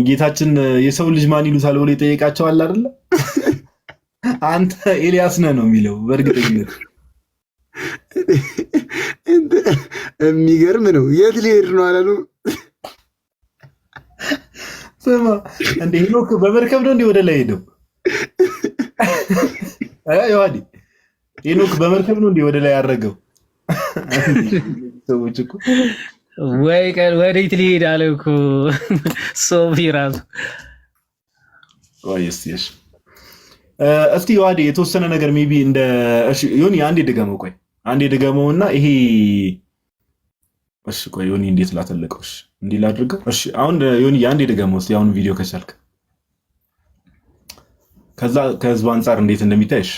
ጌታችን የሰው ልጅ ማን ይሉታል ብሎ ይጠይቃቸዋል አይደለ? አንተ ኤልያስ ነህ ነው የሚለው በእርግጠኝነት። የሚገርም ነው። የት ሊሄድ ነው አላሉ? ስማ እንደ ሄኖክ በመርከብ ነው እንዲህ ወደ ላይ ሄደው ዮሐኒ ሄኖክ በመርከብ ነው እንዲህ ወደ ላይ ያደረገው። ሰዎች እኮ ወይ ቀን ወዴት ሊሄድ አለ እኮ ሶፊ ራሱ። ወይስ እስቲ ዮሐኒ የተወሰነ ነገር ሜቢ እንደ እሺ ዮኒ አንዴ ድገመው። ቆይ አንዴ ድገመውና ይሄ እሺ ቆይ ዮኒ እንዴት ላተለቀው? እሺ እንዲህ ላድርገው። እሺ አሁን ዮኒ አንዴ ድገመው እስቲ አሁን ቪዲዮ ከቻልክ ከዛ ከህዝብ አንፃር እንዴት እንደሚታይሽ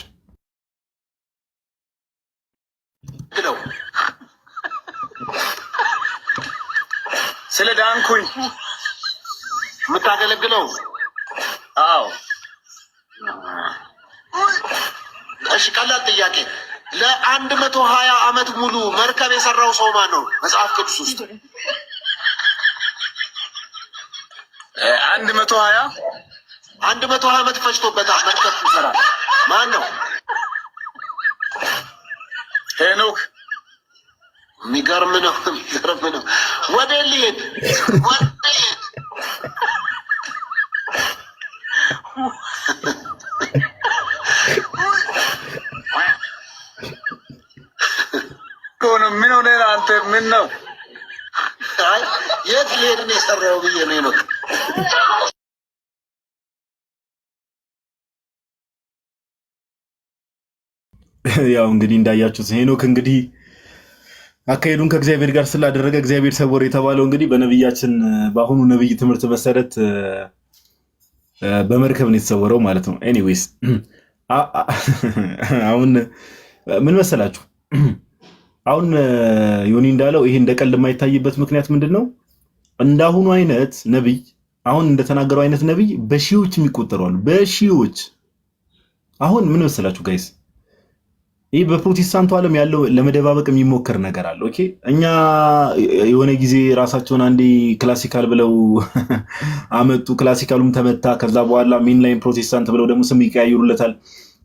ስለ ዳንኩኝ የምታገለግለው አዎ። እሺ ቀላል ጥያቄ። ለ120 ዓመት ሙሉ መርከብ የሰራው ሰው ማን ነው መጽሐፍ ቅዱስ ውስጥ? 120 ዓመት ፈጅቶበታል መርከብ ሲሰራ። ማን ነው? ሄኖክ። የሚገርም ነው። ወደ ሊሄድ ምን ሆነ አንተ? ምን ነው የት ሊሄድ ነው የሰራው ብዬ ነው ሄኖክ። ያው እንግዲህ እንዳያችሁት ሄኖክ እንግዲህ አካሄዱን ከእግዚአብሔር ጋር ስላደረገ እግዚአብሔር ሰወር የተባለው እንግዲህ በነብያችን በአሁኑ ነብይ ትምህርት መሰረት በመርከብ ነው የተሰወረው ማለት ነው። ኤኒዌይስ አሁን ምን መሰላችሁ? አሁን ዮኒ እንዳለው ይሄ እንደቀልድ የማይታይበት ምክንያት ምንድነው? እንዳሁኑ አይነት ነብይ አሁን እንደተናገረው አይነት ነብይ በሺዎች የሚቆጠሩ አሉ። በሺዎች አሁን ምን መሰላችሁ ጋይስ? ይህ በፕሮቴስታንቱ ዓለም ያለው ለመደባበቅ የሚሞከር ነገር አለ። ኦኬ እኛ የሆነ ጊዜ ራሳቸውን አንዴ ክላሲካል ብለው አመጡ፣ ክላሲካሉም ተመታ። ከዛ በኋላ ሜንላይን ፕሮቴስታንት ብለው ደግሞ ስም ይቀያይሩለታል።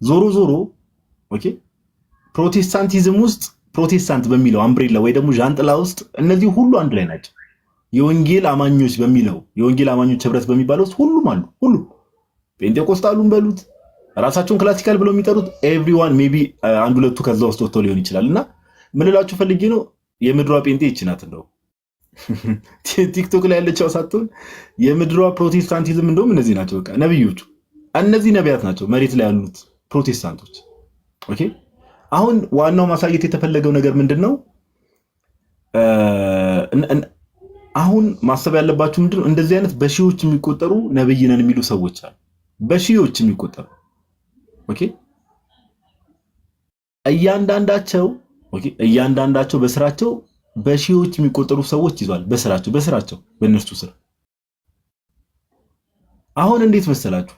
ዞሮ ዞሮ ኦኬ ፕሮቴስታንቲዝም ውስጥ ፕሮቴስታንት በሚለው አምብሬላ ወይ ደግሞ ዣንጥላ ውስጥ እነዚህ ሁሉ አንድ ላይ ናቸው። የወንጌል አማኞች በሚለው የወንጌል አማኞች ህብረት በሚባለው ውስጥ ሁሉም አሉ። ሁሉ ጴንጤቆስጣሉን በሉት ራሳቸውን ክላሲካል ብለው የሚጠሩት ኤቭሪዋን ሜቢ አንድ ሁለቱ ከዛ ውስጥ ወጥተው ሊሆን ይችላል። እና ምን እላችሁ ፈልጌ ነው የምድሯ ጴንጤ ይችናት እንደው ቲክቶክ ላይ ያለችው ሳትሆን የምድሯ ፕሮቴስታንቲዝም እንደውም እነዚህ ናቸው። በቃ ነብዮቹ እነዚህ ነቢያት ናቸው መሬት ላይ ያሉት ፕሮቴስታንቶች። ኦኬ አሁን ዋናው ማሳየት የተፈለገው ነገር ምንድነው? አሁን ማሰብ ያለባችሁ ምንድነው? እንደዚህ አይነት በሺዎች የሚቆጠሩ ነብይ ነን የሚሉ ሰዎች አሉ። በሺዎች የሚቆጠሩ ኦኬ እያንዳንዳቸው በስራቸው በሺዎች የሚቆጠሩ ሰዎች ይዟል። በስራቸው በእነርሱ ስራ። አሁን እንዴት መሰላችሁ?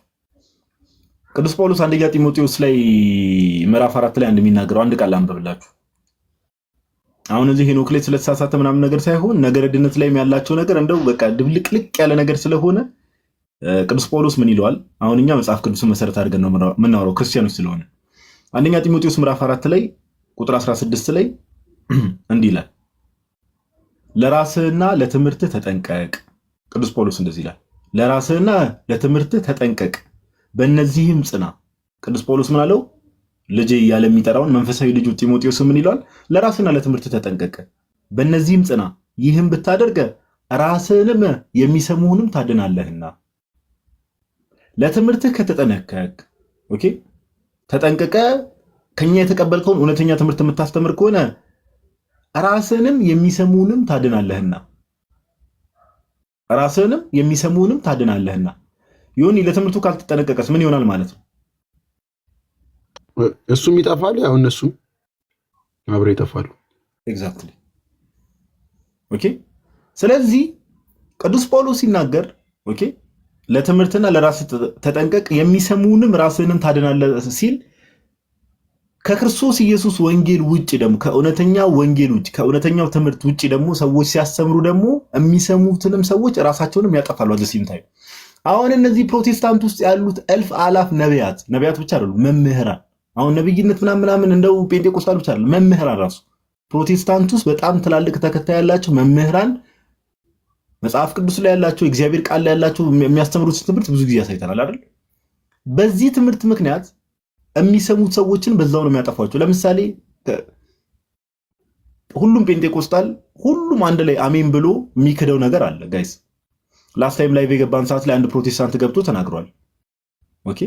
ቅዱስ ጳውሎስ አንደኛ ጢሞቴዎስ ላይ ምዕራፍ 4 ላይ እንደሚናገረው አንድ ቃል አንብብላችሁ። አሁን እዚህ ሄኖክ ላይ ስለተሳሳተ ምናምን ነገር ሳይሆን ነገረ ድነት ላይም ያላቸው ነገር እንደው በቃ ድብልቅልቅ ያለ ነገር ስለሆነ ቅዱስ ጳውሎስ ምን ይለዋል? አሁን እኛ መጽሐፍ ቅዱስን መሰረት አድርገን ነው የምናወራው ክርስቲያኖች ስለሆነ። አንደኛ ጢሞቴዎስ ምዕራፍ 4 ላይ ቁጥር 16 ላይ እንዲህ ይላል፣ ለራስህና ለትምህርትህ ተጠንቀቅ። ቅዱስ ጳውሎስ እንደዚህ ይላል፣ ለራስህና ለትምህርትህ ተጠንቀቅ፣ በእነዚህም ጽና። ቅዱስ ጳውሎስ ምን አለው? ልጄ እያለ የሚጠራውን መንፈሳዊ ልጁ ጢሞቴዎስ ምን ይለዋል? ለራስህና ለትምህርትህ ተጠንቀቅ፣ በእነዚህም ጽና፣ ይህም ብታደርገ ራስህንም የሚሰሙህንም ታድናለህና። ለትምህርትህ ከተጠነቀቅ ኦኬ ተጠንቀቀ ከኛ የተቀበልከውን እውነተኛ ትምህርት የምታስተምር ከሆነ ራስህንም የሚሰሙህንም ታድናለህና። ራስህንም የሚሰሙህንም ታድናለህና። ዮኒ ለትምህርቱ ካልተጠነቀቀስ ምን ይሆናል ማለት ነው? እሱም ይጠፋል፣ ያው እነሱም አብረው ይጠፋሉ። ኤግዛክትሊ ኦኬ። ስለዚህ ቅዱስ ጳውሎስ ሲናገር ኦኬ ለትምህርትና ለራስ ተጠንቀቅ የሚሰሙንም ራስህንም ታድናለህ ሲል ከክርስቶስ ኢየሱስ ወንጌል ውጪ ደግሞ ከእውነተኛ ወንጌል ውጪ ከእውነተኛው ትምህርት ውጪ ደግሞ ሰዎች ሲያስተምሩ ደግሞ የሚሰሙትንም ሰዎች ራሳቸውንም ያጠፋሉ። አዘሲም ታይም አሁን እነዚህ ፕሮቴስታንት ውስጥ ያሉት እልፍ አላፍ ነቢያት ብቻ አይደሉም፣ መምህራን አሁን ነብይነት ምናምን እንደው ጴንጤቆስታል ብቻ አይደለም፣ መምህራን ራሱ ፕሮቴስታንት ውስጥ በጣም ትላልቅ ተከታይ ያላቸው መምህራን መጽሐፍ ቅዱስ ላይ ያላቸው እግዚአብሔር ቃል ላይ ያላቸው የሚያስተምሩት ትምህርት ብዙ ጊዜ ያሳይተናል አይደል? በዚህ ትምህርት ምክንያት የሚሰሙት ሰዎችን በዛው ነው የሚያጠፏቸው። ለምሳሌ ሁሉም ጴንጤቆስታል ሁሉም አንድ ላይ አሜን ብሎ የሚክደው ነገር አለ ጋይስ። ላስት ታይም ላይ በገባን ሰዓት ላይ አንድ ፕሮቴስታንት ገብቶ ተናግሯል። ኦኬ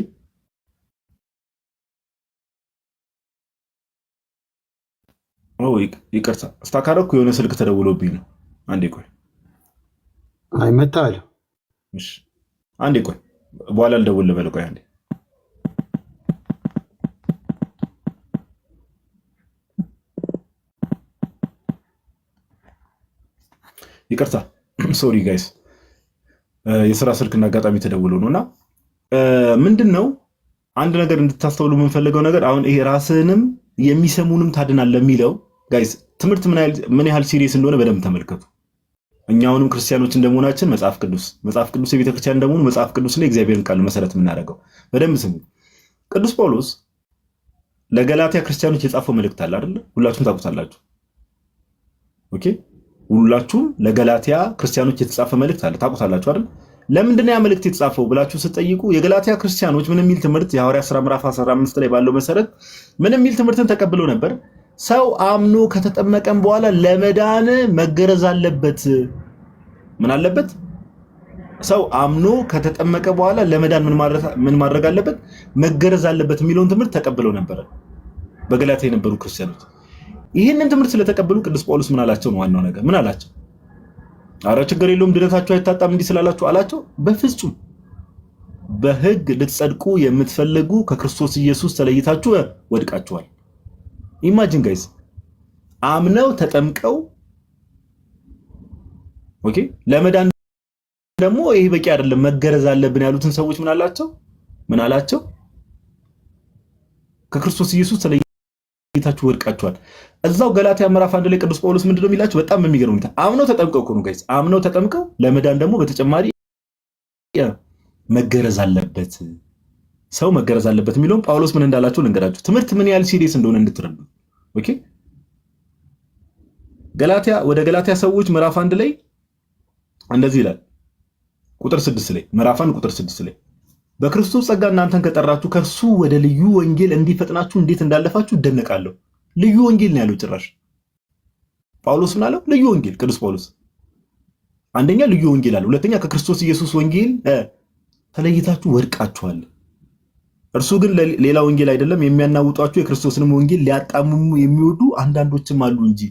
ይቅርታ ስታካረኩ የሆነ ስልክ ተደውሎብኝ ነው። አንዴ ቆይ። አይመታል። እሺ አንዴ ቆይ፣ በኋላ ልደውል ልበል። ቆይ አንዴ ይቅርታ፣ ሶሪ ጋይስ፣ የስራ ስልክና አጋጣሚ ተደውሎ ነውና ምንድን ነው አንድ ነገር እንድታስተውሉ የምንፈልገው ነገር አሁን ይሄ ራስህንም የሚሰሙንም ታድናለህ የሚለው ጋይስ ትምህርት ምን ያህል ሲሪየስ እንደሆነ በደንብ ተመልከቱ። እኛውንም ክርስቲያኖች እንደመሆናችን መጽሐፍ ቅዱስ የቤተክርስቲያን እንደመሆኑ መጽሐፍ ቅዱስ ላይ እግዚአብሔርን ቃል መሰረት የምናደርገው በደንብ ስሙ። ቅዱስ ጳውሎስ ለገላትያ ክርስቲያኖች የጻፈው መልእክት አለ አይደል? ሁላችሁም ታውቁታላችሁ። ኦኬ፣ ሁላችሁም ለገላትያ ክርስቲያኖች የተጻፈ መልእክት አለ፣ ታውቁታላችሁ አይደል? ለምንድነው ያ መልእክት የተጻፈው ብላችሁ ስትጠይቁ የገላትያ ክርስቲያኖች ምን የሚል ትምህርት የሐዋርያት ሥራ ምዕራፍ 15 ላይ ባለው መሰረት ምን የሚል ትምህርትን ተቀብለው ነበር? ሰው አምኖ ከተጠመቀም በኋላ ለመዳን መገረዝ አለበት። ምን አለበት? ሰው አምኖ ከተጠመቀ በኋላ ለመዳን ምን ማድረግ አለበት? መገረዝ አለበት የሚለውን ትምህርት ተቀብለው ነበር በገላትያ የነበሩ ክርስቲያኖች። ይህንን ትምህርት ስለተቀበሉ ቅዱስ ጳውሎስ ምን አላቸው ነው ዋናው ነገር። ምን አላቸው? አረ ችግር የለውም ድነታችሁ አይታጣም እንዲህ ስላላችሁ አላቸው? በፍጹም በሕግ ልትጸድቁ የምትፈልጉ ከክርስቶስ ኢየሱስ ተለይታችሁ ወድቃችኋል። ኢማጂን ጋይስ፣ አምነው ተጠምቀው ኦኬ ለመዳን ደግሞ ይሄ በቂ አይደለም መገረዝ አለብን ያሉትን ሰዎች ምን አላቸው? ከክርስቶስ ኢየሱስ ተለይታችሁ ወድቃችኋል። እዛው ገላትያ ምዕራፍ 1 ላይ ቅዱስ ጳውሎስ ምንድነው የሚላቸው? በጣም በሚገርም ሁኔታ አምነው ተጠምቀው ነው ጋይስ፣ አምነው ተጠምቀው ለመዳን ደግሞ በተጨማሪ መገረዝ አለበት፣ ሰው መገረዝ አለበት የሚለውን ጳውሎስ ምን እንዳላቸው ልንገራችሁ። ትምህርት ምን ያህል ሲሪየስ እንደሆነ እንድትረዱ። ኦኬ ወደ ገላትያ ሰዎች ምዕራፍ 1 ላይ እንደዚህ ይላል ቁጥር 6 ላይ ምዕራፍ 1 ቁጥር 6 ላይ በክርስቶስ ጸጋ እናንተን ከጠራችሁ ከእርሱ ወደ ልዩ ወንጌል እንዲፈጥናችሁ እንዴት እንዳለፋችሁ እደነቃለሁ። ልዩ ወንጌል ነው ያለው ጭራሽ ጳውሎስ ምን አለው? ልዩ ወንጌል። ቅዱስ ጳውሎስ አንደኛ ልዩ ወንጌል አለ፣ ሁለተኛ ከክርስቶስ ኢየሱስ ወንጌል ተለይታችሁ ወድቃችኋል። እርሱ ግን ሌላ ወንጌል አይደለም የሚያናውጧችሁ የክርስቶስንም ወንጌል ሊያጣምሙ የሚወዱ አንዳንዶችም አሉ እንጂ።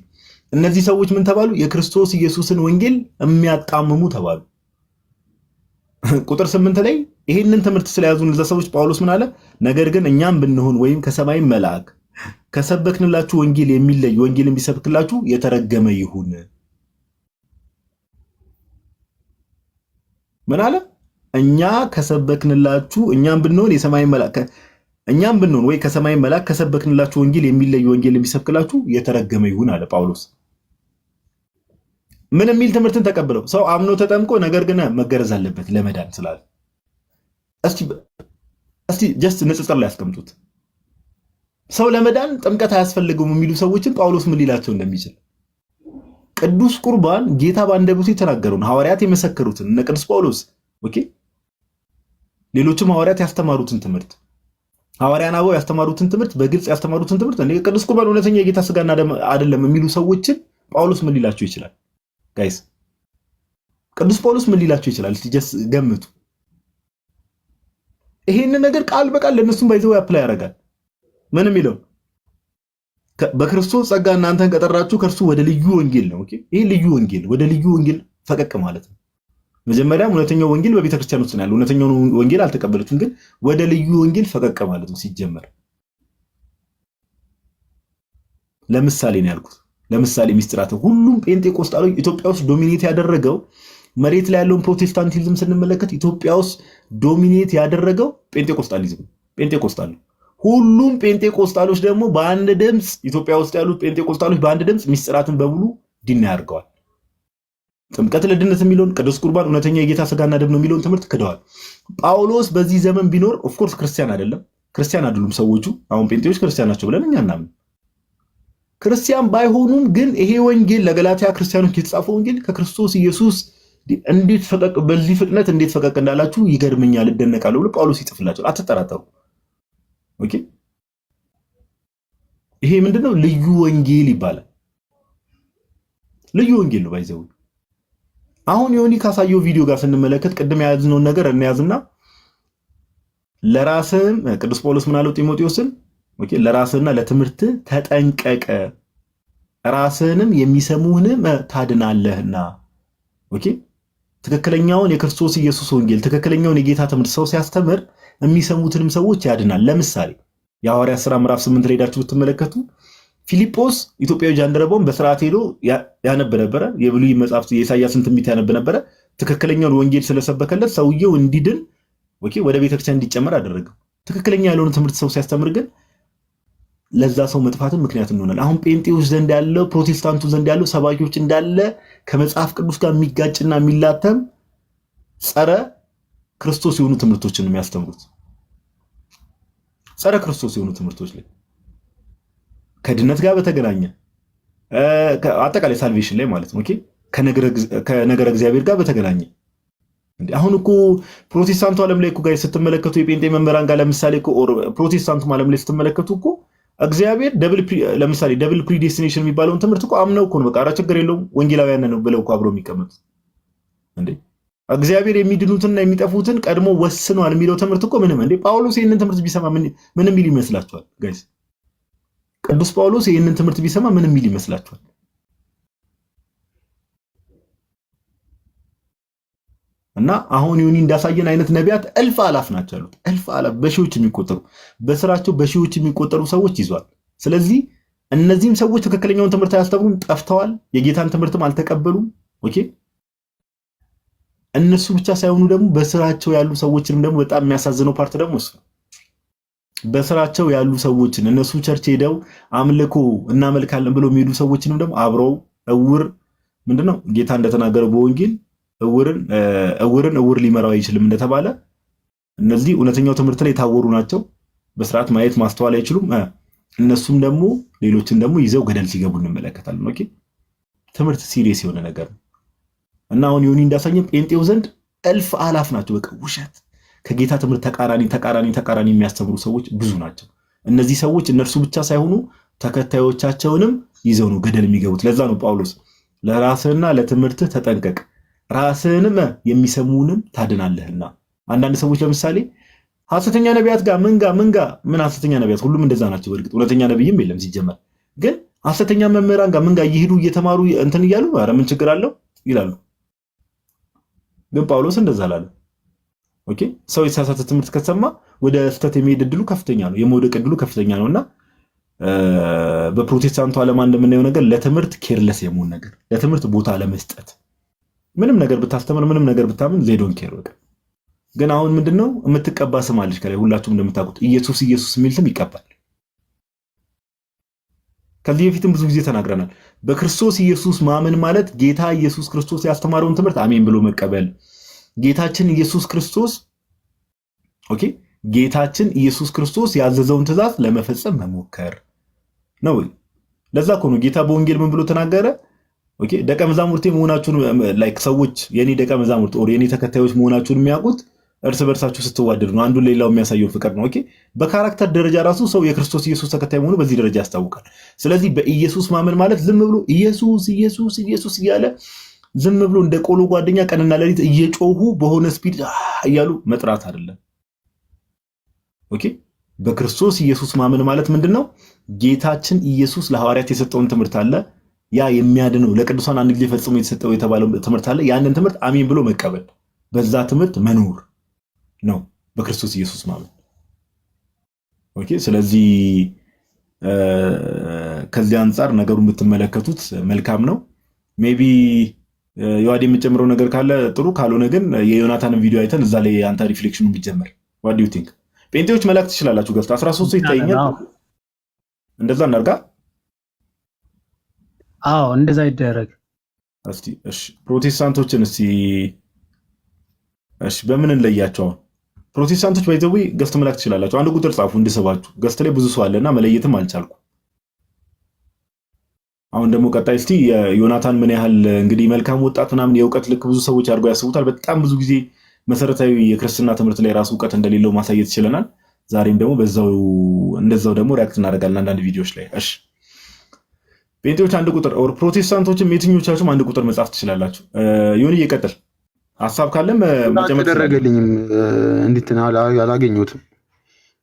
እነዚህ ሰዎች ምን ተባሉ? የክርስቶስ ኢየሱስን ወንጌል የሚያጣምሙ ተባሉ። ቁጥር 8 ላይ ይሄንን ትምህርት ስለያዙ እነዛ ሰዎች ጳውሎስ ምን አለ? ነገር ግን እኛም ብንሆን ወይም ከሰማይ መልአክ ከሰበክንላችሁ ወንጌል የሚለይ ወንጌልን ቢሰብክላችሁ የተረገመ ይሁን። ምን አለ? እኛ ከሰበክንላችሁ እኛም ብንሆን ወይ ከሰማይ መልአክ ከሰበክንላችሁ ወንጌል የሚለይ ወንጌልን ቢሰብክላችሁ የተረገመ ይሁን አለ ጳውሎስ። ምን የሚል ትምህርትን ተቀብለው? ሰው አምኖ ተጠምቆ ነገር ግን መገረዝ አለበት ለመዳን ስላለ። እስቲ ጀስት ንጽጽር ላይ ያስቀምጡት። ሰው ለመዳን ጥምቀት አያስፈልገውም የሚሉ ሰዎችን ጳውሎስ ምን ሊላቸው እንደሚችል። ቅዱስ ቁርባን ጌታ በአንደበቱ የተናገረውን ሐዋርያት የመሰከሩትን እነ ቅዱስ ጳውሎስ ኦኬ፣ ሌሎችም ሐዋርያት ያስተማሩትን ትምህርት ሐዋርያን አበው ያስተማሩትን ትምህርት በግልጽ ያስተማሩትን ትምህርት እንደ ቅዱስ ቁርባን እውነተኛ የጌታ ስጋና ደም አይደለም የሚሉ ሰዎችን ጳውሎስ ምን ሊላቸው ይችላል? ጋይስ ቅዱስ ጳውሎስ ምን ሊላቸው ይችላል? እስቲ ጀስ ገምቱ። ይሄንን ነገር ቃል በቃል ለነሱም ባይዘው አፕላይ ያደርጋል። ምን የሚለው? በክርስቶስ ጸጋ እናንተን ከጠራችሁ ከእርሱ ወደ ልዩ ወንጌል ነው። ኦኬ፣ ይሄ ልዩ ወንጌል ወደ ልዩ ወንጌል ፈቀቅ ማለት ነው። መጀመሪያም እውነተኛው ወንጌል በቤተ ክርስቲያን ውስጥ ነው ያለው። እውነተኛው ወንጌል አልተቀበለችም፣ ግን ወደ ልዩ ወንጌል ፈቀቅ ማለት ነው ሲጀመር። ለምሳሌ ነው ያልኩት። ለምሳሌ ሚስጥራት ሁሉም ጴንጤቆስጣሎች ኢትዮጵያ ውስጥ ዶሚኔት ያደረገው መሬት ላይ ያለውን ፕሮቴስታንቲዝም ስንመለከት ኢትዮጵያ ውስጥ ዶሚኔት ያደረገው ጴንጤቆስጣሊዝም ጴንጤቆስጣል። ሁሉም ጴንጤቆስጣሎች ደግሞ በአንድ ድምፅ ኢትዮጵያ ውስጥ ያሉት ጴንጤቆስጣሎች በአንድ ድምፅ ሚስጥራትን በሙሉ ዲና ያድርገዋል። ጥምቀት ለድነት የሚለውን ቅዱስ ቁርባን እውነተኛ የጌታ ስጋና ደም ነው የሚለውን ትምህርት ክደዋል። ጳውሎስ በዚህ ዘመን ቢኖር ኦፍኮርስ ክርስቲያን አይደለም፣ ክርስቲያን አይደሉም ሰዎቹ። አሁን ጴንጤዎች ክርስቲያን ናቸው ብለን እኛ እናምን። ክርስቲያን ባይሆኑም ግን ይሄ ወንጌል ለገላትያ ክርስቲያኖች የተጻፈው ወንጌል ከክርስቶስ ኢየሱስ እንዴት ፈቀቅ በዚህ ፍጥነት እንዴት ፈቀቅ እንዳላችሁ ይገርመኛል፣ እደነቃለሁ ብሎ ጳውሎስ ይጽፍላቸው። አትጠራጠሩ። ኦኬ፣ ይሄ ምንድነው? ልዩ ወንጌል ይባላል። ልዩ ወንጌል ነው ባይዘው። አሁን ዮኒ ካሳየው ቪዲዮ ጋር ስንመለከት ቅድም የያዝነውን ነገር እንያዝና ለራስህም ቅዱስ ጳውሎስ ምን አለው ጢሞቴዎስን? ኦኬ፣ ለራስህና ለትምህርት ተጠንቀቀ፣ ራስህንም የሚሰሙህንም ታድናለህና። ኦኬ፣ ትክክለኛውን የክርስቶስ ኢየሱስ ወንጌል ትክክለኛውን የጌታ ትምህርት ሰው ሲያስተምር የሚሰሙትንም ሰዎች ያድናል። ለምሳሌ የሐዋርያት ሥራ ምዕራፍ 8 ላይ ሄዳችሁ ብትመለከቱ ፊልጶስ ኢትዮጵያዊ ጃንደረባውን በስርዓት ሄዶ ያነብ ነበረ። የብሉይ መጽሐፍት የኢሳያስን ትንቢት ያነብ ነበረ። ትክክለኛውን ወንጌል ስለሰበከለት ሰውየው እንዲድን ወደ ቤተክርስቲያን እንዲጨመር አደረገው። ትክክለኛ ያልሆነ ትምህርት ሰው ሲያስተምር ግን ለዛ ሰው መጥፋትን ምክንያት እንሆናለን። አሁን ጴንጤዎች ዘንድ ያለው ፕሮቴስታንቱ ዘንድ ያለው ሰባኪዎች እንዳለ ከመጽሐፍ ቅዱስ ጋር የሚጋጭና የሚላተም ጸረ ክርስቶስ የሆኑ ትምህርቶችን ነው የሚያስተምሩት። ጸረ ክርስቶስ የሆኑ ትምህርቶች ላይ ከድነት ጋር በተገናኘ አጠቃላይ ሳልቬሽን ላይ ማለት ነው። ኦኬ፣ ከነገረ እግዚአብሔር ጋር በተገናኘ አሁን እኮ ፕሮቴስታንቱ ዓለም ላይ እኮ ጋር ስትመለከቱ የጴንጤ መምህራን ጋር ለምሳሌ እኮ ፕሮቴስታንቱ ዓለም ላይ ስትመለከቱ እኮ እግዚአብሔር ለምሳሌ ደብል ፕሪዴስቲኔሽን የሚባለውን ትምህርት እኮ አምነው እኮ ነው በቃ ኧረ ችግር የለውም ወንጌላውያን ነው ብለው እኮ አብረው የሚቀመጡት እንዴ። እግዚአብሔር የሚድኑትና የሚጠፉትን ቀድሞ ወስኗል የሚለው ትምህርት እኮ ምንም እንዴ። ጳውሎስ ይህንን ትምህርት ቢሰማ ምንም ሚል ይመስላችኋል ጋይስ? ቅዱስ ጳውሎስ ይህንን ትምህርት ቢሰማ ምንም ሚል ይመስላችኋል? እና አሁን ዮኒ እንዳሳየን አይነት ነቢያት እልፍ አላፍ ናቸው ያሉት። እልፍ አላፍ በሺዎች የሚቆጠሩ በስራቸው በሺዎች የሚቆጠሩ ሰዎች ይዟል። ስለዚህ እነዚህም ሰዎች ትክክለኛውን ትምህርት አያስተምሩም፣ ጠፍተዋል። የጌታን ትምህርትም አልተቀበሉም። ኦኬ፣ እነሱ ብቻ ሳይሆኑ ደግሞ በስራቸው ያሉ ሰዎችንም ደግሞ በጣም የሚያሳዝነው ፓርት ደግሞ እሱ በስራቸው ያሉ ሰዎችን እነሱ ቸርች ሄደው አምልኮ እናመልካለን ብለው የሚሄዱ ሰዎችንም ደግሞ አብረው እውር ምንድነው ጌታ እንደተናገረው በወንጌል እውርን እውር ሊመራው አይችልም እንደተባለ እነዚህ እውነተኛው ትምህርት ላይ የታወሩ ናቸው። በስርዓት ማየት ማስተዋል አይችሉም። እነሱም ደግሞ ሌሎችን ደግሞ ይዘው ገደል ሲገቡ እንመለከታለን። ኦኬ፣ ትምህርት ሲሪየስ የሆነ ነገር ነው እና አሁን ዮኒ እንዳሳየን ጴንጤው ዘንድ እልፍ አላፍ ናቸው። በቃ ውሸት ከጌታ ትምህርት ተቃራኒ የሚያስተምሩ ሰዎች ብዙ ናቸው። እነዚህ ሰዎች እነርሱ ብቻ ሳይሆኑ ተከታዮቻቸውንም ይዘው ነው ገደል የሚገቡት። ለዛ ነው ጳውሎስ ለራስህና ለትምህርትህ ተጠንቀቅ ራስህንም የሚሰሙንም ታድናለህና። አንዳንድ ሰዎች ለምሳሌ ሐሰተኛ ነቢያት ጋር ምን ሐሰተኛ ነቢያት ሁሉም እንደዛ ናቸው። በእርግጥ እውነተኛ ነብይም የለም ሲጀመር። ግን ሐሰተኛ መምህራን ጋር እየሄዱ እየተማሩ እንትን እያሉ ኧረ ምን ችግር አለው ይላሉ። ግን ጳውሎስ እንደዛ አላለ። ኦኬ፣ ሰው የተሳሳተ ትምህርት ከተሰማ ወደ ስህተት የሚሄድ እድሉ ከፍተኛ ነው፣ የመውደቅ እድሉ ከፍተኛ ነውና በፕሮቴስታንቱ ዓለም እንደምናየው ነገር ለትምህርት ኬርለስ የመሆን ነገር፣ ለትምህርት ቦታ ለመስጠት ምንም ነገር ብታስተምር ምንም ነገር ብታምን ዜዶን ኬር በቃ። ግን አሁን ምንድነው የምትቀባ ስም አለች ከላይ ሁላችሁም እንደምታውቁት ኢየሱስ የሚል ስም ይቀባል። ከዚህ በፊትም ብዙ ጊዜ ተናግረናል። በክርስቶስ ኢየሱስ ማመን ማለት ጌታ ኢየሱስ ክርስቶስ ያስተማረውን ትምህርት አሜን ብሎ መቀበል፣ ጌታችን ኢየሱስ ክርስቶስ ያዘዘውን ትእዛዝ ለመፈጸም መሞከር ነው። ለዛ እኮ ነው ጌታ በወንጌል ምን ብሎ ተናገረ? ኦኬ፣ ደቀ መዛሙርቴ መሆናችሁን ላይክ ሰዎች የኔ ደቀ መዛሙርት ኦር የኔ ተከታዮች መሆናችሁን የሚያውቁት እርስ በርሳችሁ ስትዋደዱ ነው። አንዱ ሌላው የሚያሳየው ፍቅር ነው። ኦኬ፣ በካራክተር ደረጃ ራሱ ሰው የክርስቶስ ኢየሱስ ተከታይ መሆኑ በዚህ ደረጃ ያስታውቃል። ስለዚህ በኢየሱስ ማመን ማለት ዝም ብሎ ኢየሱስ እያለ ዝም ብሎ እንደ ቆሎ ጓደኛ ቀንና ሌሊት እየጮሁ በሆነ ስፒድ እያሉ መጥራት አይደለም። ኦኬ፣ በክርስቶስ ኢየሱስ ማመን ማለት ምንድነው? ጌታችን ኢየሱስ ለሐዋርያት የሰጠውን ትምህርት አለ፣ ያ የሚያድነው ለቅዱሳን አንድ ጊዜ ፈጽሞ የተሰጠው የተባለው ትምህርት አለ። ያንን ትምህርት አሜን ብሎ መቀበል፣ በዛ ትምህርት መኖር ነው በክርስቶስ ኢየሱስ ማመን። ኦኬ፣ ስለዚህ ከዚህ አንጻር ነገሩን ብትመለከቱት መልካም ነው። ሜቢ የዋዲ የምጨምረው ነገር ካለ ጥሩ፣ ካልሆነ ግን የዮናታንን ቪዲዮ አይተን እዛ ላይ አንተ ሪፍሌክሽኑ ቢጀመር። ዋት ዱ ዩ ቲንክ? ጴንጤዎች መላክ ትችላላችሁ። ገስት 13 ሰው ይታየኛል። እንደዛ እናርጋ። አዎ እንደዛ ይደረግ እስቲ። እሺ ፕሮቴስታንቶችን እስቲ እሺ በምን እንለያቸው? ፕሮቴስታንቶች ባይዘው ገስት መላክ ትችላላችሁ። አንድ ቁጥር ጻፉ እንድሰባችሁ። ገስት ላይ ብዙ ሰው አለና መለየትም አልቻልኩ። አሁን ደግሞ ቀጣይ እስቲ ዮናታን ምን ያህል እንግዲህ መልካም ወጣት ምናምን የእውቀት ልክ ብዙ ሰዎች አድርገው ያስቡታል። በጣም ብዙ ጊዜ መሰረታዊ የክርስትና ትምህርት ላይ ራሱ እውቀት እንደሌለው ማሳየት ይችላል። ዛሬም ደግሞ እንደዛው ደግሞ ሪአክት እናደርጋለን አንዳንድ ቪዲዮዎች ላይ። እሺ ጴንጤዎች አንድ ቁጥር ኦር ፕሮቴስታንቶችም የትኞቻችሁም አንድ ቁጥር መጻፍ ትችላላችሁ። ዮኒ እየቀጥል ሐሳብ ካለም መጨመር ተደረገልኝም እንዴት አላገኘሁትም።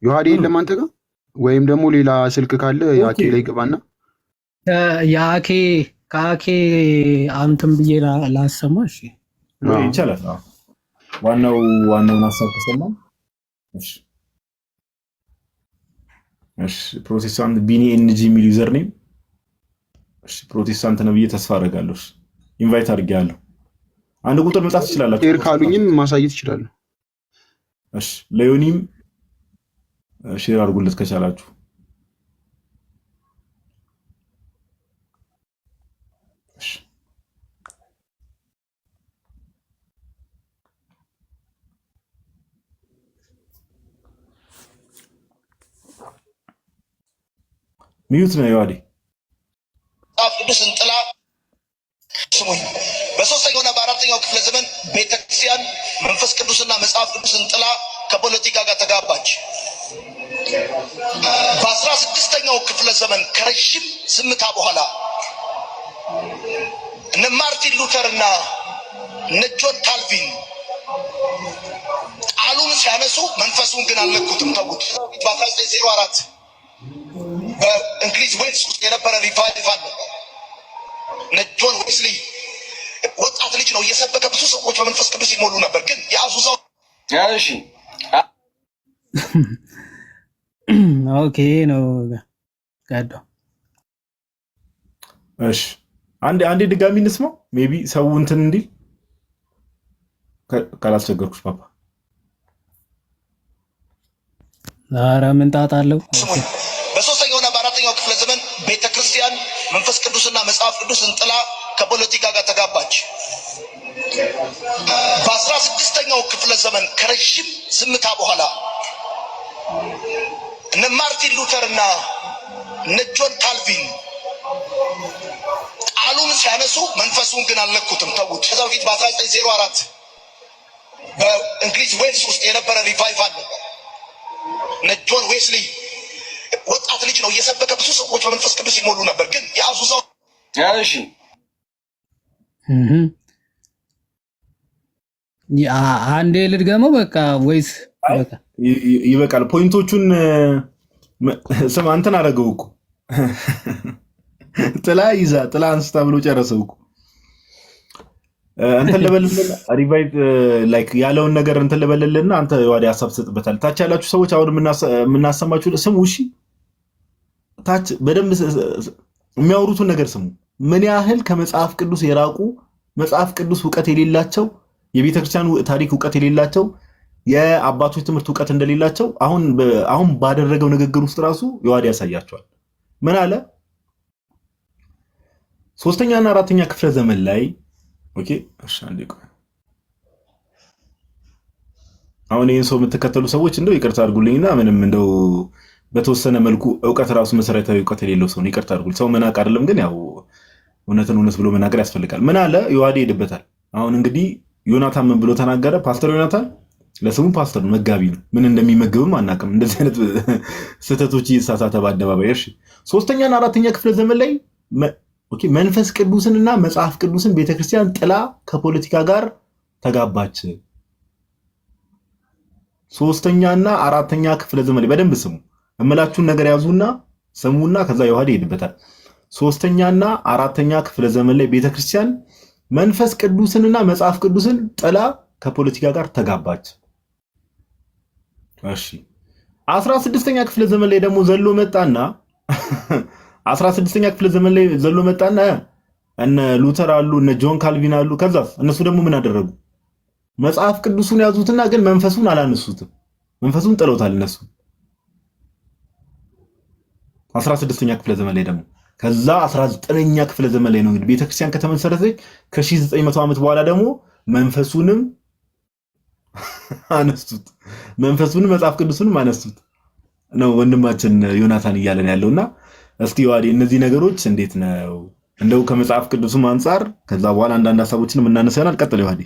ዮሐዴ የለም አንተ ጋር ወይም ደግሞ ሌላ ስልክ ካለ ያኬ ላይ ገባና ያኬ ካኬ አንተም ብዬ ላሰማ። እሺ ይቻላል። ዋናውን ሐሳብ ተሰማ። እሺ ፕሮቴስታንት ቢኒ ኤንጂ የሚል ዩዘር ኔም። እሺ ፕሮቴስታንት ነው ብዬ ተስፋ አደርጋለሁ። ኢንቫይት አድርጌያለሁ። አንድ ቁጥር መጻፍ ትችላላችሁ። ሼር ካሉኝም ማሳየት ይችላል። እሺ ለዮኒም ሼር አድርጉለት ከቻላችሁ። እሺ ሚዩት ነው ያዋዲ መጽሐፍ ቅዱስን ጥላ ስሙኝ። በሶስተኛውና በአራተኛው ክፍለ ዘመን ቤተክርስቲያን መንፈስ ቅዱስና መጽሐፍ ቅዱስን ጥላ ከፖለቲካ ጋር ተጋባች። በ16ኛው ክፍለ ዘመን ከረጅም ዝምታ በኋላ እነ ማርቲን ሉተር እና እነ ጆን ካልቪን ቃሉን ሲያነሱ መንፈሱን ግን አልነኩትም፣ ተዉት። በ1904 በእንግሊዝ ዌልስ ውስጥ የነበረ ሪቫይቫል ነበር። እነ ጆን ዌስሊ ወጣት ልጅ ነው እየሰበከ ብዙ ሰዎች በመንፈስ ቅዱስ ይሞሉ ነበር። ግን የአዙዛው እሺ ኦኬ ነው ጋዶ። እሺ አንዴ ድጋሚ እንስማው። ሜቢ ሰው እንትን እንዲል ካላስቸገርኩሽ ፓፓ። ዛሬ ምን ጣጣ አለው? በሶስተኛውና በአራተኛው ክፍለ ዘመን ቤተክርስቲያን መንፈስ ቅዱስና መጽሐፍ ቅዱስን ጥላ ከፖለቲካ ጋር ተጋባች። በ16ኛው ክፍለ ዘመን ከረጅም ዝምታ በኋላ እነ ማርቲን ሉተር እና እነ ጆን ካልቪን ቃሉን ሲያነሱ መንፈሱን ግን አልነኩትም፣ ተዉት። ከዛ በፊት በ1904 በእንግሊዝ ዌልስ ውስጥ የነበረ ሪቫይቫል ነበር። እነ ጆን ዌስሊ ወጣት ልጅ ነው እየሰበከ ብዙ ሰዎች በመንፈስ ቅዱስ ይሞሉ ነበር። ግን የአዙዛው እሺ አንዴ ልድገመው በቃ ወይስ በቃ ይበቃል? ፖይንቶቹን ስም አንተን አደረገው እኮ ጥላ አንስታ ብሎ ጨረሰው እኮ። እንትን ልበልልና ሪቫይቭ ላይክ ያለውን ነገር እንትን ልበልልና አንተ ወዲያ ሐሳብ ትሰጥበታል። ታች ያላችሁ ሰዎች አሁን የምናሰማችሁ ስሙ። እሺ ታች በደንብ የሚያወሩትን ነገር ስሙ። ምን ያህል ከመጽሐፍ ቅዱስ የራቁ መጽሐፍ ቅዱስ ዕውቀት የሌላቸው የቤተክርስቲያን ታሪክ ዕውቀት የሌላቸው የአባቶች ትምህርት ዕውቀት እንደሌላቸው አሁን ባደረገው ንግግር ውስጥ ራሱ የዋዲ ያሳያቸዋል። ምን አለ? ሶስተኛና አራተኛ ክፍለ ዘመን ላይ ኦኬ እሺ አንዴ ቆይ። አሁን ይሄን ሰው የምትከተሉ ሰዎች እንደው ይቅርታ አድርጉልኝና ምንም እንደው በተወሰነ መልኩ ዕውቀት ራሱ መሰረታዊ ዕውቀት የሌለው ሰው ይቅርታ አድርጉልኝ። ሰው መናቅ አይደለም፣ ግን ያው እውነትን እውነት ብሎ መናገር ያስፈልጋል። ምን አለ? የዋዲ ይሄድበታል። አሁን እንግዲህ ዮናታን ምን ብሎ ተናገረ? ፓስተር ዮናታን ለስሙ ፓስተር ነው፣ መጋቢ ነው። ምን እንደሚመገብም አናውቅም። እንደዚህ አይነት ስህተቶች እየተሳሳተ በአደባባይ። እሺ ሶስተኛና አራተኛ ክፍለ ዘመን ላይ ኦኬ መንፈስ ቅዱስንና መጽሐፍ ቅዱስን ቤተክርስቲያን ጥላ ከፖለቲካ ጋር ተጋባች። ሶስተኛና አራተኛ ክፍለ ዘመን ላይ በደንብ ስሙ። እምላችሁን ነገር ያዙና ስሙና ከዛ የዋዲ ይሄድበታል። ሶስተኛና አራተኛ ክፍለ ዘመን ላይ ቤተክርስቲያን መንፈስ ቅዱስንና መጽሐፍ ቅዱስን ጥላ ከፖለቲካ ጋር ተጋባች። እሺ 16ኛ ክፍለ ዘመን ላይ ደግሞ ዘሎ መጣና 16ኛ ክፍለ ዘመን ላይ ዘሎ መጣና እነ ሉተር አሉ፣ እነ ጆን ካልቪን አሉ። ከዛ እነሱ ደግሞ ምን አደረጉ? መጽሐፍ ቅዱሱን ያዙትና ግን መንፈሱን አላነሱትም። መንፈሱን ጥለውታል እነሱ 16ኛ ክፍለ ዘመን ላይ ደግሞ ከዛ 19ኛ ክፍለ ዘመን ላይ ነው እንግዲህ ቤተክርስቲያን ከተመሰረተች ከ1900 ዓመት በኋላ ደግሞ መንፈሱንም አነሱት መንፈሱንም መጽሐፍ ቅዱስንም አነሱት ነው ወንድማችን ዮናታን እያለን ያለውና እስኪ ዋዲ እነዚህ ነገሮች እንዴት ነው እንደው ከመጽሐፍ ቅዱስም አንፃር ከዛ በኋላ አንዳንድ ሐሳቦችንም እናነሳናል ቀጥል ዋዲ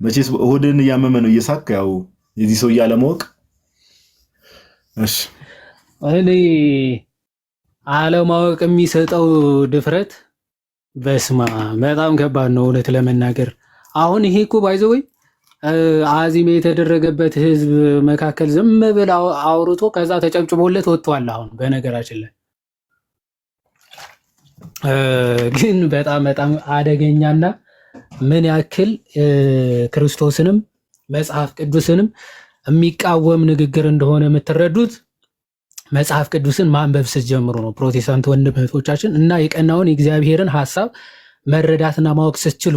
መቼስ እሁድን እያመመ ነው እየሳቅ ያው የዚህ ሰው ያለማወቅ እሺ እኔ አለማወቅ የሚሰጠው ድፍረት በስማ በጣም ከባድ ነው እውነት ለመናገር አሁን ይሄ እኮ ባይዘው አዚም የተደረገበት ህዝብ መካከል ዝም ብለው አውርቶ ከዛ ተጨብጭቦለት ወጥቷል አሁን በነገራችን ላይ ግን በጣም አደገኛና ምን ያክል ክርስቶስንም መጽሐፍ ቅዱስንም የሚቃወም ንግግር እንደሆነ የምትረዱት መጽሐፍ ቅዱስን ማንበብ ስትጀምሩ ነው ፕሮቴስታንት ወንድሞቻችን እና የቀናውን የእግዚአብሔርን ሐሳብ መረዳትና ማወቅ ስትችሉ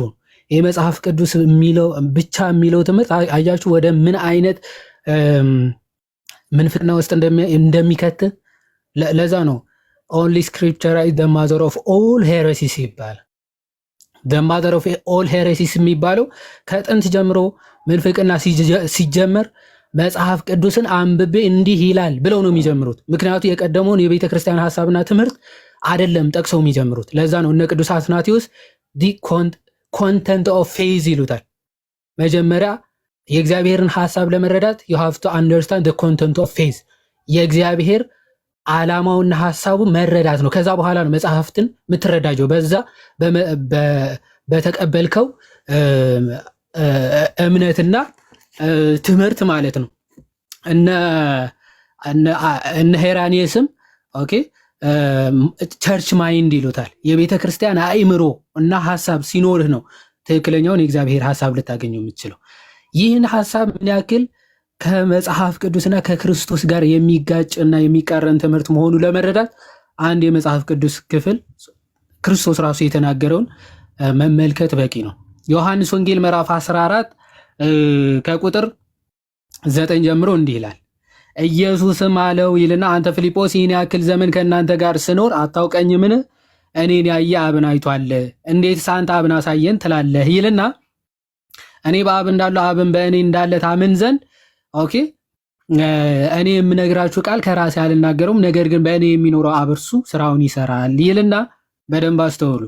ይሄ መጽሐፍ ቅዱስ የሚለው ብቻ የሚለው ትምህርት አያችሁ ወደ ምን አይነት ምንፍቅና ውስጥ እንደሚከት ለዛ ነው only scripture is the mother of all heresies ይባላል the mother of all heresies የሚባለው ከጥንት ጀምሮ ምንፍቅና ሲጀመር መጽሐፍ ቅዱስን አንብቤ እንዲህ ይላል ብለው ነው የሚጀምሩት ምክንያቱም የቀደመውን የቤተ ክርስቲያን ሐሳብና ትምህርት አይደለም ጠቅሰው የሚጀምሩት ለዛ ነው እነ ቅዱስ አትናቴዎስ the content of faith ይሉታል መጀመሪያ የእግዚአብሔርን ሐሳብ ለመረዳት you have to understand the content of faith የእግዚአብሔር ዓላማውና ሐሳቡ መረዳት ነው ከዛ በኋላ ነው መጽሐፍትን የምትረዳጀው በዛ በተቀበልከው እምነትና ትምህርት ማለት ነው እነ ሄራኒየስም ኦኬ ቸርች ማይንድ ይሉታል የቤተ ክርስቲያን አእምሮ እና ሐሳብ ሲኖርህ ነው ትክክለኛውን የእግዚአብሔር ሐሳብ ልታገኘው የምትችለው ይህን ሐሳብ ምን ያክል ከመጽሐፍ ቅዱስና ከክርስቶስ ጋር የሚጋጭና የሚቃረን ትምህርት መሆኑ ለመረዳት አንድ የመጽሐፍ ቅዱስ ክፍል ክርስቶስ ራሱ የተናገረውን መመልከት በቂ ነው ዮሐንስ ወንጌል ምዕራፍ 14 ከቁጥር 9 ጀምሮ እንዲህ ይላል ኢየሱስም አለው ይልና አንተ ፊልጶስ ይህን ያክል ዘመን ከእናንተ ጋር ስኖር አታውቀኝምን እኔን ያየ አብን አይቷል እንዴት ሳንተ አብን አሳየን ትላለህ ይልና እኔ በአብ እንዳለው አብን በእኔ እንዳለ ታምን ዘንድ ኦኬ እኔ የምነግራችሁ ቃል ከራሴ አልናገረውም ነገር ግን በእኔ የሚኖረው አብ እርሱ ስራውን ይሰራል ይልና በደንብ አስተውሉ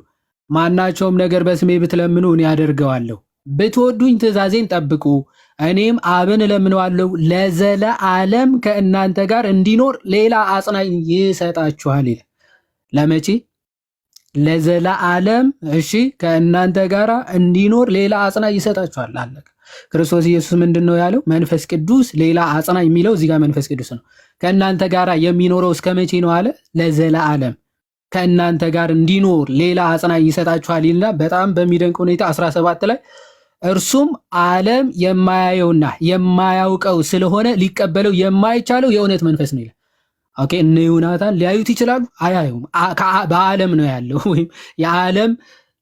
ማናቸውም ነገር በስሜ ብትለምኑ እኔ አደርገዋለሁ ብትወዱኝ ትእዛዜን ጠብቁ እኔም አብን እለምነዋለሁ ለዘለዓለም ከእናንተ ጋር እንዲኖር ሌላ አጽናኝ ይሰጣችኋል ይላል ለመቼ ለዘለዓለም እሺ ከእናንተ ጋር እንዲኖር ሌላ አጽናኝ ይሰጣችኋል አለቀ ክርስቶስ ኢየሱስ ምንድነው ያለው መንፈስ ቅዱስ ሌላ አጽናኝ የሚለው እዚህ ጋር መንፈስ ቅዱስ ነው ከእናንተ ጋር የሚኖረው እስከመቼ ነው አለ ለዘለዓለም ከእናንተ ጋር እንዲኖር ሌላ አጽናኝ ይሰጣችኋል ይልና በጣም በሚደንቅ ሁኔታ 17 ላይ እርሱም ዓለም የማያየውና የማያውቀው ስለሆነ ሊቀበለው የማይቻለው የእውነት መንፈስ ነው ይላል ኦኬ እነ ዮናታን ሊያዩት ይችላሉ አያዩም በዓለም ነው ያለው ወይም የዓለም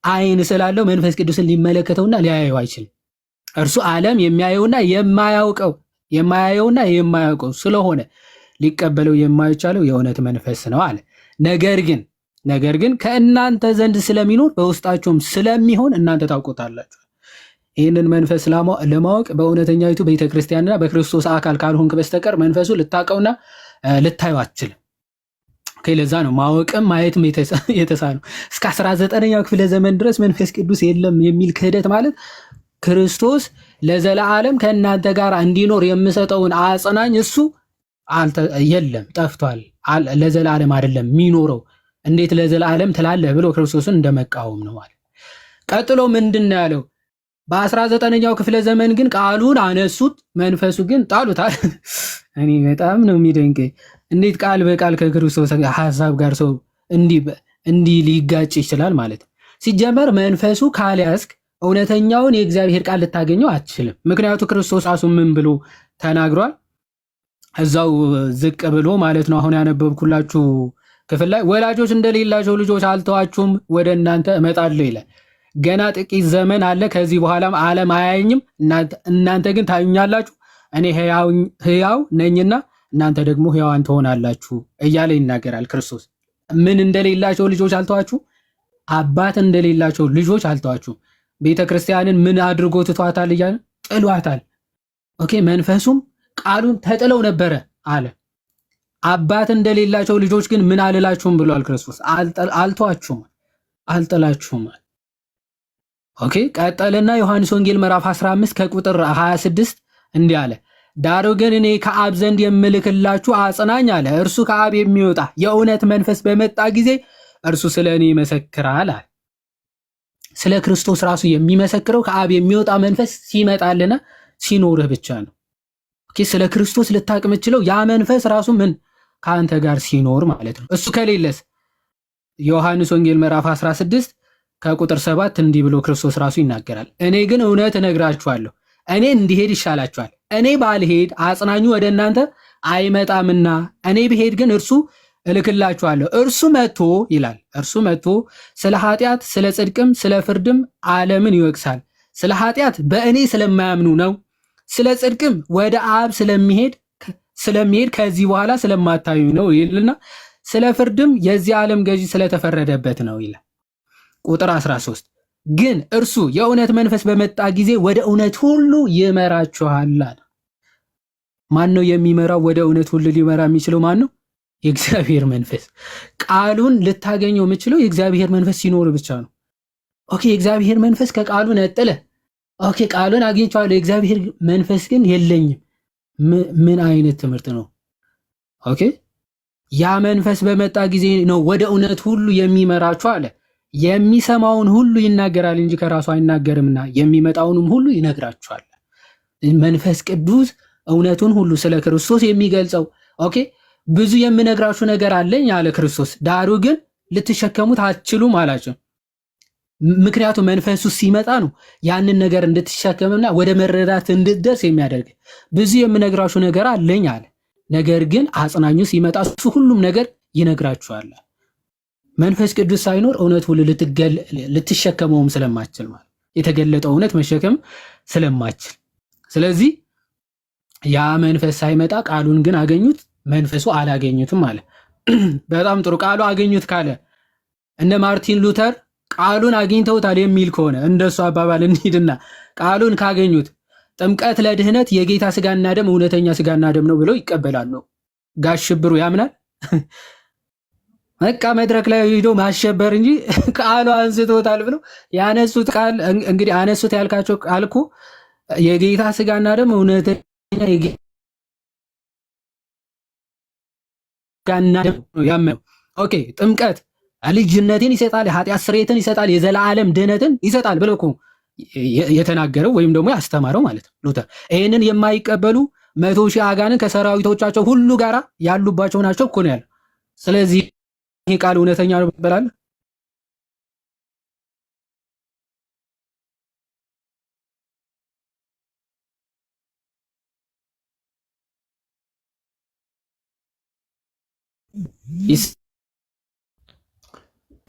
አይን ስላለው መንፈስ ቅዱስን ሊመለከተውና ሊያየው አይችልም እርሱ ዓለም የሚያየውና የማያውቀው ስለሆነ ሊቀበለው የማይቻለው የእውነት መንፈስ ነው አለ ነገር ግን ከእናንተ ዘንድ ስለሚኖር በውስጣችሁም ስለሚሆን እናንተ ታውቁታላችሁ ይህንን መንፈስ ለማወቅ በእውነተኛይቱ ቤተክርስቲያንና በክርስቶስ አካል ካልሆንክ በስተቀር መንፈሱ ልታውቀውና ልታየው አትችልም ለዛ ነው ማወቅም ማየትም የተሳነው እስከ 19ኛው ክፍለ ዘመን ድረስ መንፈስ ቅዱስ የለም የሚል ክህደት ማለት ክርስቶስ ለዘለዓለም ከእናንተ ጋር እንዲኖር የምሰጠውን አጽናኝ እሱ የለም ጠፍቷል ለዘለዓለም አይደለም የሚኖረው እንዴት ለዘለዓለም ትላለህ ብሎ ክርስቶስን እንደመቃወም ነው ማለት ቀጥሎ ምንድነው ያለው በ19ኛው ክፍለ ዘመን ግን ቃሉን አነሱት መንፈሱ ግን ጣሉታል እኔ በጣም ነው የሚደንቀኝ እንዴት ቃል በቃል ከክርስቶስ ሐሳብ ጋር ሰው እንዲህ ሊጋጭ ይችላል ማለት ሲጀመር መንፈሱ ካልያዝክ እውነተኛውን የእግዚአብሔር ቃል ልታገኘው አትችልም ምክንያቱም ክርስቶስ ራሱ ምን ብሎ ተናግሯል እዛው ዝቅ ብሎ ማለት ነው አሁን ያነበብኩላችሁ ክፍል ላይ ወላጆች እንደሌላቸው ልጆች አልተዋችሁም ወደ እናንተ እመጣለሁ ይላል ገና ጥቂት ዘመን አለ ከዚህ በኋላም ዓለም አያየኝም እናንተ ግን ታዩኛላችሁ እኔ ሕያው ነኝና እናንተ ደግሞ ሕያዋን ትሆናላችሁ እያለ ይናገራል ክርስቶስ። ምን እንደሌላቸው ልጆች አልተዋችሁ? አባት እንደሌላቸው ልጆች አልተዋችሁ። ቤተ ክርስቲያንን ምን አድርጎ ትቷታል? እያለ ጥሏታል። ኦኬ መንፈሱም ቃሉን ተጥለው ነበረ አለ። አባት እንደሌላቸው ልጆች ግን ምን አልላችሁም ብሏል ክርስቶስ። አልተዋችሁም፣ አልጥላችሁም። ኦኬ ቀጠልና ዮሐንስ ወንጌል ምዕራፍ 15 ከቁጥር 26 እንዲህ አለ፣ ዳሩ ግን እኔ ከአብ ዘንድ የምልክላችሁ አጽናኝ አለ፣ እርሱ ከአብ የሚወጣ የእውነት መንፈስ በመጣ ጊዜ እርሱ ስለ እኔ ይመሰክራል አለ። ስለ ክርስቶስ ራሱ የሚመሰክረው ከአብ የሚወጣ መንፈስ ሲመጣልና ሲኖርህ ብቻ ነው። ኦኬ ስለ ክርስቶስ ልታቅ የምትችለው ያ መንፈስ ራሱ ምን ከአንተ ጋር ሲኖር ማለት ነው። እሱ ከሌለስ ዮሐንስ ወንጌል ምዕራፍ 16 ከቁጥር 7 እንዲህ ብሎ ክርስቶስ ራሱ ይናገራል፣ እኔ ግን እውነት እነግራችኋለሁ እኔ እንዲሄድ ይሻላችኋል። እኔ ባልሄድ አጽናኙ ወደ እናንተ አይመጣምና እኔ ብሄድ ግን እርሱ እልክላችኋለሁ። እርሱ መጥቶ ይላል፣ እርሱ መጥቶ ስለ ኃጢአት፣ ስለ ጽድቅም፣ ስለ ፍርድም ዓለምን ይወቅሳል። ስለ ኃጢአት በእኔ ስለማያምኑ ነው። ስለ ጽድቅም ወደ አብ ስለሚሄድ ከዚህ በኋላ ስለማታዩ ነው ይልና፣ ስለ ፍርድም የዚህ ዓለም ገዢ ስለተፈረደበት ነው ይላል። ቁጥር 13 ግን እርሱ የእውነት መንፈስ በመጣ ጊዜ ወደ እውነት ሁሉ ይመራችኋል። ማን ነው የሚመራው? ወደ እውነት ሁሉ ሊመራ የሚችለው ማን ነው? የእግዚአብሔር መንፈስ። ቃሉን ልታገኘው የምችለው የእግዚአብሔር መንፈስ ሲኖር ብቻ ነው። ኦኬ የእግዚአብሔር መንፈስ ከቃሉ ነጥለ ኦኬ ቃሉን አግኝቻለሁ የእግዚአብሔር መንፈስ ግን የለኝም። ምን አይነት ትምህርት ነው? ኦኬ ያ መንፈስ በመጣ ጊዜ ነው ወደ እውነት ሁሉ የሚመራችሁ አለ። የሚሰማውን ሁሉ ይናገራል እንጂ ከራሱ አይናገርምና የሚመጣውንም ሁሉ ይነግራችኋል። መንፈስ ቅዱስ እውነቱን ሁሉ ስለ ክርስቶስ የሚገልጸው። ኦኬ ብዙ የምነግራችሁ ነገር አለኝ አለ ክርስቶስ፣ ዳሩ ግን ልትሸከሙት አትችሉም አላቸው። ምክንያቱም መንፈሱ ሲመጣ ነው ያንን ነገር እንድትሸከምና ወደ መረዳት እንድትደርስ የሚያደርግ። ብዙ የምነግራችሁ ነገር አለኝ አለ፣ ነገር ግን አጽናኙ ሲመጣ እሱ ሁሉም ነገር ይነግራችኋል። መንፈስ ቅዱስ ሳይኖር እውነት ሁሉ ልትሸከመውም ስለማትችል ማለት የተገለጠው እውነት መሸከም ስለማትችል፣ ስለዚህ ያ መንፈስ ሳይመጣ ቃሉን ግን አገኙት፣ መንፈሱ አላገኙትም አለ። በጣም ጥሩ። ቃሉ አገኙት ካለ እነ ማርቲን ሉተር ቃሉን አግኝተውታል የሚል ከሆነ እንደሱ አባባል እንሂድና ቃሉን ካገኙት ጥምቀት ለድህነት የጌታ ስጋና ደም እውነተኛ ስጋና ደም ነው ብለው ይቀበላሉ። ጋሽ ሽብሩ ያምናል። በቃ መድረክ ላይ ሄዶ ማሸበር እንጂ ቃሉ አንስቶታል ብለው ያነሱት ቃል እንግዲህ አነሱት ያልካቸው ቃል እኮ የጌታ ስጋና ደም እውነተኛ የጌታ ደም ነው ያመነው። ኦኬ ጥምቀት ልጅነትን ይሰጣል፣ የኃጢአት ስርየትን ይሰጣል፣ የዘላለም ድህነትን ይሰጣል ብለው እኮ የተናገረው ወይም ደግሞ ያስተማረው ማለት ነው ሉተር። ይህንን የማይቀበሉ 100,000 አጋንን ከሰራዊቶቻቸው ሁሉ ጋር ያሉባቸው ናቸው እኮ ነው ያለው። ስለዚህ ይሄ ቃል እውነተኛ ነው ይባላል።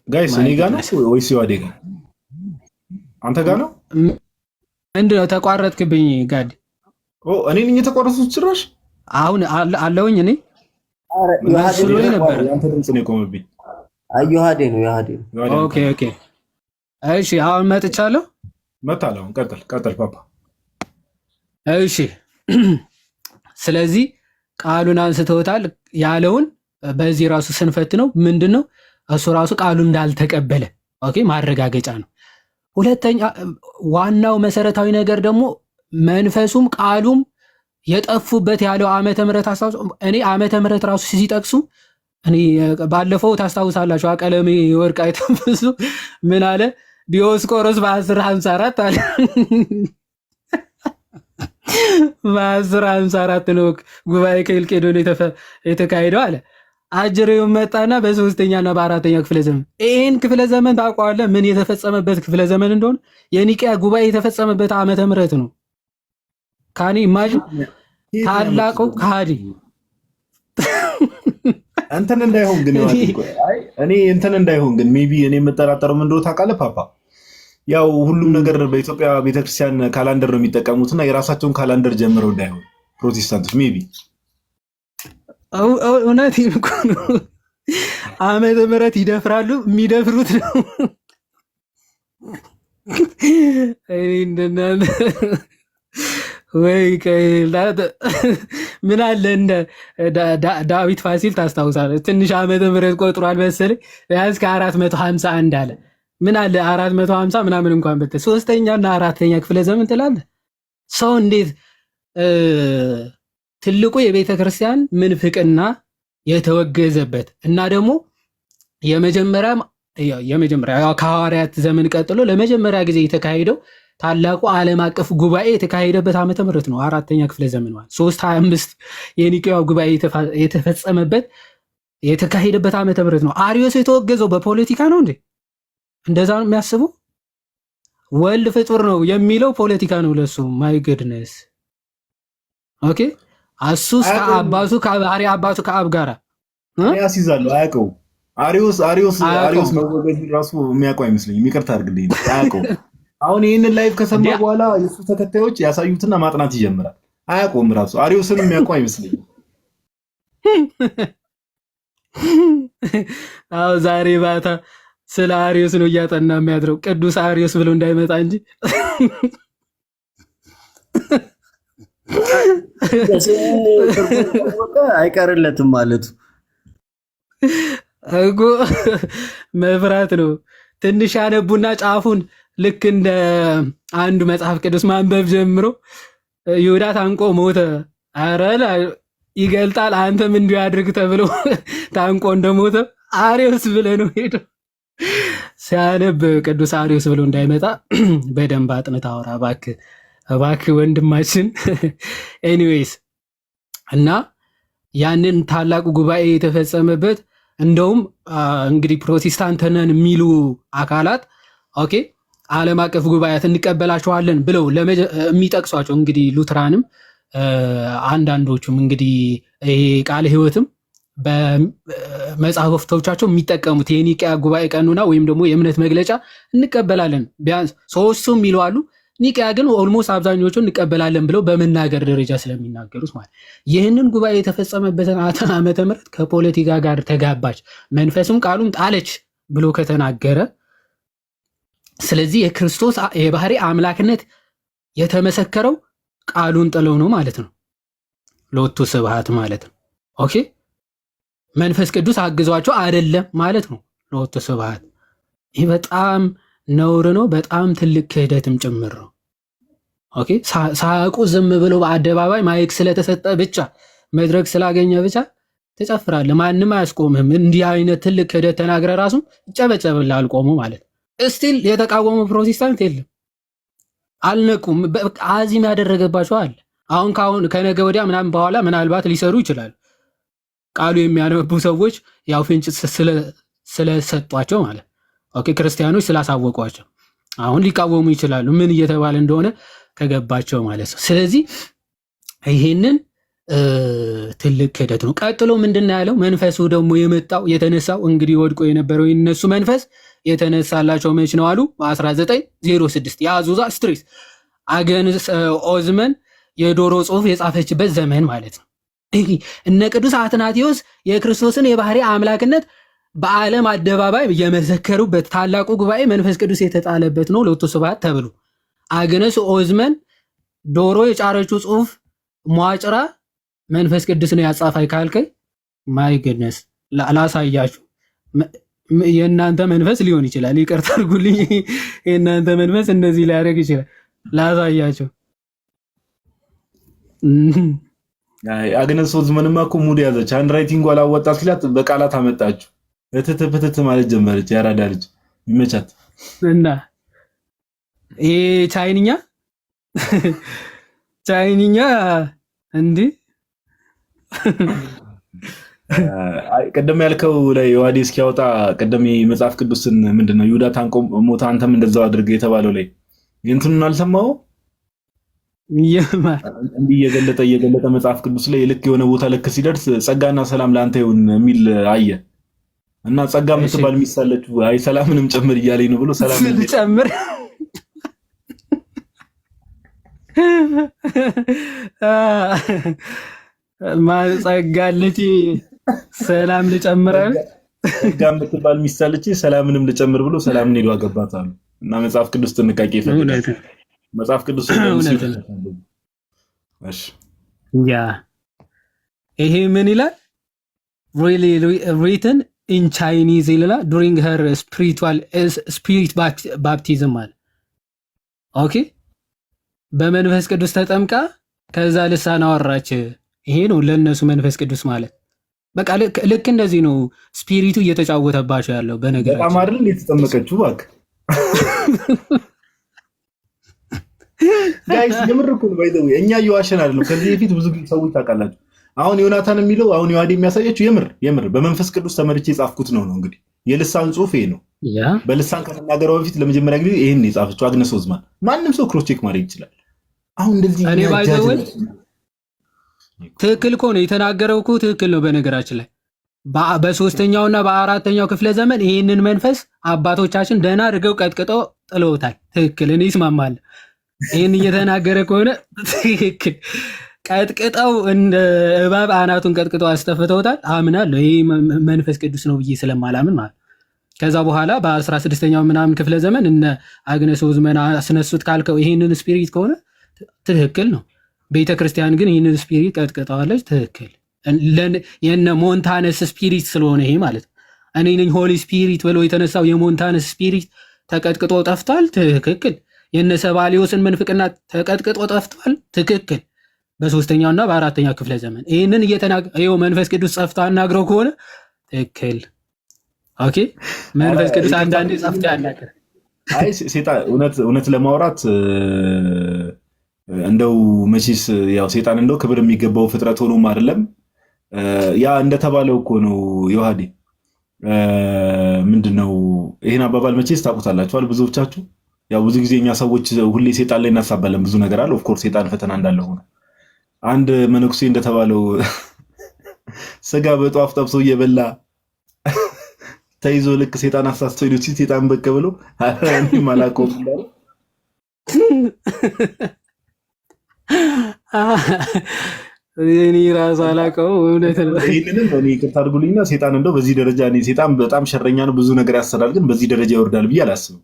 ጋይስ እኔ ጋር ነው ወይስ ይዋዴ ጋር? አንተ ጋር ነው? ምንድነው ተቋረጥክብኝ ጋድ? እኔ ነኝ የተቋረጥኩት ጭራሽ። አሁን አለውኝ እኔ መስሎኝ ነበር። አንተ ድምጽ ነው የቆመብኝ። ዮሐዴ ነው። ኦኬ እሺ አሁን መጥቻለሁ። መጣለሁ። ቀጥል ፓፓ። እሺ ስለዚህ ቃሉን አንስተውታል ያለውን በዚህ ራሱ ስንፈት ነው ምንድነው እሱ ራሱ ቃሉን እንዳልተቀበለ ኦኬ ማረጋገጫ ነው። ሁለተኛ ዋናው መሰረታዊ ነገር ደግሞ መንፈሱም ቃሉም የጠፉበት ያለው ዓመተ ምህረት አስታውሱ። እኔ ዓመተ ምህረት ራሱ ሲጠቅሱ እኔ ባለፈው ታስታውሳላችሁ ቀለሜ ወርቅ አይተንፍሱ ምን አለ ዲዮስቆሮስ በ1054 አለ በ1054 ነው ጉባኤ ከልቄዶን የተካሄደው አለ። አጅሬው መጣና በ3ኛና በ4ኛው ክፍለ ዘመን ይሄን ክፍለ ዘመን ታውቀዋለህ? ምን የተፈጸመበት ክፍለ ዘመን እንደሆነ የኒቂያ ጉባኤ የተፈጸመበት ዓመተ ምህረት ነው። ካኒ ኢማጂን ታላቁ ካዲ እንትን እንዳይሆን ግን እኔ እንትን እንዳይሆን ግን ሜቢ እኔ የምጠራጠረው ምን እንደሆነ ታውቃለህ ፓፓ? ያው ሁሉም ነገር በኢትዮጵያ ቤተክርስቲያን ካላንደር ነው የሚጠቀሙትና የራሳቸውን ካላንደር ጀምረው እንዳይሆን ፕሮቴስታንቶች ሜቢ እውነት እኮ ነው። ዓመተ ምህረት ይደፍራሉ። የሚደፍሩት ነው ወይ ምን አለ እንደ ዳዊት ፋሲል ታስታውሳለህ? ትንሽ ዓመተ ምህረት ቆጥሯል መሰለኝ ቢያንስ ከ451 አለ። ምን አለ 450 ምናምን እንኳን በተ ሶስተኛና አራተኛ ክፍለ ዘመን ትላለህ። ሰው እንዴት ትልቁ የቤተ ክርስቲያን ምንፍቅና የተወገዘበት እና ደግሞ የመጀመሪያ ከሐዋርያት ዘመን ቀጥሎ ለመጀመሪያ ጊዜ የተካሄደው ታላቁ ዓለም አቀፍ ጉባኤ የተካሄደበት ዓመተ ምህረት ነው። አራተኛ ክፍለ ዘመን ማለት 325 የኒቅያው ጉባኤ የተፈጸመበት የተካሄደበት ዓመተ ምህረት ነው። አሪዮስ የተወገዘው በፖለቲካ ነው እንዴ? እንደዛ ነው የሚያስቡ? ወልድ ፍጡር ነው የሚለው ፖለቲካ ነው ለሱ። ማይ ጉድነስ ኦኬ። አሱስ ከአባቱ ከባህሪ አባቱ ከአብ ጋር ያስይዛሉ። አያውቀው አሪዮስ መወገዝ ራሱ የሚያውቀው አይመስለኝም። ይቅርታ አድርግልኝ፣ አያውቀው። አሁን ይህንን ላይቭ ከሰማ በኋላ የሱ ተከታዮች ያሳዩትና ማጥናት ይጀምራል። አያውቀውም ራሱ አሪዮስን የሚያውቀው አይመስለኝም። አዎ ዛሬ ባታ ስለ አሪዮስ ነው እያጠና የሚያድረው። ቅዱስ አሪዮስ ብሎ እንዳይመጣ እንጂ አይቀርለትም ማለቱ እኮ መፍራት ነው። ትንሽ ያነቡና ጫፉን ልክ እንደ አንዱ መጽሐፍ ቅዱስ ማንበብ ጀምሮ ይሁዳ ታንቆ ሞተ፣ ኧረ ይገልጣል አንተም እንዲሁ ያድርግ ተብሎ ታንቆ እንደሞተ አሪዮስ ብለህ ነው ሄደው ሲያነብ ቅዱስ አሪዮስ ብሎ እንዳይመጣ በደንብ አጥንተህ አውራ እባክህ ወንድማችን። ኤኒዌይስ እና ያንን ታላቁ ጉባኤ የተፈጸመበት እንደውም እንግዲህ ፕሮቴስታንት ነን የሚሉ አካላት ኦኬ ዓለም አቀፍ ጉባኤያት እንቀበላቸዋለን ብለው የሚጠቅሷቸው እንግዲህ ሉትራንም አንዳንዶቹም እንግዲህ ይሄ ቃለ ሕይወትም በመጽሐፍቶቻቸው የሚጠቀሙት የኒቅያ ጉባኤ ቀኑና ወይም ደግሞ የእምነት መግለጫ እንቀበላለን ቢያንስ ሶስቱም ይለዋሉ። ኒቅያ ግን ኦልሞስት አብዛኞቹ እንቀበላለን ብለው በመናገር ደረጃ ስለሚናገሩት ማለት ይህንን ጉባኤ የተፈጸመበትን ዓመተ ምህረት ከፖለቲካ ጋር ተጋባች፣ መንፈስም ቃሉም ጣለች ብሎ ከተናገረ ስለዚህ የክርስቶስ የባህሪ አምላክነት የተመሰከረው ቃሉን ጥለው ነው ማለት ነው። ሎቱ ስብሐት ማለት ነው። ኦኬ መንፈስ ቅዱስ አግዟቸው አይደለም ማለት ነው። ሎቱ ስብሐት ይህ በጣም ነውር ነው። በጣም ትልቅ ክህደትም ጭምር ነው። ኦኬ ሳያውቁ ዝም ብሎ በአደባባይ ማይክ ስለተሰጠ ብቻ መድረክ ስላገኘ ብቻ ትጨፍራለህ፣ ማንም አያስቆምህም። እንዲህ አይነት ትልቅ ክህደት ተናግረ ራሱ ጨበጨብልህ አልቆሙ ማለት እስቲል የተቃወሙ ፕሮቴስታንት የለም፣ አልነቁም። አዚም ያደረገባቸው አለ። አሁን ከነገ ወዲያ ምናምን በኋላ ምናልባት ሊሰሩ ይችላሉ። ቃሉ የሚያነቡ ሰዎች ያው ፍንጭ ስለሰጧቸው ማለት ኦኬ ክርስቲያኖች ስላሳወቋቸው አሁን ሊቃወሙ ይችላሉ፣ ምን እየተባለ እንደሆነ ከገባቸው ማለት ነው። ስለዚህ ይሄንን ትልቅ ክህደት ነው። ቀጥሎ ምንድን ያለው መንፈሱ ደግሞ የመጣው የተነሳው እንግዲህ ወድቆ የነበረው የነሱ መንፈስ የተነሳላቸው መች ነው አሉ? በ1906 የአዙዛ ስትሪት አገንስ ኦዝመን የዶሮ ጽሑፍ የጻፈችበት ዘመን ማለት ነው። እነ ቅዱስ አትናቴዎስ የክርስቶስን የባህሪ አምላክነት በዓለም አደባባይ የመዘከሩበት ታላቁ ጉባኤ መንፈስ ቅዱስ የተጣለበት ነው። ሎቱ ስብሐት ተብሎ አግነስ ኦዝመን ዶሮ የጫረችው ጽሑፍ ሟጭራ መንፈስ ቅዱስ ነው ያጻፋይ ካልከኝ ማይ ገነስ ላሳያችሁ። የእናንተ መንፈስ ሊሆን ይችላል፣ ይቅርታ አድርጉልኝ። የእናንተ መንፈስ እንደዚህ ሊያደርግ ይችላል። ላሳያችሁ። አግነስ ኦዝመንማ እኮ ሙድ ያዘች። አንድ ራይቲንግ አላወጣ ሲላት በቃላት አመጣችሁ። እትትፍትት ማለት ጀመረች። ያራዳ ልጅ ይመቻት እና ይሄ ቻይንኛ እንዲህ ቀደም ያልከው ላይ ዮሐዴ እስኪያወጣ ቀደም የመጽሐፍ ቅዱስን ምንድነው ይሁዳ ታንቆ ሞታ አንተም እንደዛው አድርገህ የተባለው ላይ እንትኑን አልሰማኸው? እንዲህ እየገለጠ መጽሐፍ ቅዱስ ላይ ልክ የሆነ ቦታ ልክ ሲደርስ ጸጋና ሰላም ለአንተ ይሁን የሚል አየ እና ጸጋ የምትባል ሚሳለች አይ ሰላምንም ጨምር እያለኝ ነው ብሎ ሰላም ጨምር ማጸጋለች ሰላም ልጨምራል ጸጋ የምትባል ሚስት አለች ሰላምንም ልጨምር ብሎ ሰላምን ሄዶ አገባታሉ። እና መጽሐፍ ቅዱስ ጥንቃቄ ይፈልጋል። መጽሐፍ ቅዱስ እሺ ያ ይሄ ምን ይላል? really written in Chinese ይላል during her spirit baptism ማለት ኦኬ በመንፈስ ቅዱስ ተጠምቃ ከዛ ልሳን አወራች። ይሄ ነው ለነሱ መንፈስ ቅዱስ ማለት። በቃ ልክ እንደዚህ ነው ስፒሪቱ እየተጫወተባቸው ያለው። በነገራችን በጣም አይደል የተጠመቀችው ባክ ጋይስ የምርኩ ነው ባይዘው እኛ እየዋሸን አይደለም። ከዚህ በፊት ብዙ ሰዎች ታውቃላችሁ። አሁን ዮናታን የሚለው አሁን ዮሐዴ የሚያሳያችሁ የምር በመንፈስ ቅዱስ ተመርቼ የጻፍኩት ነው እንግዲህ የልሳን ጽሁፍ ይሄ ነው። በልሳን ከመናገረው በፊት ለመጀመሪያ ጊዜ ይሄን የጻፈችው አግነስ ኦዝማን። ማንም ሰው ክሮስ ቼክ ማድረግ ይችላል። አሁን እንደዚህ እኔ ባይዘው ትክክል እኮ ነው የተናገረው እኮ ትክክል ነው። በነገራችን ላይ በሶስተኛውና በአራተኛው ክፍለ ዘመን ይህንን መንፈስ አባቶቻችን ደህና አድርገው ቀጥቅጠው ጥለውታል። ትክክል፣ እኔ እስማማለሁ። ይህን እየተናገረ ከሆነ ትክክል፣ ቀጥቅጠው እንደ እባብ አናቱን ቀጥቅጠው አስተፍተውታል። አምናለሁ። ይህ መንፈስ ቅዱስ ነው ብዬ ስለማላምን ማለት። ከዛ በኋላ በ16ኛው ምናምን ክፍለ ዘመን እነ አግነስ ኦዝማን አስነሱት ካልከው ይህንን ስፒሪት ከሆነ ትክክል ነው። ቤተ ክርስቲያን ግን ይህንን ስፒሪት ቀጥቅጠዋለች። ትክክል። የነ ሞንታነስ ስፒሪት ስለሆነ ይሄ ማለት ነው። እኔ ነኝ ሆሊ ስፒሪት ብሎ የተነሳው የሞንታነስ ስፒሪት ተቀጥቅጦ ጠፍቷል። ትክክል። የነ ሰባሊዮስን መንፍቅና ተቀጥቅጦ ጠፍቷል። ትክክል። በሶስተኛውና በአራተኛው ክፍለ ዘመን ይህንን እየተናገረው መንፈስ ቅዱስ ጸፍቶ አናግረው ከሆነ ትክክል። ኦኬ። መንፈስ ቅዱስ አንዳንዴ ጸፍቶ ያናገር። አይ ሴጣን እውነት ለማውራት እንደው መቼስ ያው ሴጣን እንደው ክብር የሚገባው ፍጥረት ሆኖም አይደለም። ያ እንደተባለው እኮ ነው ዮሐዴ። ምንድነው ይሄን አባባል መቼስ ታውቁታላችኋል ብዙዎቻችሁ። ያው ብዙ ጊዜ እኛ ሰዎች ሁሌ ሴጣን ላይ እናሳባለን። ብዙ ነገር አለ። ኦፍ ኮርስ ሴጣን ፈተና እንዳለ ሆኖ አንድ መነኩሴ እንደተባለው ስጋ በጧፍ ጠብሶ እየበላ ተይዞ ልክ ሴጣን አሳስቶ ይሉት ሴጣን በቀ ብሎ አራኒ ማላቆም እንዳለ እኔ ራስ አላውቀው እውነት ነው። ይሄንን እኔ ይቅርታ አድርጉልኝና ሴጣን እንደው በዚህ ደረጃ እኔ ሴጣን በጣም ሸረኛ ነው፣ ብዙ ነገር ያሰራል፣ ግን በዚህ ደረጃ ይወርዳል ብዬ አላስብም።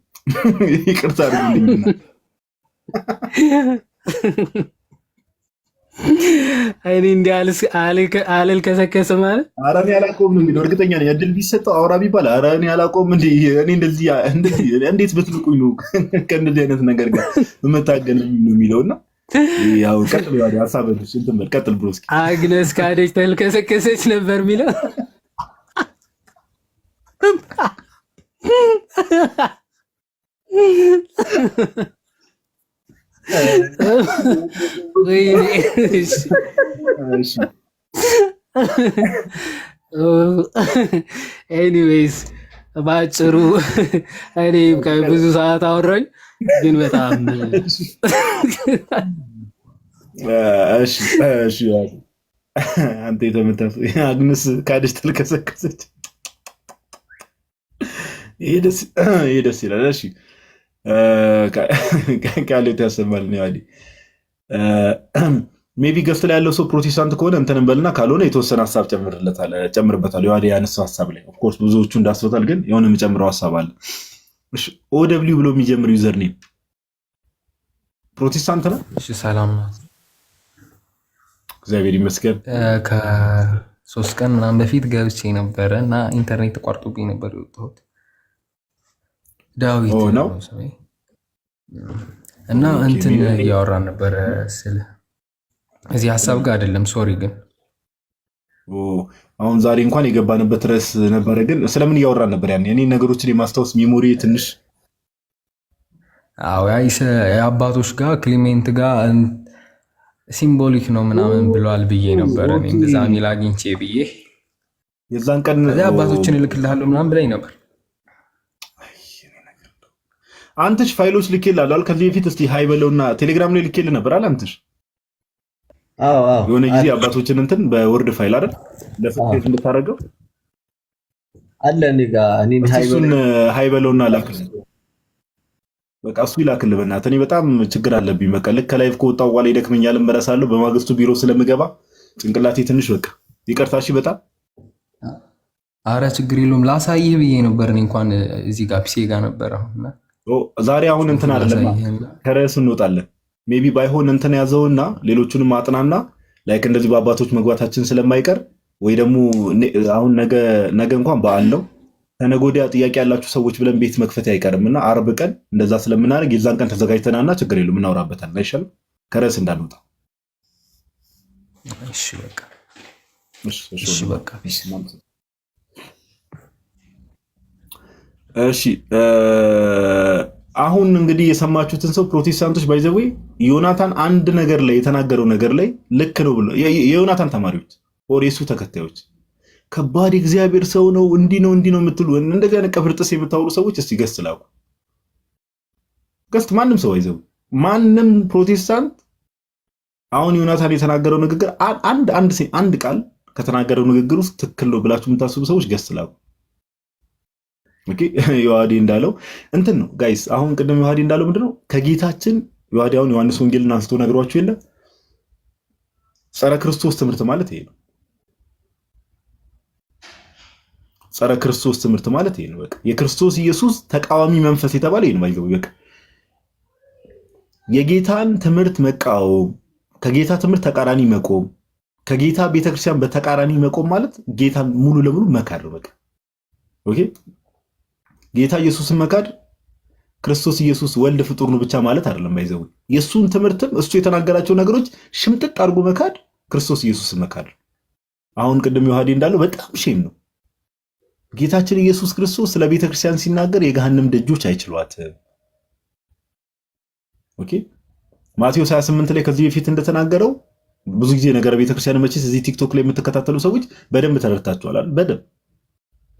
ይቅርታ አድርጉልኝና እኔ እንዲህ አልከሰከስ ማለት ኧረ እኔ አላውቀውም ነው የሚለው። እርግጠኛ ነኝ እድል ቢሰጠው አውራ ቢባል ኧረ እኔ አላውቀውም እኔ እንደዚህ እንዴት ብትልቁኝ ነው ከእንደዚህ አይነት ነገር ጋር የምታገል ነው የሚለውና ያው ቀጥል ያው ሐሳብሽ እንትን በል ቀጥል ብሎ እስኪ አግነስ ካደች ተልከሰከሰች ነበር የሚለው ኤኒዌይስ ባጭሩ እኔ ብዙ ሰዓት አወራኝ፣ ግን በጣም እሺ አንተ የተመታው አግነስ ካደች ተልከሰከሰች። ይሄ ደስ ይላል። እሺ ቃሌት ያሰማል ነው ያዲ ሜቢ ገፍት ላይ ያለው ሰው ፕሮቴስታንት ከሆነ እንትን በልና ካልሆነ የተወሰነ ሐሳብ ጨምርበታል። ያዲ ያነሳው ሐሳብ ላይ ኦፍ ኮርስ ብዙዎቹ እንዳስበታል፣ ግን የሆነ የምጨምረው ሐሳብ አለ። እሺ ኦደብሊው ብሎ የሚጀምር ዩዘር ኔም ፕሮቴስታንት ነው። እሺ ሰላም ነው፣ እግዚአብሔር ይመስገን። ከ3 ቀን ምናምን በፊት ገብቼ ነበረ እና ኢንተርኔት ተቋርጦብኝ ነበር የወጣሁት። ዳዊት ነው እና እንትን እያወራን ነበረ ስለ እዚህ ሐሳብ ጋር አይደለም። ሶሪ ግን አሁን ዛሬ እንኳን የገባንበት ርዕስ ነበረ፣ ግን ስለምን እያወራን ነበር? ያን እኔ ነገሮችን የማስታወስ ሚሞሪ ትንሽ የአባቶች ጋር ክሊሜንት ጋር ሲምቦሊክ ነው ምናምን ብለዋል ብዬ ነበረ። እኔ እንደዛ ሚል አግኝቼ ብዬ የዛን ቀን አባቶችን እልክልሃለሁ ምናምን ብለኝ ነበር። አንተሽ ፋይሎች ልኬልሃለሁ አል ከዚህ በፊት እስቲ ሃይ በለውና ቴሌግራም ላይ ልኬልህ ነበር አለ አንተሽ። የሆነ ጊዜ አባቶችን እንትን በወርድ ፋይል አይደል ለፍሬት እንድታረገው አለ እኔ ጋር እኔ ሃይ በለውና ላክልኝ። በቃ እሱ ይላክልህ በእናትህ። እኔ በጣም ችግር አለብኝ። በቃ ልክ ከላይቭ ከወጣሁ በኋላ ይደክመኛል፣ እመለሳለሁ። በማግስቱ ቢሮ ስለምገባ ጭንቅላቴ ትንሽ በቃ ይቅርታ። እሺ በጣም አረ ችግር የለውም። ላሳይህ ብዬ ነበር። እኔ እንኳን እዚህ ጋር ፒሲ ጋር ነበር። ዛሬ አሁን እንትን አይደለም ከርዕስ እንወጣለን። ሜቢ ባይሆን እንትን ያዘውና ሌሎቹንም አጥናና ላይክ እንደዚህ በአባቶች መግባታችን ስለማይቀር ወይ ደግሞ አሁን ነገ እንኳን በዓል ነው ከነገ ወዲያ ጥያቄ ያላችሁ ሰዎች ብለን ቤት መክፈት አይቀርም እና ዓርብ ቀን እንደዛ ስለምናደርግ የዛን ቀን ተዘጋጅተናና ችግር የለውም እናወራበታለን። አይሻልም? ከርዕስ እንዳንወጣ። እሺ በቃ እሺ በቃ እሺ። አሁን እንግዲህ የሰማችሁትን ሰው ፕሮቴስታንቶች ባይዘዌ ዮናታን አንድ ነገር ላይ የተናገረው ነገር ላይ ልክ ነው ብሎ የዮናታን ተማሪዎች ኦሬሱ ተከታዮች ከባድ እግዚአብሔር ሰው ነው እንዲህ ነው የምትሉ እንደዚህ አይነት ቀብርጥስ የምታወሩ ሰዎች እስቲ ገስት ላኩ። ገስት ማንም ሰው አይዘው ማንም ፕሮቴስታንት አሁን ዮናታን የተናገረው ንግግር አንድ ቃል ከተናገረው ንግግር ውስጥ ትክክል ነው ብላችሁ የምታስቡ ሰዎች ገስት ላኩ። ኦኬ ዮሐዴ እንዳለው እንትን ነው ጋይስ። አሁን ቅድም ዮሐዴ እንዳለው ምንድነው ከጌታችን ዮሐዴ አሁን ዮሐንስ ወንጌልን አንስቶ ነግሯችሁ የለ ጸረ ክርስቶስ ትምህርት ማለት ይሄ ነው። ጸረ ክርስቶስ ትምህርት ማለት ይሄ ነው። በቃ የክርስቶስ ኢየሱስ ተቃዋሚ መንፈስ የተባለ ይሄ ነው። ባይገቡ በቃ የጌታን ትምህርት መቃወም፣ ከጌታ ትምህርት ተቃራኒ መቆም፣ ከጌታ ቤተክርስቲያን በተቃራኒ መቆም ማለት ጌታን ሙሉ ለሙሉ መካድ ነው። በቃ ኦኬ ጌታ ኢየሱስን መካድ ክርስቶስ ኢየሱስ ወልድ ፍጡር ነው ብቻ ማለት አይደለም። ባይዘው የሱን ትምህርትም እሱ የተናገራቸው ነገሮች ሽምጥጥ አድርጎ መካድ ክርስቶስ ኢየሱስን መካድ። አሁን ቅድም ዮሐዴ እንዳለው በጣም ሼም ነው። ጌታችን ኢየሱስ ክርስቶስ ስለ ቤተ ክርስቲያን ሲናገር የገሃነም ደጆች አይችሏትም። ኦኬ ማቴዎስ 28 ላይ ከዚህ በፊት እንደተናገረው ብዙ ጊዜ ነገረ ቤተ ክርስቲያን መቼስ እዚህ ቲክቶክ ላይ የምትከታተሉ ሰዎች በደንብ ተረድታችኋል። በደንብ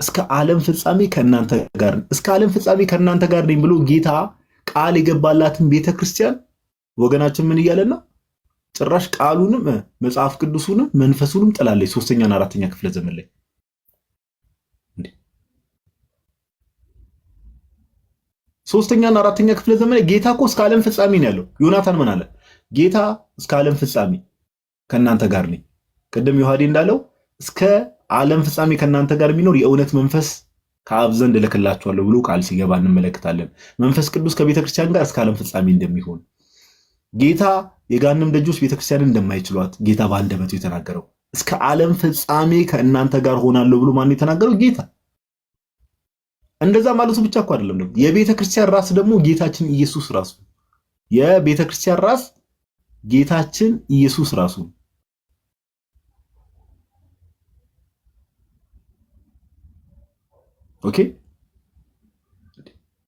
እስከ ዓለም ፍጻሜ ከእናንተ ጋር እስከ ዓለም ፍጻሜ ከእናንተ ጋር ነኝ ብሎ ጌታ ቃል የገባላትን ቤተ ክርስቲያን ወገናችን ምን እያለና ጭራሽ ቃሉንም መጽሐፍ ቅዱሱንም መንፈሱንም ጥላለች። 3ኛና 4ኛ ክፍለ ዘመን ላይ 3ኛና 4ኛ ክፍለ ዘመን ላይ ጌታ እኮ እስከ ዓለም ፍጻሜ ነው ያለው። ዮናታን ምን አለ? ጌታ እስከ ዓለም ፍጻሜ ከእናንተ ጋር ነኝ። ቅድም ዮሐዴ እንዳለው እስከ ዓለም ፍጻሜ ከእናንተ ጋር የሚኖር የእውነት መንፈስ ከአብ ዘንድ እልክላችኋለሁ ብሎ ቃል ሲገባ እንመለከታለን። መንፈስ ቅዱስ ከቤተክርስቲያን ጋር እስከ ዓለም ፍጻሜ እንደሚሆን ጌታ የገሃነም ደጆች ቤተክርስቲያንን እንደማይችሏት ጌታ በአንደበቱ የተናገረው እስከ ዓለም ፍጻሜ ከእናንተ ጋር ሆናለሁ ብሎ ማን የተናገረው? ጌታ። እንደዛ ማለቱ ብቻ እኮ አይደለም ደግሞ የቤተክርስቲያን ራስ ደግሞ ጌታችን ኢየሱስ ራሱ የቤተክርስቲያን ራስ ጌታችን ኢየሱስ ራሱ ኦኬ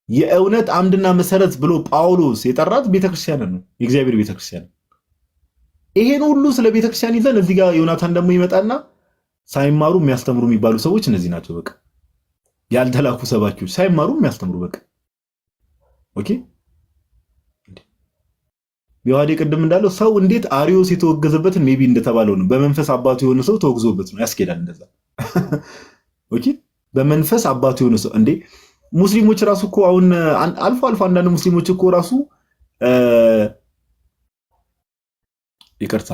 የእውነት አምድና መሰረት ብሎ ጳውሎስ የጠራት ቤተክርስቲያንን ነው፣ የእግዚአብሔር ቤተክርስቲያን። ይሄን ሁሉ ስለ ቤተክርስቲያን ይዘን እዚህ ጋር ዮናታን ደግሞ ይመጣና ሳይማሩ የሚያስተምሩ የሚባሉ ሰዎች እነዚህ ናቸው። በቃ ያልተላኩ ሰባኪዎች ሳይማሩ የሚያስተምሩ በቃ ኦኬ። ዮሐዴ ቅድም እንዳለው ሰው እንዴት አሪዮስ የተወገዘበትን ሜቢ እንደተባለው ነው። በመንፈስ አባቱ የሆነ ሰው ተወግዞበት ነው ያስኬዳል እንደዛ ኦኬ። በመንፈስ አባቱ የሆነ ሰው እንዴ ሙስሊሞች ራሱ እኮ አሁን አልፎ አልፎ አንዳንድ ሙስሊሞች እኮ ራሱ ይቅርታ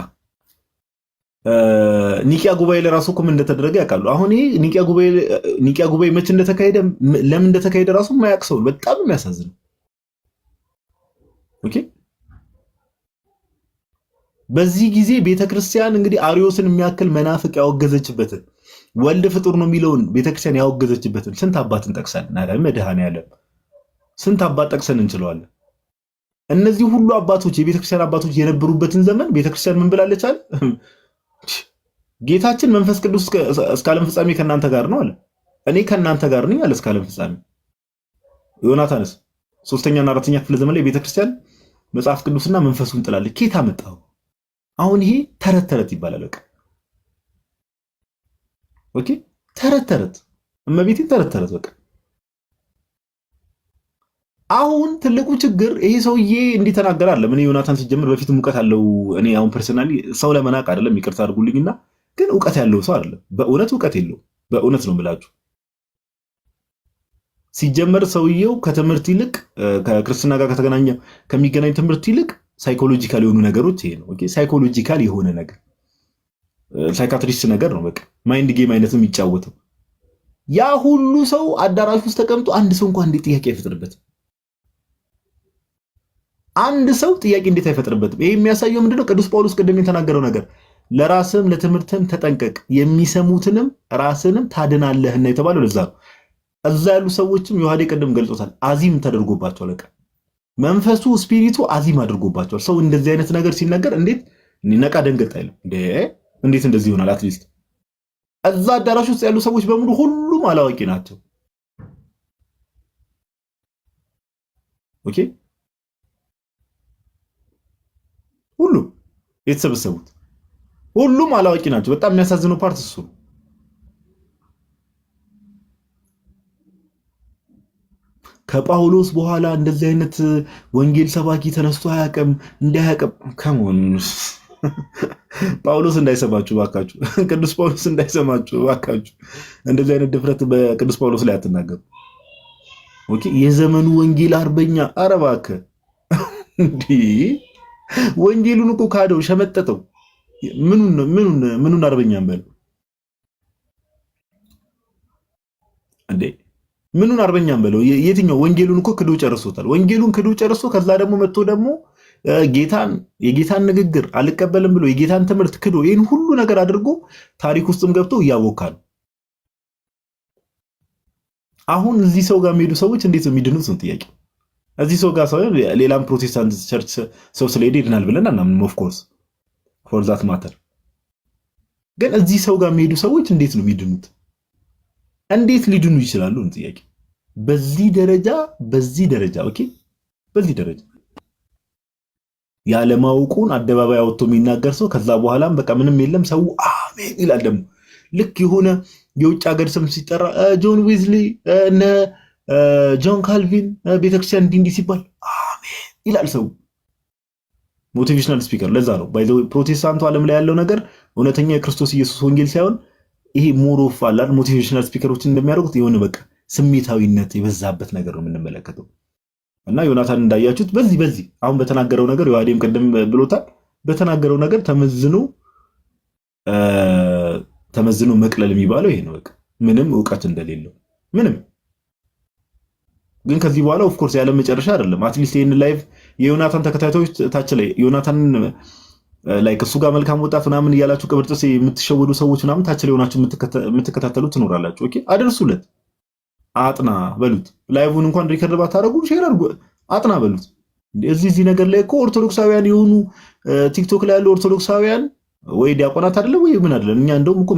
ኒቂያ ጉባኤ ለራሱ እኮ ምን እንደተደረገ ያውቃሉ። አሁን ይሄ ኒቂያ ጉባኤ መቼ እንደተካሄደ ለምን እንደተካሄደ ራሱ የማያውቅ ሰው በጣም የሚያሳዝነው ኦኬ። በዚህ ጊዜ ቤተክርስቲያን እንግዲህ አሪዮስን የሚያክል መናፍቅ ያወገዘችበትን ወልድ ፍጡር ነው የሚለውን ቤተክርስቲያን ያወገዘችበትን ስንት አባት እንጠቅሳለን? አረ መድኃኔዓለም ስንት አባት ጠቅሰን እንችለዋለን? እነዚህ ሁሉ አባቶች የቤተክርስቲያን አባቶች የነበሩበትን ዘመን ቤተክርስቲያን ምን ብላለች አለ? ጌታችን መንፈስ ቅዱስ እስከ ዓለም ፍጻሜ ከእናንተ ጋር ነው አለ። እኔ ከእናንተ ጋር ነኝ አለ እስከ ዓለም ፍጻሜ። ዮናታንስ 3ኛና 4ኛ ክፍለ ዘመን ላይ ቤተክርስቲያን መጽሐፍ ቅዱስና መንፈሱን ጥላለች። ኬታ መጣው? አሁን ይሄ ተረት ተረት ይባላል። በቃ ኦኬ ተረት ተረት እመቤቴን ተረት ተረት በቃ። አሁን ትልቁ ችግር ይሄ ሰውዬ እንዲህ ተናገረ አለ። እኔ ዮናታን ሲጀምር በፊት እውቀት አለው። እኔ አሁን ፐርሰናሊ ሰው ለመናቅ አይደለም ይቅርታ አድርጉልኝና፣ ግን እውቀት ያለው ሰው አይደለም። በእውነት እውቀት የለው። በእውነት ነው የምላችሁ። ሲጀመር ሰውየው ከትምህርት ይልቅ ከክርስትና ጋር ከሚገናኝ ትምህርት ይልቅ ሳይኮሎጂካል የሆኑ ነገሮች ይሄ ነው። ኦኬ ሳይኮሎጂካል የሆነ ነገር ሳይካትሪስት ነገር ነው። በቃ ማይንድ ጌም አይነት የሚጫወተው ያ ሁሉ ሰው አዳራሽ ውስጥ ተቀምጦ አንድ ሰው እንኳን እንዴት ጥያቄ አይፈጥርበትም? አንድ ሰው ጥያቄ እንዴት አይፈጥርበትም? ይሄ የሚያሳየው ምንድነው? ቅዱስ ጳውሎስ ቅድም የተናገረው ነገር ለራስም ለትምህርትም ተጠንቀቅ የሚሰሙትንም ራስንም ታድናለህና የተባለው ለዛ ነው። እዛ ያሉ ሰዎችም ዮሐዴ ቅድም ገልጾታል። አዚም ተደርጎባቸዋል። በቃ መንፈሱ ስፒሪቱ አዚም አድርጎባቸዋል። ሰው እንደዚህ አይነት ነገር ሲነገር እንዴት ነቃ ደንገጥ አይልም? እንዴት እንደዚህ ይሆናል? አትሊስት እዛ አዳራሽ ውስጥ ያሉ ሰዎች በሙሉ ሁሉም አላዋቂ ናቸው። ኦኬ ሁሉም የተሰበሰቡት ሁሉም አላዋቂ ናቸው። በጣም የሚያሳዝነው ፓርት እሱ ነው። ከጳውሎስ በኋላ እንደዚህ አይነት ወንጌል ሰባኪ ተነስቶ አያውቅም እንዳያውቅም ከመሆኑ ጳውሎስ እንዳይሰማችሁ ባካችሁ፣ ቅዱስ ጳውሎስ እንዳይሰማችሁ ባካችሁ። እንደዚህ አይነት ድፍረት በቅዱስ ጳውሎስ ላይ አትናገሩ። ኦኬ የዘመኑ ወንጌል አርበኛ ኧረ እባክህ እንዲህ ወንጌሉን እኮ ካደው ሸመጠጠው። ምኑን አርበኛ እንበለው እንዴ? ምኑን አርበኛ እንበለው? የትኛው ወንጌሉን እኮ ክዶ ጨርሶታል። ወንጌሉን ክዶ ጨርሶ ከዛ ደግሞ መጥቶ ደግሞ የጌታን ንግግር አልቀበልም ብሎ የጌታን ትምህርት ክዶ ይህን ሁሉ ነገር አድርጎ ታሪክ ውስጥም ገብቶ እያቦካል። አሁን እዚህ ሰው ጋር የሚሄዱ ሰዎች እንዴት ነው የሚድኑት ነው ጥያቄ። እዚህ ሰው ጋር ሳይሆን ሌላም ፕሮቴስታንት ቸርች ሰው ስለሄደ ይድናል ብለን አናምንም። ኦፍ ኮርስ ፎር ዛት ማተር። ግን እዚህ ሰው ጋር የሚሄዱ ሰዎች እንዴት ነው የሚድኑት? እንዴት ሊድኑ ይችላሉ ነው ጥያቄ። በዚህ ደረጃ ኦኬ፣ በዚህ ደረጃ ያለማውቁን አደባባይ አውጥቶ የሚናገር ሰው ከዛ በኋላም በቃ ምንም የለም ሰው አሜን ይላል። ደግሞ ልክ የሆነ የውጭ ሀገር ስም ሲጠራ ጆን ዊዝሊ እነ ጆን ካልቪን ቤተክርስቲያን እንዲህ ሲባል አሜን ይላል ሰው። ሞቲቬሽናል ስፒከር። ለዛ ነው ባይ ዘ ወይ ፕሮቴስታንቱ ዓለም ላይ ያለው ነገር እውነተኛ የክርስቶስ ኢየሱስ ወንጌል ሳይሆን ይሄ ሞሮፍ አላል ሞቲቬሽናል ስፒከሮችን እንደሚያደርጉት የሆነ በቃ ስሜታዊነት የበዛበት ነገር ነው የምንመለከተው። እና ዮናታን እንዳያችሁት በዚህ አሁን በተናገረው ነገር ዮሐዴም ቅድም ብሎታል። በተናገረው ነገር ተመዝኖ መቅለል የሚባለው ይሄ ነው። በቃ ምንም እውቀት እንደሌለው ምንም። ግን ከዚህ በኋላ ኦፍ ኮርስ ያለ መጨረሻ አይደለም። አትሊስት ይሄን ላይቭ የዮናታን ተከታታዮች ታች ላይ ዮናታን ላይ ከሱ ጋር መልካም ወጣት ምናምን እያላችሁ ቅብርጥስ የምትሸወዱ ሰዎች ምናምን ታች ላይ ሆናችሁ የምትከታተሉ ትኖራላችሁ። ኦኬ አደርሱለት፣ አጥና በሉት። ላይቭን እንኳን ሪከርድ ባታረጉ ሼር አድርጉ፣ አጥና በሉት። እዚህ ነገር ላይ እኮ ኦርቶዶክሳውያን የሆኑ ቲክቶክ ላይ ያሉ ኦርቶዶክሳውያን ወይ ዲያቆናት አይደለም ወይ ምን አይደለም። እኛ እንደውም እኮ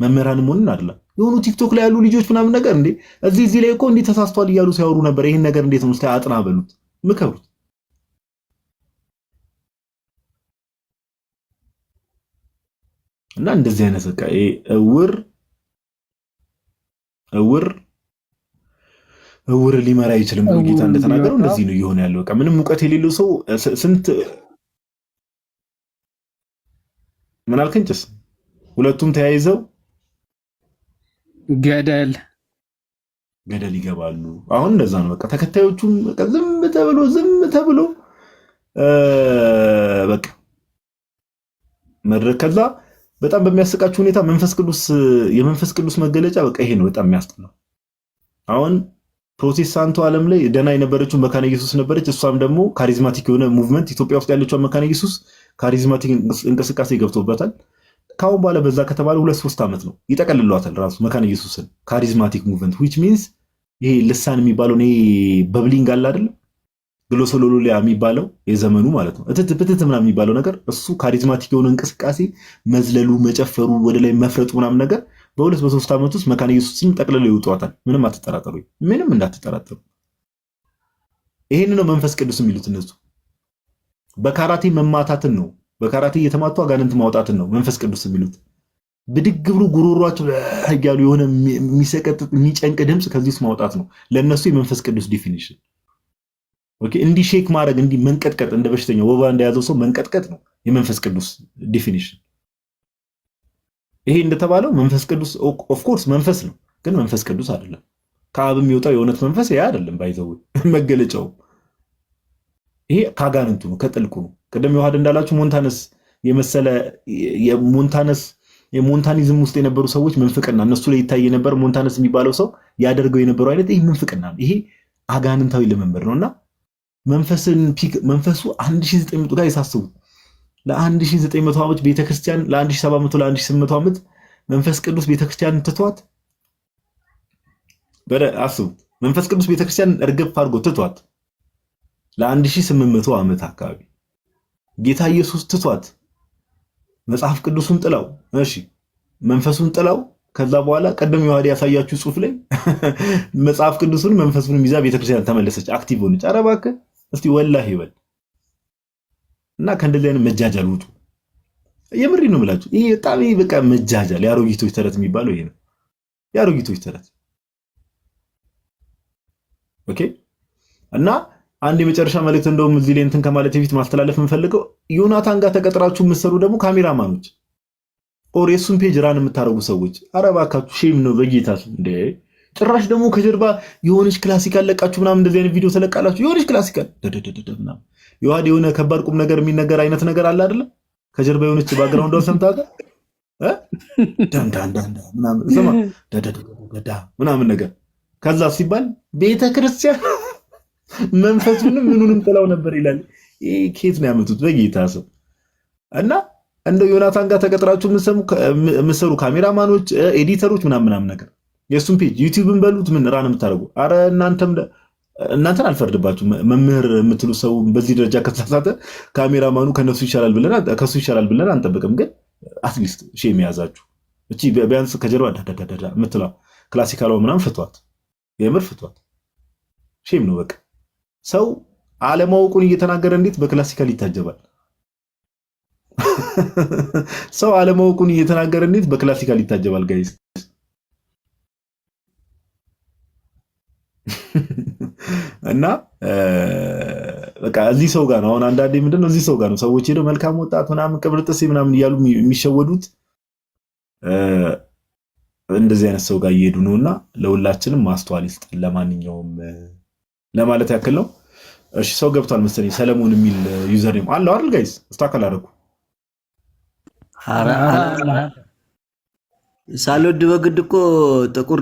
መምህራንም ሆነን አይደለም የሆኑ ቲክቶክ ላይ ያሉ ልጆች ምናምን ነገር እንዴ እዚህ ላይ እኮ እንዲህ ተሳስቷል እያሉ ሲያወሩ ነበር። ይሄን ነገር እንዴት ነው እስቲ አጥና በሉት፣ ምከሩት። እና እንደዚህ አይነት በቃ እውር ሊመራ አይችልም ብሎ ጌታ እንደተናገረው እንደዚህ ነው እየሆነ ያለው። በቃ ምንም እውቀት የሌለው ሰው ስንት ምን አልከኝ? ጭስ ሁለቱም ተያይዘው ገደል ይገባሉ። አሁን እንደዛ ነው በቃ ተከታዮቹም በቃ ዝም ተብሎ በቃ መድረክ ከዛ በጣም በሚያስቃችሁ ሁኔታ የመንፈስ ቅዱስ መገለጫ በቃ ይሄ ነው በጣም የሚያስጠላው። አሁን ፕሮቴስታንቱ ዓለም ላይ ደና የነበረችው መካነ ኢየሱስ ነበረች። እሷም ደግሞ ካሪዝማቲክ የሆነ ሙቭመንት ኢትዮጵያ ውስጥ ያለችው መካነ ኢየሱስ ካሪዝማቲክ እንቅስቃሴ ገብቶበታል። ካሁን በኋላ በዛ ከተባለ 2-3 ዓመት ነው ይጠቀልሏታል ራሱ መካነ ኢየሱስን ካሪዝማቲክ ሙቭመንት which means ይሄ ልሳን የሚባለው ይሄ በብሊንግ አለ አይደል ግሎሶሎሊያ የሚባለው የዘመኑ ማለት ነው እትት ምናምን የሚባለው ነገር እሱ ካሪዝማቲክ የሆነ እንቅስቃሴ መዝለሉ፣ መጨፈሩ፣ ወደ ላይ መፍረጡ ምናምን ነገር በ2-3 ዓመት ውስጥ መካነ ኢየሱስን ጠቅልለው ይውጧታል። ምንም አትጠራጠሩ፣ ምንም እንዳትጠራጠሩ። ይሄን ነው መንፈስ ቅዱስ የሚሉት እነሱ። በካራቴ መማታትን ነው በካራቴ እየተማቱ አጋንንት ማውጣትን ነው መንፈስ ቅዱስ የሚሉት። ብድግ ብሎ ጉሮሯቸው ያሉ የሆነ የሚሰቀጥጥ የሚጨንቅ ድምፅ ከዚህ ውስጥ ማውጣት ነው ለነሱ የመንፈስ ቅዱስ ዲፊኒሽን። ኦኬ እንዲ ሼክ ማድረግ እንዲ መንቀጥቀጥ፣ እንደ በሽተኛ ወባ እንደያዘው ሰው መንቀጥቀጥ ነው የመንፈስ ቅዱስ ዲፊኒሽን። ይሄ እንደተባለው መንፈስ ቅዱስ ኦፍ ኮርስ መንፈስ ነው፣ ግን መንፈስ ቅዱስ አይደለም። ከአብ የሚወጣው የእውነት መንፈስ ይሄ አይደለም። ባይዘው መገለጫው ይሄ ካጋንንቱ ነው፣ ከጥልቁ ነው። ቅድም ዮሐድ እንዳላችሁ ሞንታነስ የመሰለ የሞንታኒዝም ውስጥ የነበሩ ሰዎች ምንፍቅና እነሱ ላይ ይታይ የነበር ሞንታነስ የሚባለው ሰው ያደርገው የነበረው አይነት ይሄ ምንፍቅና ነው። ይሄ አጋንንታዊ ልምምድ ነውና መንፈሱ 1900 ጋር የሳስቡ ለ1900 ዓመት ቤተክርስቲያን ለ1700 ለ1800 ዓመት መንፈስ ቅዱስ ቤተክርስቲያን ትቷት አስቡ። መንፈስ ቅዱስ ቤተክርስቲያን እርግፍ አድርጎ ትቷት ለ1800 ዓመት አካባቢ ጌታ ኢየሱስ ትቷት መጽሐፍ ቅዱሱን ጥላው እሺ መንፈሱን ጥላው ከዛ በኋላ ቀደም ዮሐድ ያሳያችሁ ጽሑፍ ላይ መጽሐፍ ቅዱሱን መንፈሱን ይዛ ቤተክርስቲያን ተመለሰች፣ አክቲቭ ሆነች። ኧረ እባክህ እስቲ ወላሂ ይበል እና ከእንደዚህ አይነት መጃጃል ውጡ። የምሪ ነው የምላችሁ። ይሄ በጣም በቃ መጃጃል የአሮጊቶች ተረት የሚባለው ይሄ ነው። የአሮጊቶች ተረት ኦኬ። እና አንድ የመጨረሻ መልእክት እንደውም እዚህ ላይ እንትን ከማለት በፊት ማስተላለፍ የምፈልገው ዮናታን ጋር ተቀጥራችሁ የምትሰሩ ደግሞ ካሜራማኖች ኦር የሱን ፔጅ ራን የምታደርጉ ሰዎች ኧረ እባካችሁ ሼም ነው በጌታ እንደ ጭራሽ ደግሞ ከጀርባ የሆነች ክላሲካል ለቃችሁ ምናምን እንደዚህ አይነት ቪዲዮ ተለቃላችሁ። የሆነች ክላሲካል ምናምን ዮሐድ የሆነ ከባድ ቁም ነገር የሚነገር አይነት ነገር አለ አይደለ? ከጀርባ የሆነች ባክግራውንዷን ሰምታለህ ምናምን ነገር ከዛ ሲባል ቤተክርስቲያን መንፈሱንም ምኑንም ጥላው ነበር ይላል። ይሄ ኬት ነው ያመጡት በጌታ ስም። እና እንደው ዮናታን ጋር ተቀጥራችሁ የምትሰሩ ካሜራማኖች፣ ኤዲተሮች ምናምን ነገር የሱን ፔጅ ዩቲዩብን በሉት ምን ራን የምታደርጉ አረ እናንተን አልፈርድባችሁ። መምህር የምትሉ ሰው በዚህ ደረጃ ከተሳሳተ ካሜራማኑ ከሱ ይሻላል ብለን አንጠብቅም። ግን አትሊስት ሼም የያዛችሁ እቺ ቢያንስ ከጀርባ ዳዳዳዳ የምትለው ክላሲካሏ ምናምን ፍቷት፣ የምር ፍቷት። ሼም ነው በቃ። ሰው አለማወቁን እየተናገረ እንዴት በክላሲካል ይታጀባል? ሰው አለማወቁን እየተናገረ እንዴት በክላሲካል ይታጀባል? ጋይስ እና በቃ እዚህ ሰው ጋር ነው አሁን አንዳንዴ ምንድነው እዚህ ሰው ጋር ነው ሰዎች ሄደው መልካም ወጣት ምናምን ቅብርጥሴ ምናምን እያሉ የሚሸወዱት እንደዚህ አይነት ሰው ጋር እየሄዱ ነውና ለሁላችንም ማስተዋል ይስጠን። ለማንኛውም ለማለት ያክል ነው። እሺ ሰው ገብቷል መሰለኝ። ሰለሞን የሚል ዩዘር ኔም አለው አይደል ጋይስ? ስታከል አደረኩ ሳልወድ በግድ እኮ ጥቁር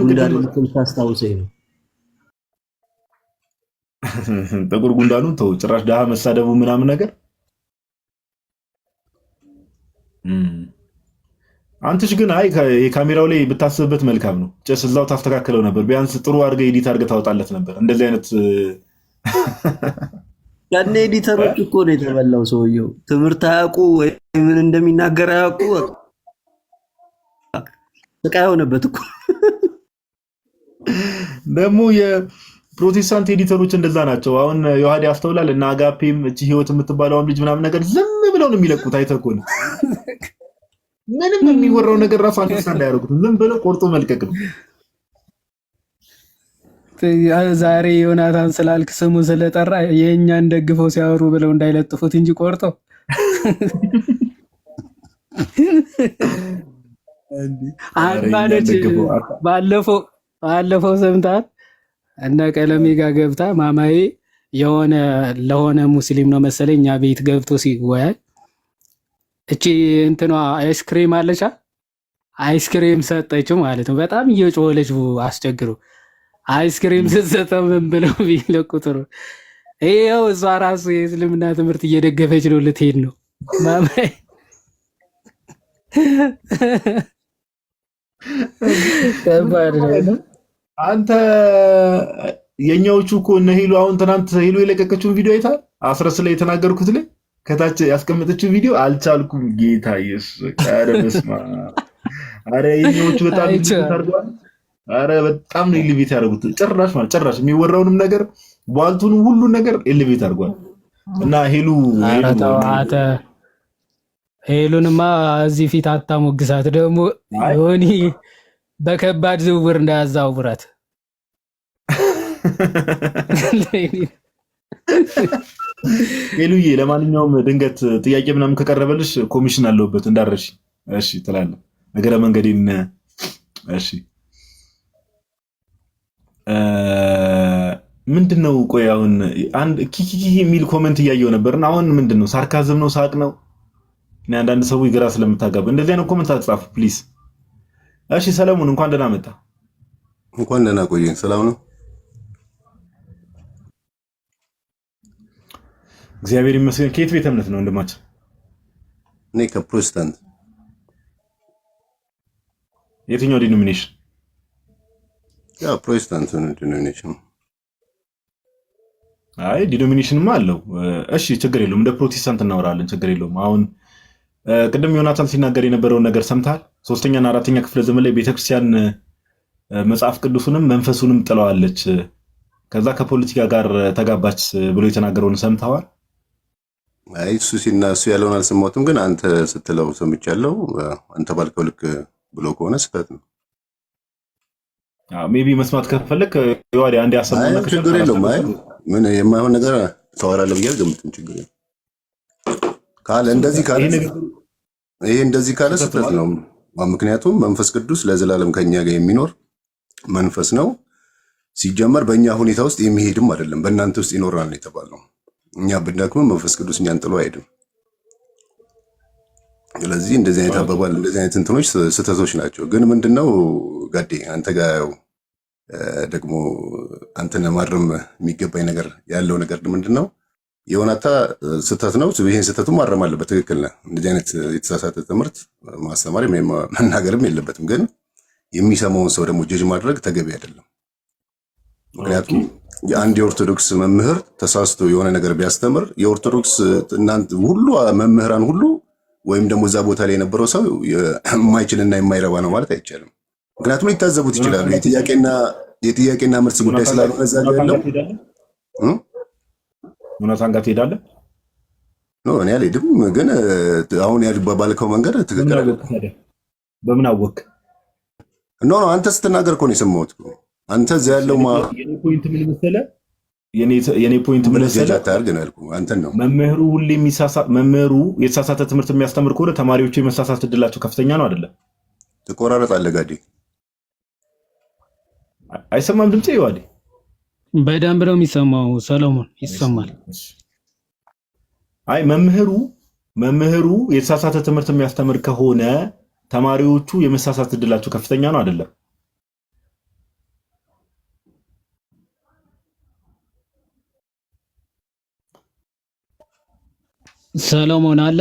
ጉንዳን ታስታውሰኝ ነው። ጥቁር ጉንዳኑን ተው፣ ጭራሽ ደሃ መሳደቡ ምናምን ነገር አንተሽ ግን አይ የካሜራው ላይ ብታስብበት መልካም ነው። ጭስ እዛው ታስተካክለው ነበር። ቢያንስ ጥሩ አድርገህ ኤዲት አድርገህ ታወጣለት ነበር። እንደዚህ አይነት ያኔ ኤዲተሮች እኮ ነው የተበላው። ሰውየው ትምህርት አያውቁ ወይ ምን እንደሚናገር አያውቁ። ስቃይ ሆነበት እኮ። ደግሞ የፕሮቴስታንት ኤዲተሮች እንደዛ ናቸው። አሁን ዮሐድ ያስተውላል እና አጋፔም እቺ ህይወት የምትባለውን ልጅ ምናምን ነገር ዝም ብለው ነው የሚለቁት። አይተህ እኮ ነው ምንም የሚወራው ነገር ራሱ አንደርስታንድ እንዳያደርጉት ዝም ብለው ቆርጦ መልቀቅ ነው። ዛሬ ዮናታን ስላልክ ስሙ ስለጠራ የእኛን ደግፈው ሲያወሩ ብለው እንዳይለጥፉት እንጂ ቆርጠው አንባለች። ባለፈው ሰምታት እነ ቀለሜ ጋር ገብታ ማማዬ የሆነ ለሆነ ሙስሊም ነው መሰለኝ እኛ ቤት ገብቶ ሲወያይ እቺ እንትኗ አይስክሬም አለቻ አይስክሬም ሰጠችው ማለት ነው። በጣም እየጮኸለች አስቸግሮ አይስክሬም ስትሰጠው ምን ብለው ቢለቁጥሩ ይኸው እሷ ራሱ የእስልምና ትምህርት እየደገፈች ነው፣ ልትሄድ ነው ማማዬ። አንተ የኛዎቹ እኮ እነ ሄሉ አሁን ትናንት ሄሉ የለቀቀችውን ቪዲዮ አይተሃል? አስረስ ላይ የተናገርኩት ላይ ከታች ያስቀመጠችው ቪዲዮ አልቻልኩም። ጌታ ኢየሱስ ኧረ በስመ አብ! ኧረ የኛዎቹ በጣም ታርጓል። ኧረ በጣም ነው ኤሊቬት ያደረጉት። ጭራሽ የሚወራውንም ነገር ቧልቱንም ሁሉን ነገር ኤሊቬት አድርጓል። እና ሄሉንማ እዚህ ፊት አታሞግሳት። ደግሞ ዮኒ በከባድ ዝውውር እንዳያዛውራት። ሄሉዬ ለማንኛውም ድንገት ጥያቄ ምናምን ከቀረበልሽ ኮሚሽን አለውበት እንዳረሽ እሺ ትላለህ። ነገረ መንገዴን እሺ ምንድነው? ቆይ አሁን አንድ ኪኪኪ የሚል ኮመንት እያየው ነበርና አሁን ምንድነው? ሳርካዝም ነው ሳቅ ነው? እኔ አንዳንድ ሰው ግራ ስለምታጋብ እንደዚህ አይነት ኮመንት አትጻፉ ፕሊዝ። እሺ ሰለሞን እንኳን ደህና መጣ። እንኳን ደህና ቆየን። ሰላም ነው? እግዚአብሔር ይመስገን። ከየት ቤተ እምነት ነው ወንድማችን? እኔ ከፕሮቴስታንት። የትኛው ዲኖሚኔሽን? ያው ፕሮቴስታንት ነው ዲኖሚኔሽን። አይ ዲኖሚኔሽንማ አለው። እሺ ችግር የለውም። እንደ ፕሮቴስታንት እናወራለን። ችግር የለውም። አሁን ቅድም ዮናታን ሲናገር የነበረውን ነገር ሰምተሃል? 3ኛና 4ኛ ክፍለ ዘመን ላይ ቤተክርስቲያን መጽሐፍ ቅዱስንም መንፈሱንም ጥለዋለች፣ ከዛ ከፖለቲካ ጋር ተጋባች ብሎ የተናገረውን ሰምተዋል? አይ እሱ ያለውን አልሰማሁትም፣ ግን አንተ ስትለው ሰምቻለሁ። አንተ ባልከው ልክ ብሎ ከሆነ ስህተት ነው። ሜቢ መስማት ከፈለክ ይዋዲ አንድ ያሰማና ችግር የለውም። አይ ምን የማይሆን ነገር ታወራለህ ብዬ አልገምትም። ችግር የለም ካለ እንደዚህ ካለ ይሄ እንደዚህ ካለ ስህተት ነው። ምክንያቱም መንፈስ ቅዱስ ለዘላለም ከኛ ጋር የሚኖር መንፈስ ነው። ሲጀመር በእኛ ሁኔታ ውስጥ የሚሄድም አይደለም፣ በእናንተ ውስጥ ይኖራል የተባለው። እኛ ብንደክምም መንፈስ ቅዱስ እኛን ጥሎ አይሄድም። ስለዚህ እንደዚህ አይነት አባባል እንደዚህ አይነት እንትኖች ስህተቶች ናቸው። ግን ምንድነው ጋዴ አንተ ጋር ደግሞ አንተን ማረም የሚገባኝ ነገር ያለው ነገር ምንድነው? ዮናታ ስህተት ነው። ይሄን ስህተቱን ማረም አለበት። ትክክል ነህ። እንደዚህ አይነት የተሳሳተ ትምህርት ማስተማር መናገርም የለበትም። ግን የሚሰማውን ሰው ደግሞ ጀጅ ማድረግ ተገቢ አይደለም። ምክንያቱም የአንድ የኦርቶዶክስ መምህር ተሳስቶ የሆነ ነገር ቢያስተምር የኦርቶዶክስ እናንተ ሁሉ መምህራን ሁሉ ወይም ደግሞ እዛ ቦታ ላይ የነበረው ሰው የማይችልና የማይረባ ነው ማለት አይቻልም። ምክንያቱም ሊታዘቡት ይችላሉ። የጥያቄና መልስ ጉዳይ ስላልሆነ እዛ ጋር ያለው ዮናታን ጋር ትሄዳለህ? እኔ አልሄድም። ግን አሁን ባልከው መንገድ ትክክል አይደለም። በምን አወቅ? አንተ ስትናገር እኮ ነው የሰማሁት። አንተ እዛ ያለው የኔ ፖይንት ምን መሰለህ? የኔ ፖይንት ምን መሰለህ? አታርግ ነው ያልኩህ አንተን ነው። መምህሩ የተሳሳተ ትምህርት የሚያስተምር ከሆነ ተማሪዎቹ የመሳሳት እድላቸው ከፍተኛ ነው አይደለም? ትቆራረጣለህ ጋዴ። አይሰማም ድምጼ? ይዋዴ በደንብ ነው የሚሰማው። ሰለሞን ይሰማል። አይ መምህሩ የተሳሳተ ትምህርት የሚያስተምር ከሆነ ተማሪዎቹ የመሳሳት እድላቸው ከፍተኛ ነው አይደለም? ሰለሞን አለ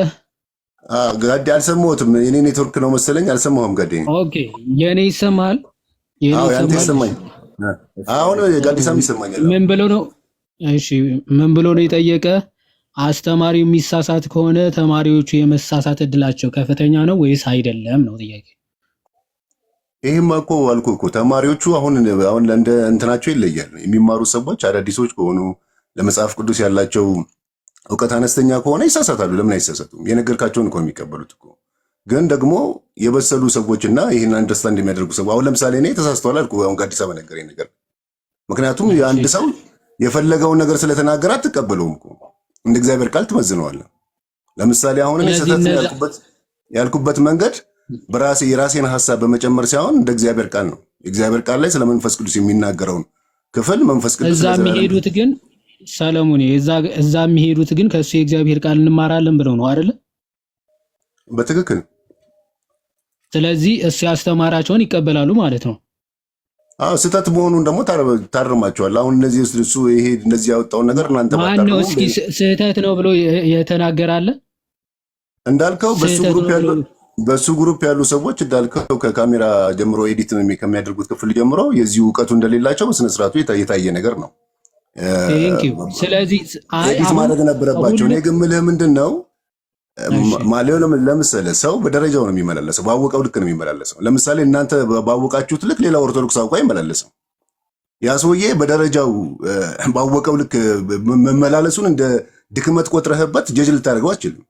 ጋዴ። አልሰማሁትም። የኔ ኔትወርክ ነው መሰለኝ። አልሰማሁም ጋዴ። ኦኬ የኔ ይሰማል። ያንተ ይሰማኝ። አሁን ጋዲሳም ይሰማኛል። ምን ብሎ ነው? እሺ ምን ብሎ ነው የጠየቀ? አስተማሪው የሚሳሳት ከሆነ ተማሪዎቹ የመሳሳት እድላቸው ከፍተኛ ነው ወይስ አይደለም ነው ጥያቄ። ይሄማ እኮ አልኩህ እኮ ተማሪዎቹ አሁን እንደ እንትናቸው ይለያል። የሚማሩ ሰዎች አዳዲሶች ከሆኑ ለመጽሐፍ ቅዱስ ያላቸው እውቀት አነስተኛ ከሆነ ይሳሳታሉ። ለምን አይሳሳቱም? የነገርካቸውን እኮ የሚቀበሉት እኮ። ግን ደግሞ የበሰሉ ሰዎችና ይህን አንደርስታንድ የሚያደርጉ ሰዎች አሁን ለምሳሌ እኔ ተሳስተዋል አልኩህ። አሁን ከአዲስ አበባ ነገረኝ ነገር ምክንያቱም የአንድ ሰው የፈለገውን ነገር ስለተናገረ አትቀበለውም እኮ እንደ እግዚአብሔር ቃል ትመዝነዋለህ። ለምሳሌ አሁን እኔ ስህተት ያልኩበት መንገድ የራሴን ሀሳብ በመጨመር ሳይሆን እንደ እግዚአብሔር ቃል ነው። የእግዚአብሔር ቃል ላይ ስለ መንፈስ ቅዱስ የሚናገረውን ክፍል መንፈስ ቅዱስ እዛ የሚሄዱት ግን ሰለሞን እዛ የሚሄዱት ግን ከእሱ የእግዚአብሔር ቃል እንማራለን ብለው ነው አይደለ? በትክክል። ስለዚህ እሱ ያስተማራቸውን ይቀበላሉ ማለት ነው። ስህተት መሆኑን ደግሞ ታርማቸዋል። አሁን እነዚህ እሱ ይሄ እንደዚህ ያወጣውን ነገር እናንተ ማነው እስኪ ስህተት ነው ብሎ የተናገራለ? እንዳልከው በሱ ግሩፕ ያሉ ሰዎች እንዳልከው ከካሜራ ጀምሮ ኤዲት ከሚያደርጉት ክፍል ጀምሮ የዚህ እውቀቱ እንደሌላቸው በስነ ስርዓቱ የታየ ነገር ነው። ስለዚህ ኤዲት ማድረግ ነበረባቸው። እኔ ግን የምልህ ምንድን ነው ለምሳሌ ሰው በደረጃው ነው የሚመላለሰው፣ ባወቀው ልክ ነው የሚመላለሰው። ለምሳሌ እናንተ ባወቃችሁት ልክ ሌላ ኦርቶዶክስ አውቆ አይመላለስም። ያ ሰውዬ በደረጃው ባወቀው ልክ መመላለሱን እንደ ድክመት ቆጥረህበት ጀጅ ልታደርገው አትችልም።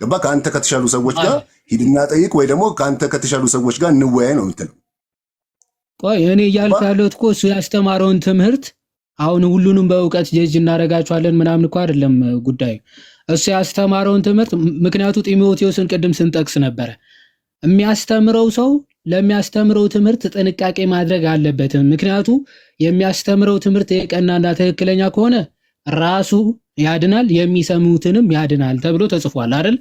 ገባ? ከአንተ ከተሻሉ ሰዎች ጋር ሂድና ጠይቅ፣ ወይ ደግሞ ከአንተ ከተሻሉ ሰዎች ጋር እንወያይ ነው የምትለው። ቆይ እኔ እያልኩ ያለሁት እኮ እሱ ያስተማረውን ትምህርት አሁን ሁሉንም በእውቀት ጀጅ እናደርጋቸዋለን ምናምን እኮ አይደለም ጉዳዩ። እሱ ያስተማረውን ትምህርት ምክንያቱ ጢሞቴዎስን ቅድም ስንጠቅስ ነበረ። የሚያስተምረው ሰው ለሚያስተምረው ትምህርት ጥንቃቄ ማድረግ አለበትም። ምክንያቱ የሚያስተምረው ትምህርት የቀናና ትክክለኛ ከሆነ ራሱ ያድናል፣ የሚሰሙትንም ያድናል ተብሎ ተጽፏል አይደል?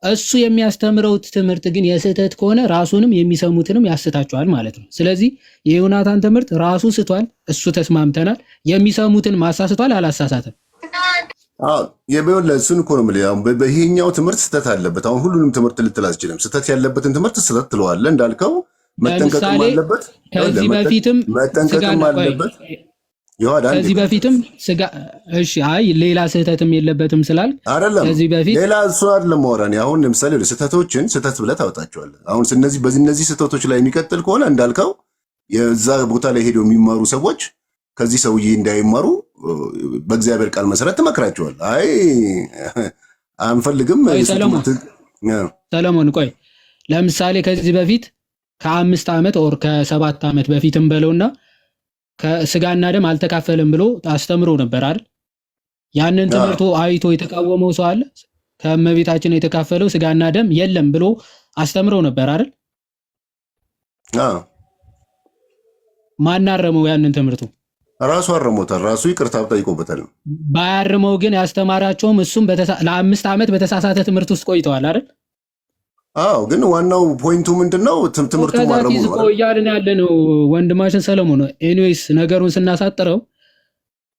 እሱ የሚያስተምረው ትምህርት ግን የስህተት ከሆነ ራሱንም የሚሰሙትንም ያስታቸዋል ማለት ነው። ስለዚህ የዮናታን ትምህርት ራሱ ስቷል፣ እሱ ተስማምተናል። የሚሰሙትን ማሳስቷል፣ አላሳሳትም። እሱን እኮ ነው የምልህ። አሁን በይሄኛው ትምህርት ስህተት አለበት። አሁን ሁሉንም ትምህርት ልትል አትችልም። ስህተት ያለበትን ትምህርት ስህተት ትለዋለህ እንዳልከው። መጠንቀቅም አለበት፣ ከዚህ በፊትም መጠንቀቅም አለበት። ከዚህ በፊትም ስጋ እሺ፣ አይ ሌላ ስህተትም የለበትም ስላል አይደለም። ከዚህ በፊት ሌላ እሱ አይደለም ማወራን። አሁን ለምሳሌ ስህተቶችን ስህተት ብለህ ታወጣቸዋለህ። አሁን እነዚህ ስህተቶች ላይ የሚቀጥል ከሆነ እንዳልከው የዛ ቦታ ላይ ሄደው የሚማሩ ሰዎች ከዚህ ሰውዬ እንዳይማሩ በእግዚአብሔር ቃል መሰረት ትመክራቸዋል። አይ አንፈልግም። ሰለሞን ቆይ፣ ለምሳሌ ከዚህ በፊት ከ5 ዓመት ኦር ከ7 ዓመት በፊትም በለውና ከስጋና ደም አልተካፈልም ብሎ አስተምሮ ነበር አይደል? ያንን ትምህርቱ አይቶ የተቃወመው ሰው አለ? ከእመቤታችን የተካፈለው ስጋና ደም የለም ብሎ አስተምሮ ነበር አይደል? ማናረመው ያንን ትምህርቱ ራሱ አረሞታል። ራሱ ይቅርታ ጠይቆበታል። ባያርመው ግን ያስተማራቸውም እሱም ለ5 ዓመት በተሳሳተ ትምህርት ውስጥ ቆይተዋል አይደል? አዎ፣ ግን ዋናው ፖይንቱ ምንድነው? ትምህርቱ ማረሙ ነው እያልን ያለ ነው ወንድማችን ሰለሞን። ኤኒዌይስ ነገሩን ስናሳጥረው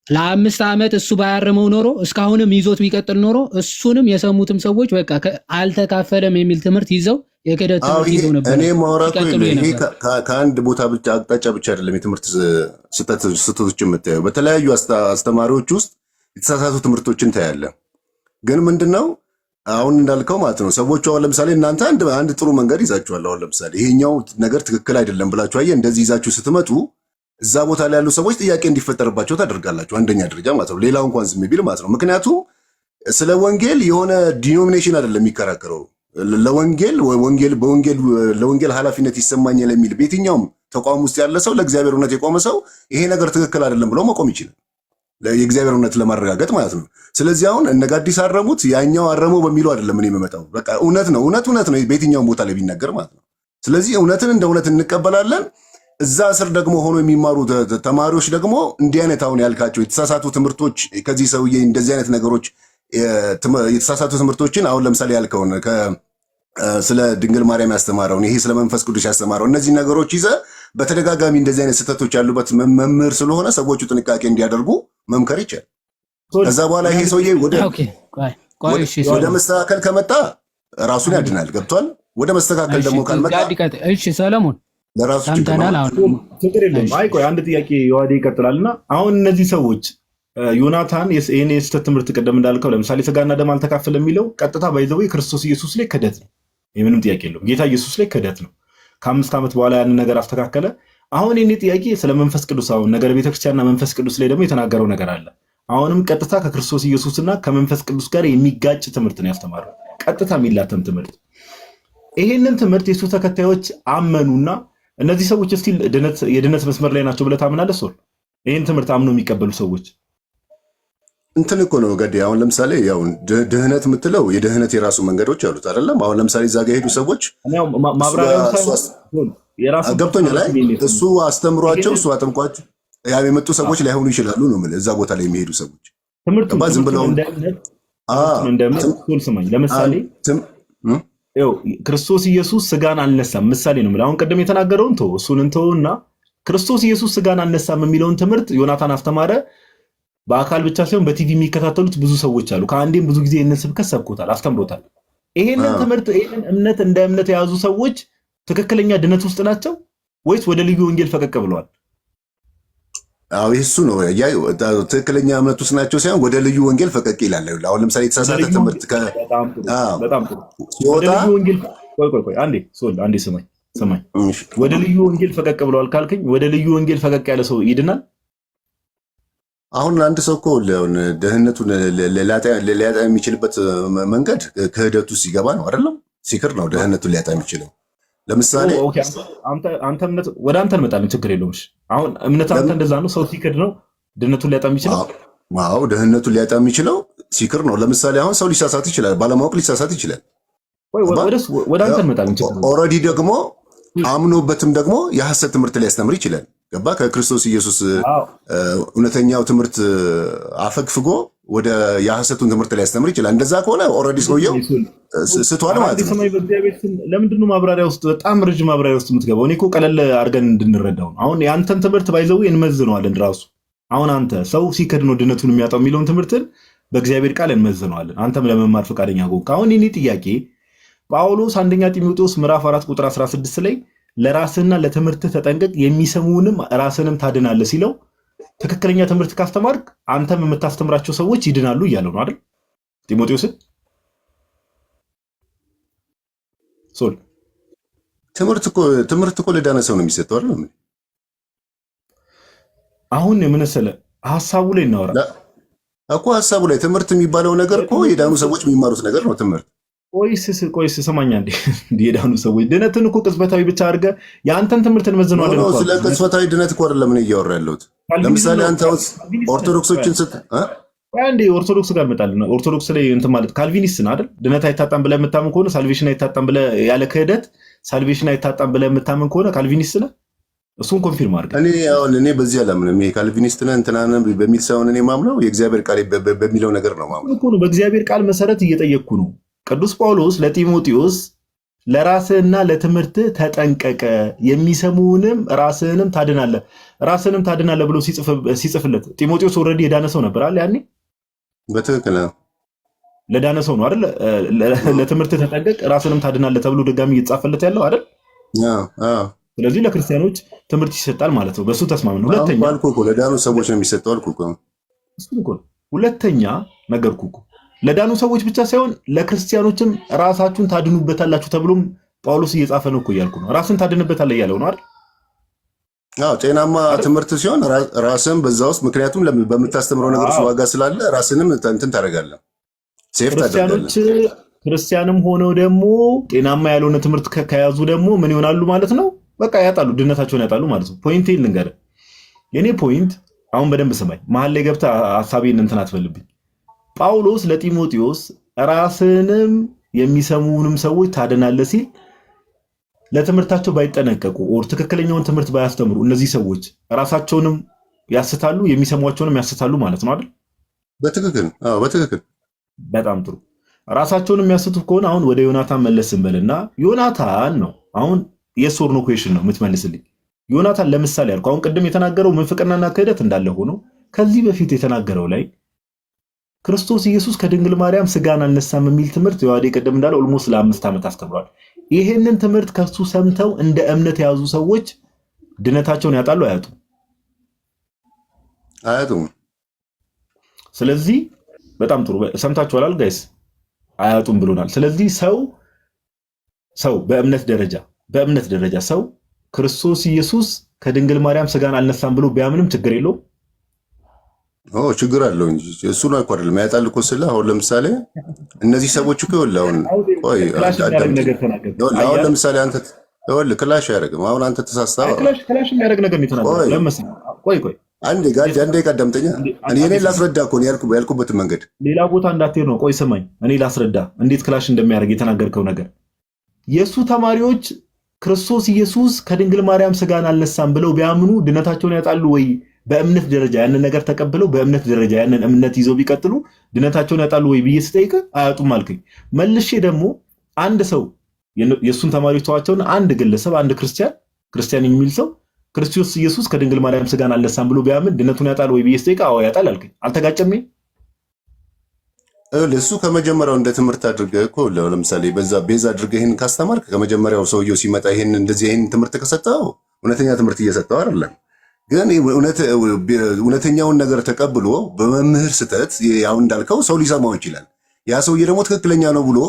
ለ5 ዓመት እሱ ባያርመው ኖሮ እስካሁንም ይዞት ቢቀጥል ኖሮ እሱንም የሰሙትም ሰዎች በቃ አልተካፈለም የሚል ትምህርት ይዘው የክህደት ትምህርት ይዘው ነበር። እኔ ማውራቱ ይሄ ከአንድ ቦታ ብቻ አቅጣጫ ብቻ አይደለም። የትምህርት ስህተቶች የምታየው በተለያዩ አስተማሪዎች ውስጥ የተሳሳቱ ትምህርቶችን ታያለ። ግን ምንድነው አሁን እንዳልከው ማለት ነው ሰዎቹ አሁን ለምሳሌ እናንተ አንድ ጥሩ መንገድ ይዛችኋል። አሁን ለምሳሌ ይሄኛው ነገር ትክክል አይደለም ብላችሁ አየህ፣ እንደዚህ ይዛችሁ ስትመጡ እዛ ቦታ ላይ ያሉ ሰዎች ጥያቄ እንዲፈጠርባቸው ታደርጋላችሁ። አንደኛ ደረጃ ማለት ነው። ሌላው እንኳን ዝም ቢል ማለት ነው። ምክንያቱም ስለ ወንጌል የሆነ ዲኖሚኔሽን አይደለም የሚከራከረው። ለወንጌል ኃላፊነት ይሰማኛል የሚል በየትኛውም ተቋም ውስጥ ያለ ሰው ለእግዚአብሔር እውነት የቆመ ሰው ይሄ ነገር ትክክል አይደለም ብሎ መቆም ይችላል፣ የእግዚአብሔር እውነት ለማረጋገጥ ማለት ነው። ስለዚህ አሁን እነ ጋዲስ አረሙት ያኛው አረመው በሚለው አይደለም እኔ የምመጣው። በቃ እውነት ነው በየትኛውም ቦታ ላይ ቢነገር ማለት ነው። ስለዚህ እውነትን እንደ እውነት እንቀበላለን። እዛ ስር ደግሞ ሆኖ የሚማሩ ተማሪዎች ደግሞ እንዲህ አይነት አሁን ያልካቸው የተሳሳቱ ትምህርቶች ከዚህ ሰውዬ እንደዚህ አይነት ነገሮች የተሳሳቱ ትምህርቶችን አሁን ለምሳሌ ያልከውን ስለ ድንግል ማርያም ያስተማረውን ይሄ ስለ መንፈስ ቅዱስ ያስተማረው እነዚህ ነገሮች ይዘ በተደጋጋሚ እንደዚህ አይነት ስህተቶች ያሉበት መምህር ስለሆነ ሰዎቹ ጥንቃቄ እንዲያደርጉ መምከር ይቻላል። ከዛ በኋላ ይሄ ሰውዬ ወደ መስተካከል ከመጣ ራሱን ያድናል። ገብቷል? ወደ መስተካከል ደግሞ ካልመጣ እሺ ሰለሞን ለራሱ ችግር የለም። አይ ቆይ አንድ ጥያቄ የዋዴ ይቀጥላልና አሁን እነዚህ ሰዎች ዮናታን ይሄን የስህተት ትምህርት ቅድም እንዳልከው ለምሳሌ ስጋና ደም አልተካፈለም የሚለው ቀጥታ ባይዘው ክርስቶስ ኢየሱስ ላይ ክህደት ነው። ምንም ጥያቄ የለውም። ጌታ ኢየሱስ ላይ ክህደት ነው። ከ5 ዓመት በኋላ ያንን ነገር አስተካከለ። አሁን የኔ ጥያቄ ስለ መንፈስ ቅዱስ አሁን ነገር ቤተክርስቲያንና መንፈስ ቅዱስ ላይ ደግሞ የተናገረው ነገር አለ። አሁንም ቀጥታ ከክርስቶስ ኢየሱስና ከመንፈስ ቅዱስ ጋር የሚጋጭ ትምህርት ነው ያስተማረው፣ ቀጥታ የሚላተም ትምህርት። ይሄንን ትምህርት የሱ ተከታዮች አመኑና እነዚህ ሰዎች እስቲል የድነት መስመር ላይ ናቸው ብለህ ታምናለህ? ሶል ይሄን ትምህርት አምኖ የሚቀበሉ ሰዎች እንትን እኮ ነው ገዴ። አሁን ለምሳሌ ያው ድህነት የምትለው የድህነት የራሱ መንገዶች አሉት አይደለም? አሁን ለምሳሌ እዛ ጋር ሄዱ ሰዎች ገብቶኛል ላይ እሱ አስተምሯቸው እሱ አጥምቋቸው ያ የመጡ ሰዎች ላይሆኑ ይችላሉ ነው የምልህ። እዛ ቦታ ላይ የሚሄዱ ሰዎች ዝም ብለው ስማኝ፣ ለምሳሌ ክርስቶስ ኢየሱስ ስጋን አልነሳም ምሳሌ ነው የምልህ። አሁን ቅድም የተናገረውን እሱን እንተውና ክርስቶስ ኢየሱስ ስጋን አልነሳም የሚለውን ትምህርት ዮናታን አስተማረ። በአካል ብቻ ሳይሆን በቲቪ የሚከታተሉት ብዙ ሰዎች አሉ። ከአንዴም ብዙ ጊዜ ይህንን ስብከት ሰብኮታል፣ አስተምሮታል። ይሄንን ትምህርት ይሄንን እምነት እንደ እምነት የያዙ ሰዎች ትክክለኛ ድነት ውስጥ ናቸው ወይስ ወደ ልዩ ወንጌል ፈቀቅ ብለዋል? አዎ እሱ ነው ትክክለኛ እምነት ውስጥ ናቸው ሳይሆን ወደ ልዩ ወንጌል ፈቀቅ ይላል። አሁን ለምሳሌ የተሳሳተ ትምህርት በጣም ወደ ልዩ ወንጌል ቆይ አንዴ ስማኝ። ወደ ልዩ ወንጌል ፈቀቅ ብለዋል ካልከኝ ወደ ልዩ ወንጌል ፈቀቅ ያለ ሰው ይድናል? አሁን አንድ ሰው እኮ ደህንነቱን ሊያጣ የሚችልበት መንገድ ክህደቱ ሲገባ ነው አይደለም? ሲክር ነው ደህንነቱን ሊያጣ የሚችለው። ለምሳሌ አንተ እምነት ወደ አንተ እንመጣለን፣ ችግር የለውም። አሁን እምነት አንተ እንደዛ ነው፣ ሰው ሲክድ ነው ድህነቱን ሊያጣ የሚችለው። አዎ ድህነቱን ሊያጣ የሚችለው ሲክር ነው። ለምሳሌ አሁን ሰው ሊሳሳት ይችላል፣ ባለማወቅ ሊሳሳት ይችላል። ወደ አንተ እንመጣለን። ኦልሬዲ ደግሞ አምኖበትም ደግሞ የሐሰት ትምህርት ሊያስተምር ይችላል። ገባ? ከክርስቶስ ኢየሱስ እውነተኛው ትምህርት አፈግፍጎ ወደ የሐሰቱን ትምህርት ሊያስተምር ይችላል። እንደዛ ከሆነ ኦልሬዲ ሰውየው ስቷል ማለት ነው። ለምንድን ነው ማብራሪያ ውስጥ በጣም ረጅም ማብራሪያ ውስጥ የምትገባው? እኔ እኮ ቀለል አድርገን እንድንረዳው ነው። አሁን የአንተን ትምህርት ባይዘው እንመዝነዋለን ራሱ። አሁን አንተ ሰው ሲክድ ነው ድነቱን የሚያጣው የሚለውን ትምህርትን በእግዚአብሔር ቃል እንመዝነዋለን። አንተም ለመማር ፈቃደኛ ሆንክ። አሁን የኔ ጥያቄ ጳውሎስ አንደኛ ጢሞቴዎስ ምዕራፍ 4 ቁጥር 16 ላይ ለራስህና ለትምህርትህ ተጠንቀቅ የሚሰሙንም ራስንም ታድናለህ ሲለው ትክክለኛ ትምህርት ካስተማርክ አንተም የምታስተምራቸው ሰዎች ይድናሉ እያለው ነው አይደል? ጢሞቴዎስን ሶል ትምህርት እኮ ለዳነ ሰው ነው የሚሰጠው አይደል? አሁን የምንሰለ ሐሳቡ ላይ እናወራ እኮ ሐሳቡ ላይ ትምህርት የሚባለው ነገር እኮ የዳኑ ሰዎች የሚማሩት ነገር ነው ትምህርት። ቆይስ ሰማኛ እንዴ የዳኑ ሰዎች ድነትን እኮ ቅጽበታዊ ብቻ አድርገህ የአንተን ትምህርት እንመዝነዋለን እኮ። ስለ ቅጽበታዊ ድነት እኮ አይደለም እኔ እያወራ ያለሁት። ለምሳሌ አንተ ኦርቶዶክሶችን አንዴ ኦርቶዶክስ ጋር እመጣለሁ። ኦርቶዶክስ ላይ እንትን ማለት ካልቪኒስት ነው አይደል? ድነት አይታጣም ብለህ የምታምን ከሆነ ሳልቬሽን አይታጣም ብለህ ያለ ክህደት ሳልቬሽን አይታጣም ብለህ የምታምን ከሆነ ካልቪኒስት ነህ። እሱን ኮንፊርም አድርገህ። እኔ በዚህ አላምንም። ይሄ ካልቪኒስት ነህ እንትና ነህ በሚል ሳይሆን እኔ ማምነው የእግዚአብሔር ቃል በሚለው ነገር ነው ማምነው። በእግዚአብሔር ቃል መሰረት እየጠየቅኩ ነው። ቅዱስ ጳውሎስ ለጢሞቴዎስ ለራስህና ለትምህርትህ ተጠንቀቀ የሚሰሙንም ራስህንም ታድናለህ ብሎ ሲጽፍለት ጢሞቴዎስ ኦልሬዲ የዳነ ሰው ነበር አይደል? ያኔ በትክክል ለዳነ ሰው ነው አይደል? ለትምህርትህ ተጠንቀቅ ራስህንም ታድናለህ ተብሎ ድጋሚ እየተጻፈለት ያለው አይደል? ስለዚህ ለክርስቲያኖች ትምህርት ይሰጣል ማለት ነው። በሱ ተስማምነው። ሁለተኛ ለዳኑ ሰዎች ነው የሚሰጠው አልኩ እኮ። ሁለተኛ ነገርኩ እኮ ለዳኑ ሰዎች ብቻ ሳይሆን ለክርስቲያኖችም ራሳችሁን ታድኑበታላችሁ ተብሎም ጳውሎስ እየጻፈ ነው እኮ እያልኩ ነው። ራስን ታድንበታለህ እያለው ነው አይደል? ጤናማ ትምህርት ሲሆን ራስን በዛ ውስጥ ምክንያቱም በምታስተምረው ነገር ውስጥ ዋጋ ስላለ ራስንም እንትን ታደርጋለህ፣ ሴፍ ታደርጋለህ። ክርስቲያንም ሆነው ደግሞ ጤናማ ያልሆነ ትምህርት ከያዙ ደግሞ ምን ይሆናሉ ማለት ነው? በቃ ያጣሉ፣ ድነታቸውን ያጣሉ ማለት ነው። ፖይንት ልንገርህ። የኔ ፖይንት አሁን በደንብ ስማኝ። መሀል ላይ ገብተህ ሀሳቤን እንትን አትፈልብኝ። ጳውሎስ ለጢሞቴዎስ ራስንም የሚሰሙንም ሰዎች ታድናለህ ሲል ለትምህርታቸው ባይጠነቀቁ ኦር ትክክለኛውን ትምህርት ባያስተምሩ እነዚህ ሰዎች ራሳቸውንም ያስታሉ የሚሰሟቸውንም ያስታሉ ማለት ነው አይደል? በትክክል በጣም ጥሩ። ራሳቸውንም የሚያስቱ ከሆነ አሁን ወደ ዮናታን መለስ እንበልና ዮናታን ነው አሁን የስ ኦር ኖ ኩዌሽን ነው የምትመልስልኝ። ዮናታን ለምሳሌ ያልኩህ አሁን ቅድም የተናገረው ምንፍቅናና ክህደት እንዳለ ሆኖ ከዚህ በፊት የተናገረው ላይ ክርስቶስ ኢየሱስ ከድንግል ማርያም ስጋን አልነሳም የሚል ትምህርት የዋዴ ቅድም እንዳለ ኦልሞስት ለ5 ዓመት አስተምሯል። ይሄንን ትምህርት ከሱ ሰምተው እንደ እምነት የያዙ ሰዎች ድነታቸውን ያጣሉ አያጡም? ስለዚህ በጣም ጥሩ ሰምታችኋል ጋይስ፣ አያጡም ብሎናል። ስለዚህ ሰው በእምነት ደረጃ ሰው ክርስቶስ ኢየሱስ ከድንግል ማርያም ስጋን አልነሳም ብሎ ቢያምንም ችግር የለውም። ችግር አለው እንጂ እሱ ነው እኮ አይደለም ያጣል እኮ ስለ አሁን ለምሳሌ እነዚህ ሰዎች እኮ አሁን ለምሳሌ አንተ ክላሽ አያደርግም። አሁን አንተ ተሳስተሃል። ክላሽ የሚያደርግ ነገር ነው የተናገረው። ለምሳሌ ቆይ አንዴ ቀደምተኛ እኔ ላስረዳ እኮ ነው ያልኩበትን መንገድ ሌላ ቦታ እንዳትሄድ ነው። ቆይ ስማኝ፣ እኔ ላስረዳ እንዴት ክላሽ እንደሚያደርግ የተናገርከው ነገር። የእሱ ተማሪዎች ክርስቶስ ኢየሱስ ከድንግል ማርያም ስጋን አልነሳም ብለው ቢያምኑ ድነታቸውን ያጣሉ ወይ? በእምነት ደረጃ ያንን ነገር ተቀብለው በእምነት ደረጃ ያንን እምነት ይዘው ቢቀጥሉ ድነታቸውን ያጣሉ ወይ ብዬ ስጠይቅ አያጡም አልከኝ። መልሼ ደግሞ አንድ ሰው የእሱን ተማሪዎች ተዋቸውን አንድ ግለሰብ አንድ ክርስቲያን የሚል ሰው ክርስቶስ ኢየሱስ ከድንግል ማርያም ስጋን አልነሳም ብሎ ቢያምን ድነቱን ያጣል ወይ ብዬ ስጠይቅ አዎ ያጣል አልከኝ። አልተጋጨም? እሱ ከመጀመሪያው እንደ ትምህርት አድርገህ እኮ ለምሳሌ በዛ ቤዛ አድርገህ ይህን ካስተማርክ ከመጀመሪያው ሰውየው ሲመጣ ይህን ትምህርት ከሰጠው እውነተኛ ትምህርት እየሰጠው አይደለም። ግን እውነተኛውን ነገር ተቀብሎ በመምህር ስህተት ያው እንዳልከው ሰው ሊሰማው ይችላል። ያ ሰውዬ ደግሞ ትክክለኛ ነው ብሎ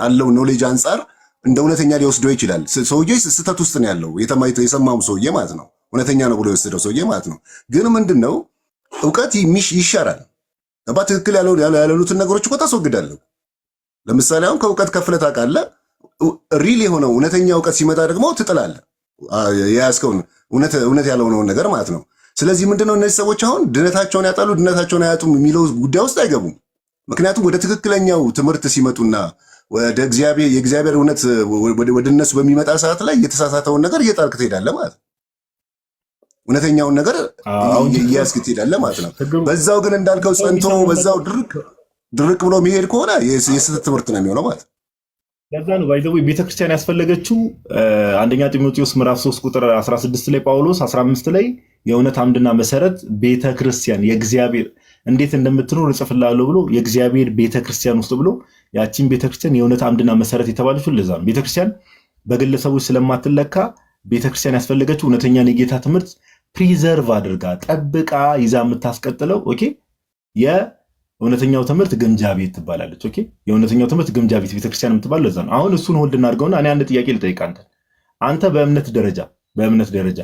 አለው ኖሌጅ አንጻር እንደ እውነተኛ ሊወስደው ይችላል። ሰውዬ ስህተት ውስጥ ነው ያለው የሰማው ሰውዬ ማለት ነው። እውነተኛ ነው ብሎ የወሰደው ሰውዬ ማለት ነው። ግን ምንድነው እውቀት ይሻራል። ትክክል ያልሆኑትን ነገሮች እኮ ታስወግዳለሁ። ለምሳሌ አሁን ከእውቀት ከፍለህ ታውቃለህ። ሪል የሆነው እውነተኛ እውቀት ሲመጣ ደግሞ ትጥላለህ የያዝከውን እውነት ያልሆነውን ነገር ማለት ነው። ስለዚህ ምንድነው እነዚህ ሰዎች አሁን ድነታቸውን ያጣሉ ድነታቸውን አያጡም የሚለው ጉዳይ ውስጥ አይገቡም። ምክንያቱም ወደ ትክክለኛው ትምህርት ሲመጡና ወደ የእግዚአብሔር እውነት ወደ እነሱ በሚመጣ ሰዓት ላይ የተሳሳተውን ነገር እየጣልክ ትሄዳለህ ማለት ነው። እውነተኛውን ነገር እያስክ ትሄዳለህ ማለት ነው። በዛው ግን እንዳልከው ጸንቶ በዛው ድርቅ ብሎ መሄድ ከሆነ የስህተት ትምህርት ነው የሚሆነው ማለት ነው። ለዛ ነው ባይዘው ቤተክርስቲያን ያስፈለገችው አንደኛ ጢሞቴዎስ ምዕራፍ 3 ቁጥር 16 ላይ ጳውሎስ 15 ላይ የእውነት አምድና መሰረት ቤተክርስቲያን የእግዚአብሔር እንዴት እንደምትኖር እጽፍልሃለሁ ብሎ የእግዚአብሔር ቤተክርስቲያን ውስጥ ብሎ ያቺን ቤተክርስቲያን የእውነት አምድና መሰረት የተባለችው ለዛ ነው። ቤተክርስቲያን በግለሰቦች ስለማትለካ ቤተክርስቲያን ያስፈለገችው እውነተኛ የጌታ ትምህርት ፕሪዘርቭ አድርጋ ጠብቃ ይዛ የምታስቀጥለው ኦኬ የእውነተኛው ትምህርት ግምጃ ቤት ትባላለች። ኦኬ የእውነተኛው ትምህርት ግምጃ ቤት ቤተክርስቲያን የምትባል ለዛ ነው። አሁን እሱን ሆልድ እናድርገውና እኔ አንድ ጥያቄ ልጠይቅ አንተ በእምነት ደረጃ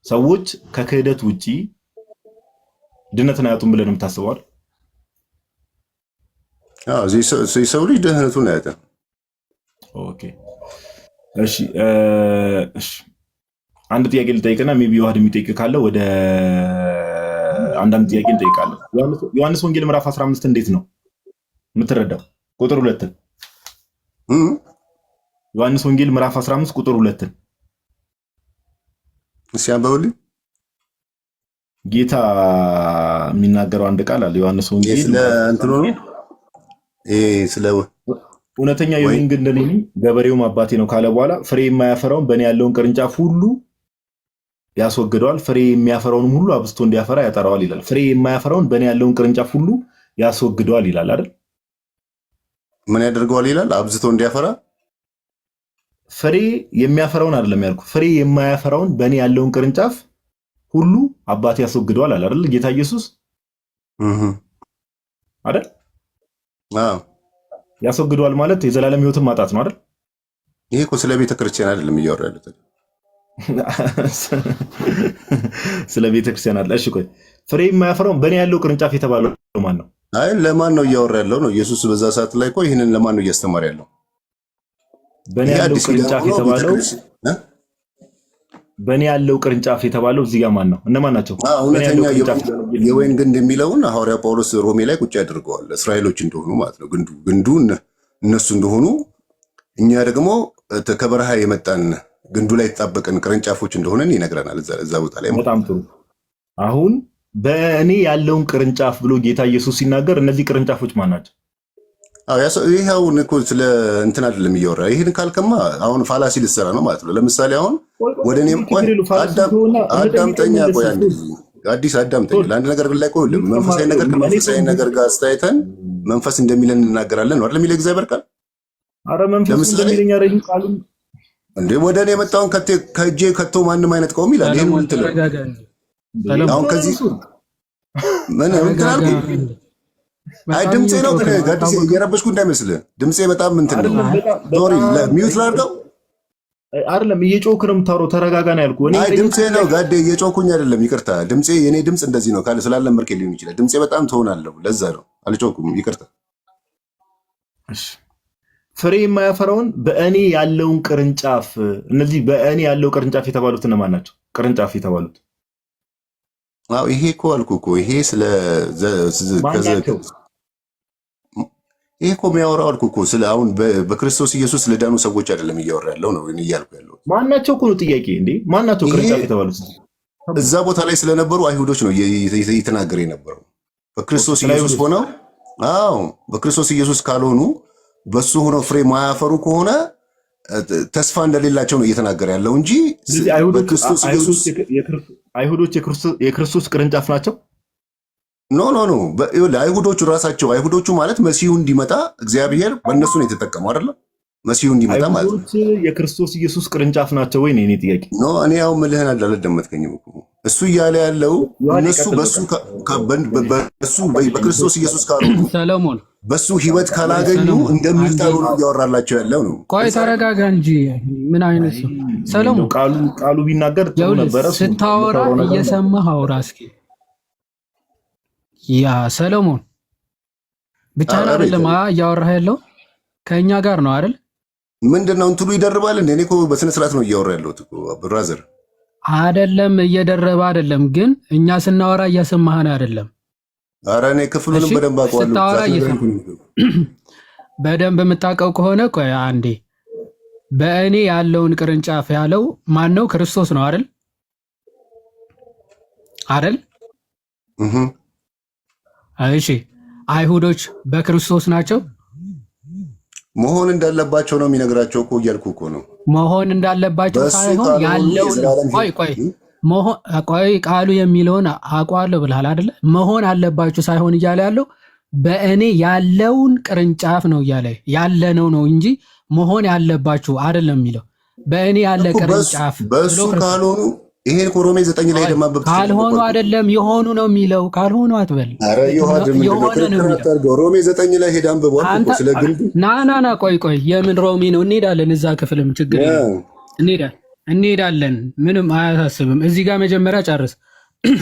ሰዎች ከክህደት ውጪ ድነትን አያጡም ብለን የምታስበዋል? አዎ ሰው ልጅ ድህነቱን አያጣም። ኦኬ እሺ አንድ ጥያቄ ልጠይቅና ሜቢ ዋህድ የሚጠይቅ ካለ ወደ አንዳንድ ጥያቄ እንጠይቃለን። ዮሐንስ ወንጌል ምዕራፍ 15 እንዴት ነው የምትረዳው? ቁጥር 2 ዮሐንስ ወንጌል ምዕራፍ 15 ቁጥር 2 ሲያንበውልኝ ጌታ የሚናገረው አንድ ቃል አለ። ዮሐንስ ወንጌል ስለ እንትኑ ነው ስለ እውነተኛ የወይን ግንድ እኔ ነኝ ገበሬውም አባቴ ነው ካለ በኋላ ፍሬ የማያፈራውን በእኔ ያለውን ቅርንጫፍ ሁሉ ያስወግደዋል፣ ፍሬ የሚያፈራውን ሁሉ አብዝቶ እንዲያፈራ ያጠራዋል ይላል። ፍሬ የማያፈራውን በእኔ ያለውን ቅርንጫፍ ሁሉ ያስወግደዋል ይላል አይደል? ምን ያደርገዋል ይላል? አብዝቶ እንዲያፈራ። ፍሬ የሚያፈራውን አይደለም ያልኩት፣ ፍሬ የማያፈራውን በእኔ ያለውን ቅርንጫፍ ሁሉ አባቴ ያስወግደዋል አለ አይደል ጌታ ኢየሱስ አይደል? አዎ ያስወግደዋል ማለት የዘላለም ሕይወትን ማጣት ነው አይደል? ይሄ እኮ ስለ ቤተ ክርስቲያን አይደለም እያወራ ያሉት። ስለ ቤተ ክርስቲያን አለ። እሺ ቆይ ፍሬ የማያፈራውን በእኔ ያለው ቅርንጫፍ የተባለው ማን ነው? አይ ለማን ነው እያወራ ያለው ነው? ኢየሱስ በዛ ሰዓት ላይ እኮ ይሄንን ለማን ነው እያስተማረ ያለው? በእኔ ያለው ቅርንጫፍ የተባለው በእኔ ያለው ቅርንጫፍ የተባለው እዚህ ጋር ማን ነው? እነማን ናቸው? እውነተኛ የወይን ግንድ የሚለውን ሐዋርያ ጳውሎስ ሮሜ ላይ ቁጭ ያድርገዋል። እስራኤሎች እንደሆኑ ማለት ነው። ግንዱ እነሱ እንደሆኑ፣ እኛ ደግሞ ከበረሃ የመጣን ግንዱ ላይ የተጣበቀን ቅርንጫፎች እንደሆነን ይነግረናል እዛ ቦታ ላይ። በጣም ጥሩ። አሁን በእኔ ያለውን ቅርንጫፍ ብሎ ጌታ ኢየሱስ ሲናገር እነዚህ ቅርንጫፎች ማን ናቸው? ይሄውን እኮ ስለ እንትን አይደለም እያወራ። ይህን ካልከማ አሁን ፋላሲ ልትሰራ ነው ማለት ነው። ለምሳሌ አሁን ወደ እኔም አዳምጠኛ፣ ቆይ አዲስ አዳምጠኝ። ለአንድ ነገር ላይ ቆይ መንፈሳዊ ነገር ከመንፈሳዊ ነገር ጋር አስተያየተን መንፈስ እንደሚለን እንናገራለን ነው አይደል የሚለው እግዚአብሔር ቃል። አረ መንፈስ እንደሚለኝ አረኝ ቃሉ እንዴ ወደ እኔ የመጣውን ከእጄ ከቶ ማንም አይነት ቆም ይላል። ይሄን ምን ትለው አሁን ከዚህ ምን እንትን አልኩኝ። አይ ድምጼ ነው ግን ጋዲስ እየረበሽኩ እንዳይመስልህ። ድምጼ በጣም እንትን ነው። ሶሪ ሚውት ላድርገው። አይደለም እየጮክ ነው የምታወራው። ተረጋጋ ነው ያልኩህ። አይ ድምጼ ነው ጋዴ፣ እየጮኩኝ አይደለም። ይቅርታ ድምጼ የኔ ድምጽ እንደዚህ ነው ካለ ስላለመድክ ሊሆን ይችላል። ድምጼ በጣም ትሆናለሁ፣ ለዛ ነው አልጮኩም። ይቅርታ። እሺ ፍሬ የማያፈራውን በእኔ ያለውን ቅርንጫፍ፣ እነዚህ በእኔ ያለው ቅርንጫፍ የተባሉት እነማን ናቸው? ቅርንጫፍ የተባሉት አዎ ይሄ እኮ አልኩህ እኮ ይሄ ይሄ እኮ የሚያወራው አልኩህ እኮ ስለ አሁን በክርስቶስ ኢየሱስ ለዳኑ ሰዎች አይደለም እያወራ ያለው ነው እያልኩ ያለው። ማናቸው እኮ ነው ጥያቄ እንዴ? ማናቸው ቅርንጫፍ የተባሉት? እዛ ቦታ ላይ ስለነበሩ አይሁዶች ነው እየተናገረ የነበረው። በክርስቶስ ኢየሱስ ሆነው አዎ በክርስቶስ ኢየሱስ ካልሆኑ በሱ ሆነው ፍሬ ማያፈሩ ከሆነ ተስፋ እንደሌላቸው ነው እየተናገረ ያለው እንጂ በክርስቶስ ኢየሱስ አይሁዶች የክርስቶስ ቅርንጫፍ ናቸው። ኖ አይሁዶቹ ራሳቸው አይሁዶቹ ማለት መሲሁ እንዲመጣ እግዚአብሔር በእነሱ ነው የተጠቀመው አይደለም። መሲሁ እንዲመጣ ማለት ነው። የክርስቶስ ኢየሱስ ቅርንጫፍ ናቸው ወይ ነው የኔ ጥያቄ። ኖ እኔ ያው ምልህን አላደመጥከኝም እኮ እሱ እያለ ያለው እነሱ በሱ በክርስቶስ ኢየሱስ ካልሆኑ ሰለሞን በሱ ህይወት ካላገኙ እንደሚጠሩ ነው እያወራላቸው ያለው ነው። ቆይ ተረጋጋ እንጂ ምን አይነት ሰው ሰለሞን። ቃሉ ቢናገር ጥሩ ነበረ። ስታወራ እየሰማህ አውራ እስኪ። ያ ሰለሞን ብቻህን አይደለም እያወራህ ያለው ከእኛ ጋር ነው አይደል? ምንድነው እንትሉ ይደርባል እንዴ? እኔ እኮ በስነ ስርዓት ነው እያወራ ያለሁት እኮ ብራዘር። አይደለም እየደረበ አይደለም፣ ግን እኛ ስናወራ እያሰማህን አይደለም። ኧረ እኔ ክፍሉንም በደንብ አውቀዋለሁ። በደንብ የምታውቀው ከሆነ ቆይ አንዴ፣ በእኔ ያለውን ቅርንጫፍ ያለው ማን ነው? ክርስቶስ ነው አይደል? አይደል? እሺ፣ አይሁዶች በክርስቶስ ናቸው መሆን እንዳለባቸው ነው የሚነግራቸው እኮ እያልኩ እኮ ነው። መሆን እንዳለባቸው ሳይሆን ያለውን ቆይ ቃሉ የሚለውን አውቀዋለሁ ብለሃል አይደለ? መሆን አለባችሁ ሳይሆን እያለ ያለው በእኔ ያለውን ቅርንጫፍ ነው እያለ ያለነው ነው እንጂ መሆን ያለባችሁ አይደለም የሚለው። በእኔ ያለ ቅርንጫፍ በእሱ ካልሆኑ ይሄን ሮሜ 9 ላይ ደማበብ ካልሆኑ አይደለም የሆኑ ነው የሚለው። ካልሆኑ አትበል። አረ የሆነ ነው የሚለው። ሮሜ 9 ላይ ሄድ አንብብ ወርቁ ስለ ግንዱ ና ቆይ የምን ሮሜ ነው? እንሄዳለን እዛ ክፍልም ችግር የለም እንሄዳለን። ምንም አያሳስብም። እዚህ ጋር መጀመሪያ ጨርስ።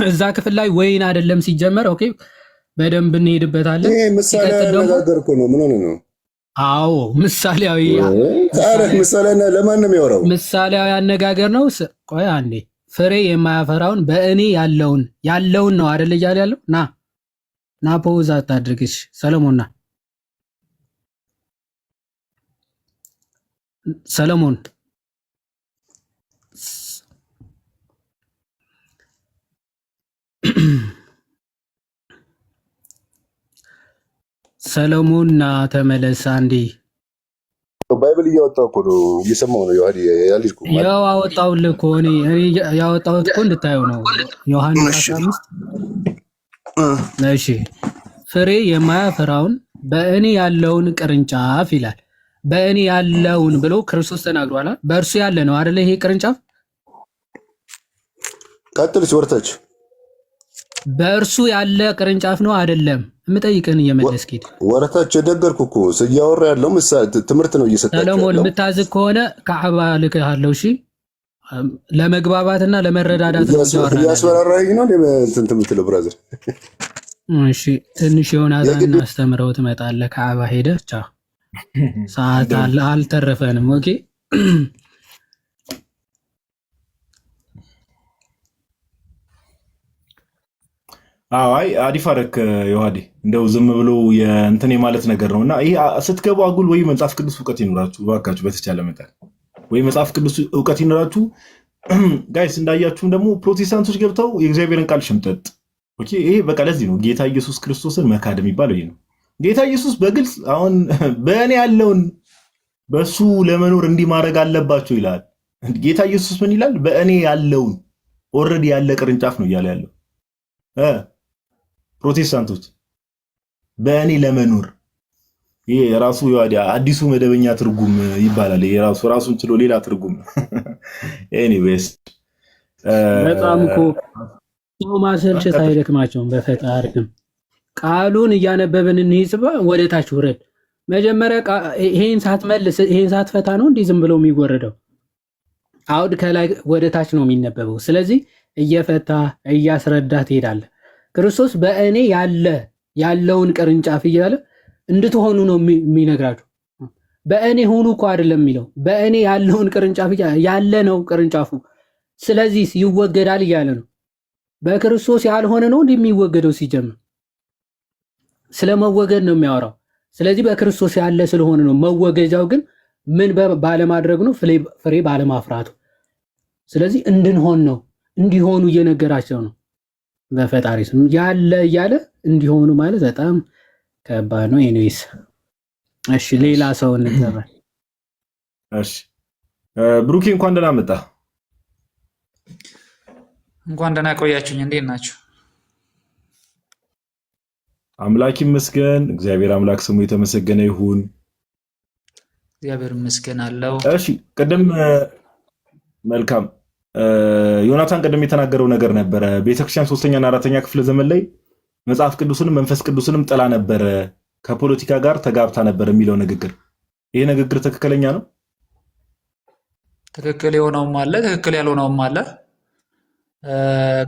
እዛ ክፍል ላይ ወይን አይደለም ሲጀመር። ኦኬ በደንብ እንሄድበታለን። ይሄ ምሳሌ አነጋገር እኮ ነው። ምን ሆነ ነው? አዎ ምሳሌያዊ ምሳሌና ለማን ነው የሚያወራው? ምሳሌያዊ አነጋገር ነው። ቆይ አንዴ ፍሬ የማያፈራውን በእኔ ያለውን ነው አይደል እያለ ያለው። ና ፖዝ አታድርግሽ ሰለሞን። ሰለሞን ሰለሞን ና ተመለስ አንዴ። ባይብል እያወጣሁ እኮ ነው፣ እየሰማሁ ነው። ያልኩ ያው አወጣሁልህ እኮ እኔ ያወጣሁት እኮ እንድታየው ነው። ዮሐንስ 15 እሺ፣ ፍሬ የማያፈራውን በእኔ ያለውን ቅርንጫፍ ይላል። በእኔ ያለውን ብሎ ክርስቶስ ተናግሯል። በእርሱ ያለ ነው አይደለ? ይሄ ቅርንጫፍ ቀጥል ሲወርታች በእርሱ ያለ ቅርንጫፍ ነው አይደለም? የምጠይቅህን እየመለስክ ሂድ። ወረታች የደገርኩ እኮ እያወራ ያለው ትምህርት ነው እየሰጣቸው። ሰለሞን የምታዝግ ከሆነ ከዓባ ልክሃለሁ። እሺ ለመግባባትና ለመረዳዳት እያስፈራራኝ ነው እንትን የምትለው ብራዘር። እሺ ትንሽ ዮናታን አስተምረው ትመጣለህ። ከዓባ ሄደህ ቻው። ሰዓት አልተረፈንም። ኦኬ አይ አሪፍ አደረክ ዮሐዴ። እንደው ዝም ብሎ የእንትን የማለት ነገር ነው እና ይሄ ስትገቡ አጉል ወይ መጽሐፍ ቅዱስ እውቀት ይኖራችሁ እባካችሁ፣ በተቻለ መጠን ወይ መጽሐፍ ቅዱስ እውቀት ይኖራችሁ ጋይስ። እንዳያችሁም ደግሞ ፕሮቴስታንቶች ገብተው የእግዚአብሔርን ቃል ሽምጠጥ። ኦኬ ይሄ በቃ ለዚህ ነው ጌታ ኢየሱስ ክርስቶስን መካድ የሚባለው ይሄ ነው። ጌታ ኢየሱስ በግልጽ አሁን በእኔ ያለውን በሱ ለመኖር እንዲህ ማድረግ አለባቸው ይላል። ጌታ ኢየሱስ ምን ይላል? በእኔ ያለውን ኦልሬዲ ያለ ቅርንጫፍ ነው እያለ ያለው ፕሮቴስታንቶች በእኔ ለመኖር። ይሄ የራሱ አዲሱ መደበኛ ትርጉም ይባላል። ራሱን ችሎ ሌላ ትርጉም። ኤኒዌይስ በጣም እኮ ሰው ማሰልቸት አይደክማቸውም። በፈጣሪም ቃሉን እያነበብን እንይዝባ ወደ ታች ውረድ። መጀመሪያ ይሄን ሳትመልስ ይሄን ሳትፈታ ነው እንዲህ ዝም ብለው የሚወረደው። አውድ ከላይ ወደ ታች ነው የሚነበበው። ስለዚህ እየፈታ እያስረዳ ትሄዳለህ። ክርስቶስ በእኔ ያለውን ቅርንጫፍ እያለ እንድትሆኑ ነው የሚነግራችሁ። በእኔ ሁኑ እኮ አይደለም የሚለው፣ በእኔ ያለውን ቅርንጫፍ ያለ ነው ቅርንጫፉ። ስለዚህ ይወገዳል እያለ ነው። በክርስቶስ ያልሆነ ነው እንደሚወገደው ሲጀምር ስለመወገድ ነው የሚያወራው። ስለዚህ በክርስቶስ ያለ ስለሆነ ነው። መወገጃው ግን ምን ባለማድረግ ነው? ፍሬ ባለማፍራቱ። ስለዚህ እንድንሆን ነው፣ እንዲሆኑ እየነገራቸው ነው። በፈጣሪ ስም ያለ እያለ እንዲሆኑ ማለት በጣም ከባድ ነው። ኤኒዌይስ እሺ፣ ሌላ ሰው እንዘባል። እሺ ብሩኬ እንኳን ደህና መጣ። እንኳን ደህና ቆያችሁኝ። እንዴት ናችሁ? አምላክ ይመስገን። እግዚአብሔር አምላክ ስሙ የተመሰገነ ይሁን። እግዚአብሔር ይመስገን አለው። እሺ ቅድም መልካም ዮናታን ቅድም የተናገረው ነገር ነበረ። ቤተክርስቲያን 3ኛና 4ኛ ክፍለ ዘመን ላይ መጽሐፍ ቅዱስንም መንፈስ ቅዱስንም ጥላ ነበረ፣ ከፖለቲካ ጋር ተጋብታ ነበር የሚለው ንግግር፣ ይሄ ንግግር ትክክለኛ ነው? ትክክል የሆነውም አለ፣ ትክክል ያልሆነውም አለ።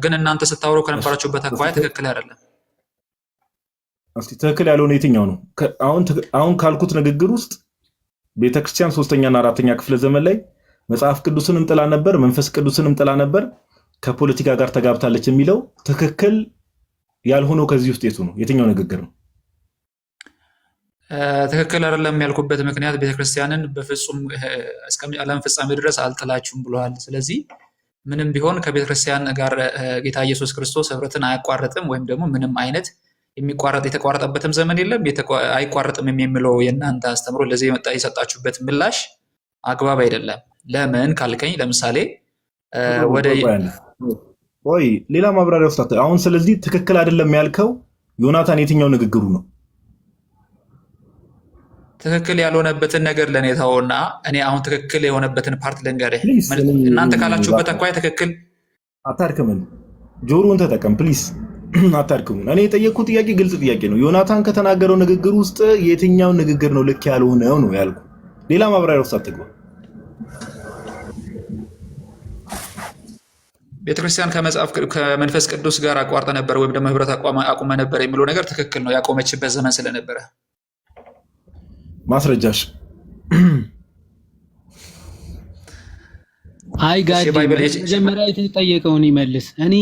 ግን እናንተ ስታወሩ ከነበራችሁበት አኳያ ትክክል አይደለም። እስቲ ትክክል ያልሆነ የትኛው ነው? አሁን ካልኩት ንግግር ውስጥ ቤተክርስቲያን 3ኛና 4ኛ ክፍለ ዘመን ላይ መጽሐፍ ቅዱስንም ጥላ ነበር፣ መንፈስ ቅዱስንም ጥላ ነበር፣ ከፖለቲካ ጋር ተጋብታለች የሚለው ትክክል ያልሆነው ከዚህ ውስጥ የቱ ነው? የትኛው ንግግር ነው? ትክክል አይደለም ያልኩበት ምክንያት ቤተክርስቲያንን በፍጹም እስከ ዓለም ፍጻሜ ድረስ አልጥላችሁም ብለዋል። ስለዚህ ምንም ቢሆን ከቤተክርስቲያን ጋር ጌታ ኢየሱስ ክርስቶስ ህብረትን አያቋርጥም፣ ወይም ደግሞ ምንም አይነት የተቋረጠበትም ዘመን የለም አይቋረጥም የሚለው የእናንተ አስተምሮ ለዚህ የሰጣችሁበት ምላሽ አግባብ አይደለም። ለምን ካልከኝ ለምሳሌ ወይ ሌላ ማብራሪያ ውስጥ አሁን ስለዚህ ትክክል አይደለም ያልከው ዮናታን የትኛው ንግግሩ ነው? ትክክል ያልሆነበትን ነገር ለእኔ ተውና እኔ አሁን ትክክል የሆነበትን ፓርት ልንገርህ። እናንተ ካላችሁበት አኳያ ትክክል አታድክመን፣ ጆሮውን ተጠቀም ፕሊስ፣ አታድክሙን። እኔ የጠየቅኩት ጥያቄ ግልጽ ጥያቄ ነው። ዮናታን ከተናገረው ንግግር ውስጥ የትኛው ንግግር ነው ልክ ያልሆነው ነው ያልኩ። ሌላ ማብራሪያ ውስጥ አትግባ። ቤተክርስቲያን ከመንፈስ ቅዱስ ጋር አቋርጠ ነበር ወይም ደግሞ ህብረት አቁመ ነበር የሚለው ነገር ትክክል ነው፣ ያቆመችበት ዘመን ስለነበረ። ማስረጃሽ? አይ ጋዲ መጀመሪያ የተጠየቀውን ይመልስ። እኔ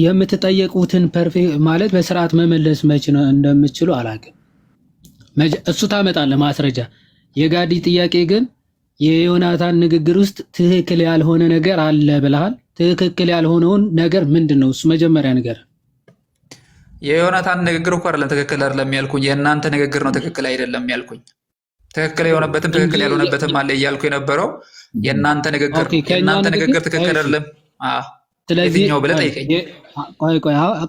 የምትጠየቁትን ማለት በስርዓት መመለስ መች ነው እንደምትችሉ አላውቅም። እሱ ታመጣለህ ማስረጃ። የጋዲ ጥያቄ ግን የዮናታን ንግግር ውስጥ ትክክል ያልሆነ ነገር አለ ብለሃል። ትክክል ያልሆነውን ነገር ምንድን ነው? እሱ መጀመሪያ ነገር የዮናታን ንግግር እኮ አይደለም ትክክል አይደለም ያልኩኝ፣ የእናንተ ንግግር ነው ትክክል አይደለም ያልኩኝ። ትክክል የሆነበትም ትክክል ያልሆነበትም አለ እያልኩ የነበረው የእናንተ ንግግር ትክክል አይደለም። የትኛው ብለህ ጠይቀኝ።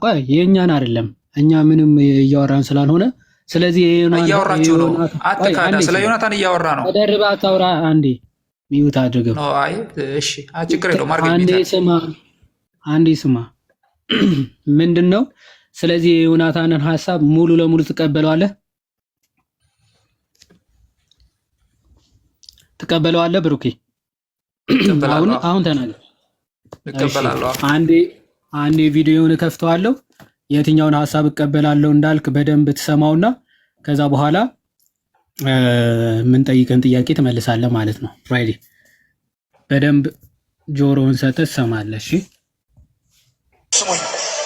ቆይ የእኛን አይደለም እኛ ምንም እያወራን ስላልሆነ፣ ስለዚህ እያወራችሁ ነው። አትካዳ፣ ስለ ዮናታን እያወራ ነው። ተደርባ አታውራ። አንዴ ሚዩት አድርገው። አይ እሺ፣ ችግር የለውም። አንዴ ስማ ምንድን ነው? ስለዚህ የዮናታንን ሐሳብ ሙሉ ለሙሉ ትቀበለዋለህ? ትቀበለዋለህ ብሩኬ? አሁን ተናገር። እቀበላለሁ። አንዴ ቪዲዮውን ከፍተዋለሁ። የትኛውን ሐሳብ እቀበላለሁ እንዳልክ በደንብ ትሰማውና ከዛ በኋላ ምን ጠይቀን ጥያቄ ትመልሳለህ ማለት ነው። ፍራይዴ በደንብ ጆሮውን ሰጥተህ ትሰማለህ። እሺ ስሙኝ።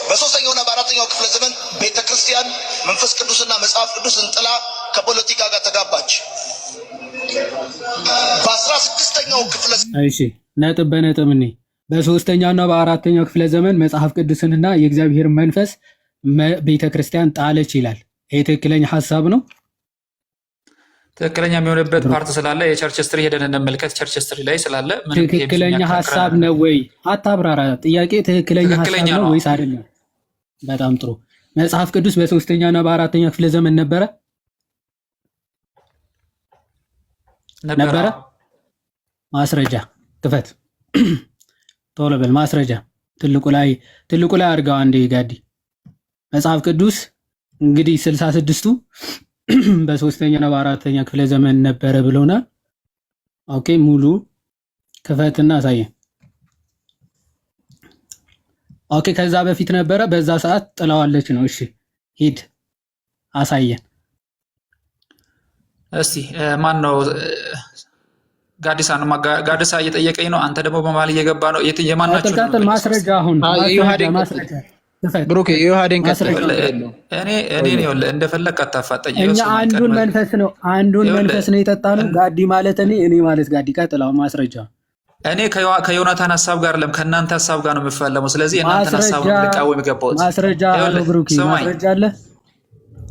በሶስተኛውና በአራተኛው ክፍለ ዘመን ቤተክርስቲያን መንፈስ ቅዱስና መጽሐፍ ቅዱስን ጥላ ከፖለቲካ ጋር ተጋባች። በ16ኛው ክፍለ እሺ፣ ነጥብ በነጥብ እኔ በሶስተኛውና በአራተኛው ክፍለ ዘመን መጽሐፍ ቅዱስንና የእግዚአብሔር መንፈስ ቤተክርስቲያን ጣለች ይላል። ይሄ ትክክለኛ ሐሳብ ነው። ትክክለኛ የሚሆንበት ፓርት ስላለ የቸርች ስትሪ ሄደን እንመልከት። ቸርች ስትሪ ላይ ስላለ ትክክለኛ ሐሳብ ነው ወይ? አታብራራ። ጥያቄ ትክክለኛ ሐሳብ ነው ወይስ አይደለም? በጣም ጥሩ። መጽሐፍ ቅዱስ በሶስተኛና በአራተኛው ክፍለ ዘመን ነበረ? ማስረጃ ክፈት። ቶሎ በል ማስረጃ። ትልቁ ላይ አድርገው አንዴ ጋዲ። መጽሐፍ ቅዱስ እንግዲህ 66ቱ በሶስተኛና በአራተኛ ክፍለ ዘመን ነበረ ብሎናል። ኦኬ፣ ሙሉ ክፈትና አሳየን። ኦኬ፣ ከዛ በፊት ነበረ፣ በዛ ሰዓት ጥለዋለች ነው። እሺ ሂድ አሳየን እስቲ። ማን ነው? ጋዲሳ እየጠየቀኝ ነው። አንተ ደግሞ በመሀል እየገባ ነው። የማናችሁ ቀጥል። ማስረጃ አሁን ማስረጃ ብሩክ የዮሐዴን ቀጥል። እኔ እንደፈለግ አታፋጠኝ። እኛ አንዱን መንፈስ ነው የጠጣነው። ጋዲ ማለት እኔ ማለት ጋዲ። ቀጥል አሁን ማስረጃ። እኔ ከዮናታን ሀሳብ ጋር አይደለም ከእናንተ ሀሳብ ጋር ነው የምፈለመው። ስለዚህ የእናንተን ሀሳብ ነው ልቃወም የገባሁት። ማስረጃ አለ ብሩክ፣ ማስረጃ አለ።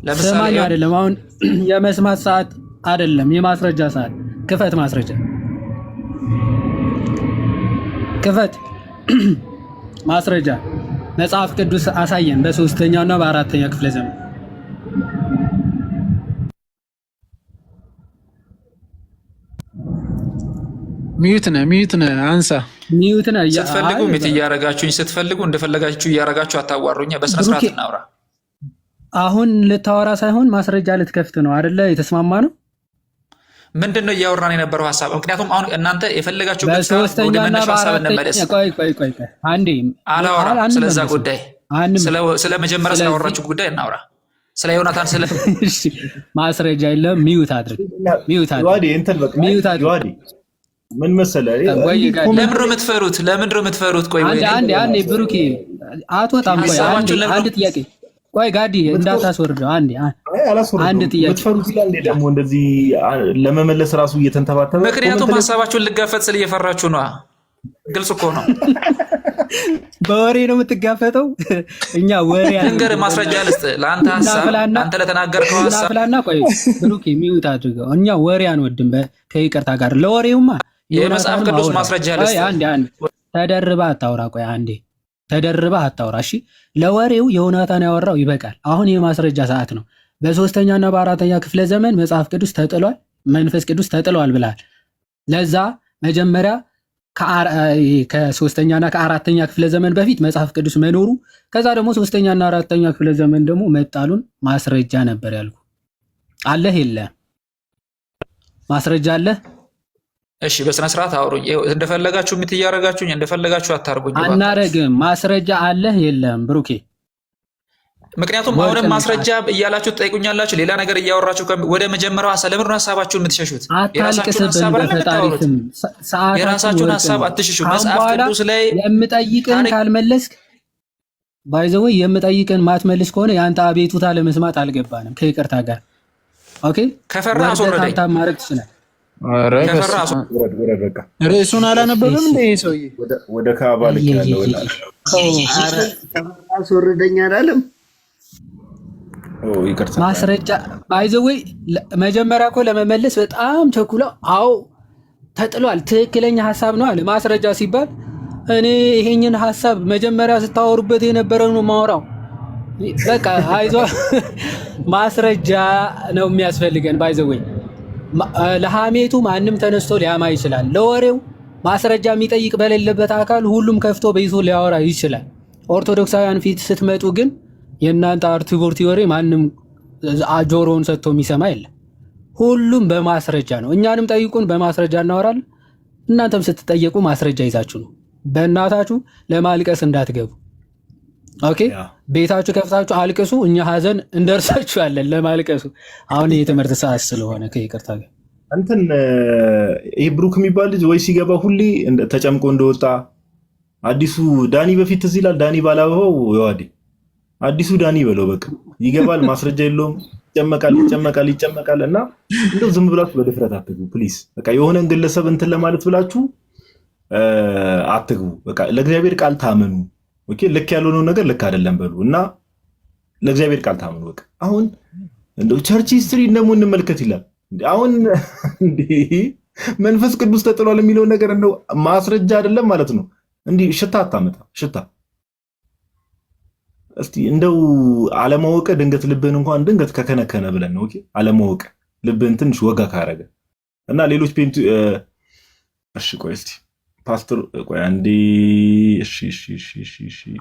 ለምሳሌ አይደለም አሁን የመስማት ሰዓት አይደለም፣ የማስረጃ ሰዓት። ክፈት ማስረጃ ክፈት። ማስረጃ መጽሐፍ ቅዱስ አሳየን። በሶስተኛውና በአራተኛው ክፍለ ዘመን ሚዩት ነህ አንሳ። ሚዩት ነህ። ስትፈልጉ ሚት እያረጋችሁኝ፣ ስትፈልጉ እንደፈለጋችሁ እያረጋችሁ አታዋሩኛ። በስነ ስርዓት እናውራ። አሁን ልታወራ ሳይሆን ማስረጃ ልትከፍት ነው አይደለ? የተስማማ ነው። ምንድን ነው እያወራን የነበረው ሀሳብ? ምክንያቱም አሁን እናንተ የፈለጋችሁበት ወደ መነሻ ሀሳብ እንመለስ። አንዴ አላወራም ስለዛ ጉዳይ፣ ስለ መጀመሪያ ስላወራችሁ ጉዳይ እናውራ። ስለ ዮናታን ማስረጃ የለም። ሚዩት አድርግ። ምን መሰለህ፣ ለምንድን ነው የምትፈሩት? ቆይ አንዴ ብሩኬ አትወጣም። ቆይ አንድ ጥያቄ ቆይ ጋዲ እንዳታስወርደው አንዴ አንድ ጥያቄ የምትፈሩት ይላል ደግሞ እንደዚህ ለመመለስ ራሱ እየተንተባተበ ምክንያቱም ሀሳባችሁን ልጋፈጥ ስለየፈራችሁ ነው። ግልጽ እኮ ነው። በወሬ ነው የምትጋፈጠው። እኛ ወሬ ነገር ማስረጃ ልስጥ ለአንተ ሐሳብ አንተ ለተናገርከው ሐሳብ ፍላና ቆይ ብሩክ ሚውት አድርገው። እኛ ወሬ አንወድም ከይቅርታ ጋር ለወሬውማ የመጽሐፍ ቅዱስ ማስረጃ ልስጥ። አንዴ ተደርባ አታውራ። ቆይ አንዴ ተደርባ አታውራ። እሺ ለወሬው ዮናታን ያወራው ይበቃል። አሁን የማስረጃ ሰዓት ነው። በ3ኛና በ4ኛ ክፍለ ዘመን መጽሐፍ ቅዱስ ተጥሏል፣ መንፈስ ቅዱስ ተጥሏል ብላል። ለዛ መጀመሪያ ከ3ኛና ከ4ኛ ክፍለ ዘመን በፊት መጽሐፍ ቅዱስ መኖሩ ከዛ ደግሞ 3ኛና 4ኛ ክፍለ ዘመን ደግሞ መጣሉን ማስረጃ ነበር ያልኩ። አለህ የለ ማስረጃ አለ? እሺ በስነ ስርዓት አውሩኝ። እንደፈለጋችሁ የምትያረጋችሁኝ እንደፈለጋችሁ አታርጉኝ። አናረግም። ማስረጃ አለህ የለም ብሩኬ? ምክንያቱም አሁንም ማስረጃ እያላችሁ ትጠይቁኛላችሁ። ሌላ ነገር እያወራችሁ ወደ መጀመሪያው ሐሳብ ለምን ነው ሐሳባችሁን የምትሸሹት? የራሳችሁን ሐሳብ አትሽሹ። መጽሐፍ ቅዱስ ላይ የምጠይቅን ካልመለስክ ባይዘው የምጠይቅን ማትመልስ ከሆነ ያንተ አቤቱታ ለመስማት አልገባንም ከይቅርታ ጋር ኦኬ። ከፈራ አስወረደኝ። ማድረግ ትችላለህ። ከፈራ በቃ ርዕሱን አላነበበም እንደ ይሄ ሰውዬ ወደ ካባ ልክ ያለው አስወረደኝ አላለም። ማስረጃ ባይዘወይ መጀመሪያ እኮ ለመመለስ በጣም ቸኩለው አዎ ተጥሏል ትክክለኛ ሐሳብ ነው አለ። ማስረጃ ሲባል እኔ ይሄንን ሐሳብ መጀመሪያ ስታወሩበት የነበረው ነው ማወራው። በቃ አይዞ ማስረጃ ነው የሚያስፈልገን። ባይዘወይ ለሐሜቱ ማንም ተነስቶ ሊያማ ይችላል። ለወሬው ማስረጃ የሚጠይቅ በሌለበት አካል ሁሉም ከፍቶ በይዞ ሊያወራ ይችላል። ኦርቶዶክሳውያን ፊት ስትመጡ ግን የእናንተ አርቲጎርቲ ወሬ ማንም ጆሮውን ሰጥቶ የሚሰማ የለም። ሁሉም በማስረጃ ነው። እኛንም ጠይቁን፣ በማስረጃ እናወራለን። እናንተም ስትጠየቁ ማስረጃ ይዛችሁ ነው። በእናታችሁ ለማልቀስ እንዳትገቡ ኦኬ። ቤታችሁ ከፍታችሁ አልቅሱ፣ እኛ ሀዘን እንደርሳችኋለን ለማልቀሱ። አሁን የትምህርት ሰዓት ስለሆነ ከይቅርታ ጋር እንትን ይሄ ብሩክ የሚባል ልጅ ወይ ሲገባ ሁሌ ተጨምቆ እንደወጣ አዲሱ ዳኒ በፊት ትዝ ይላል። ዳኒ ባላበው ይዋዲ አዲሱ ዳኒ በለው በቃ ይገባል። ማስረጃ የለውም። ይጨመቃል እና እንደው ዝም ብላችሁ በድፍረት አትግቡ ፕሊዝ። በቃ የሆነን ግለሰብ እንትን ለማለት ብላችሁ አትግቡ። በቃ ለእግዚአብሔር ቃል ታመኑ። ኦኬ ልክ ያልሆነው ነገር ልክ አይደለም በሉ እና ለእግዚአብሔር ቃል ታመኑ። በቃ አሁን እንደው ቸርች ሂስትሪ ደግሞ እንመልከት ይላል። አሁን እንዴ መንፈስ ቅዱስ ተጥሏል የሚለው ነገር እንደው ማስረጃ አይደለም ማለት ነው። እንዲህ ሽታ አታመጣ ሽታ እስቲ እንደው አለማወቅ ድንገት ልብህን እንኳን ድንገት ከከነከነ ብለን ነው። ኦኬ አለማወቅ ልብህን ትንሽ ወጋ ካረገ እና ሌሎች ፔንቱ እሺ ቆይ እስቲ ፓስተር ቆይ አንዴ እሺ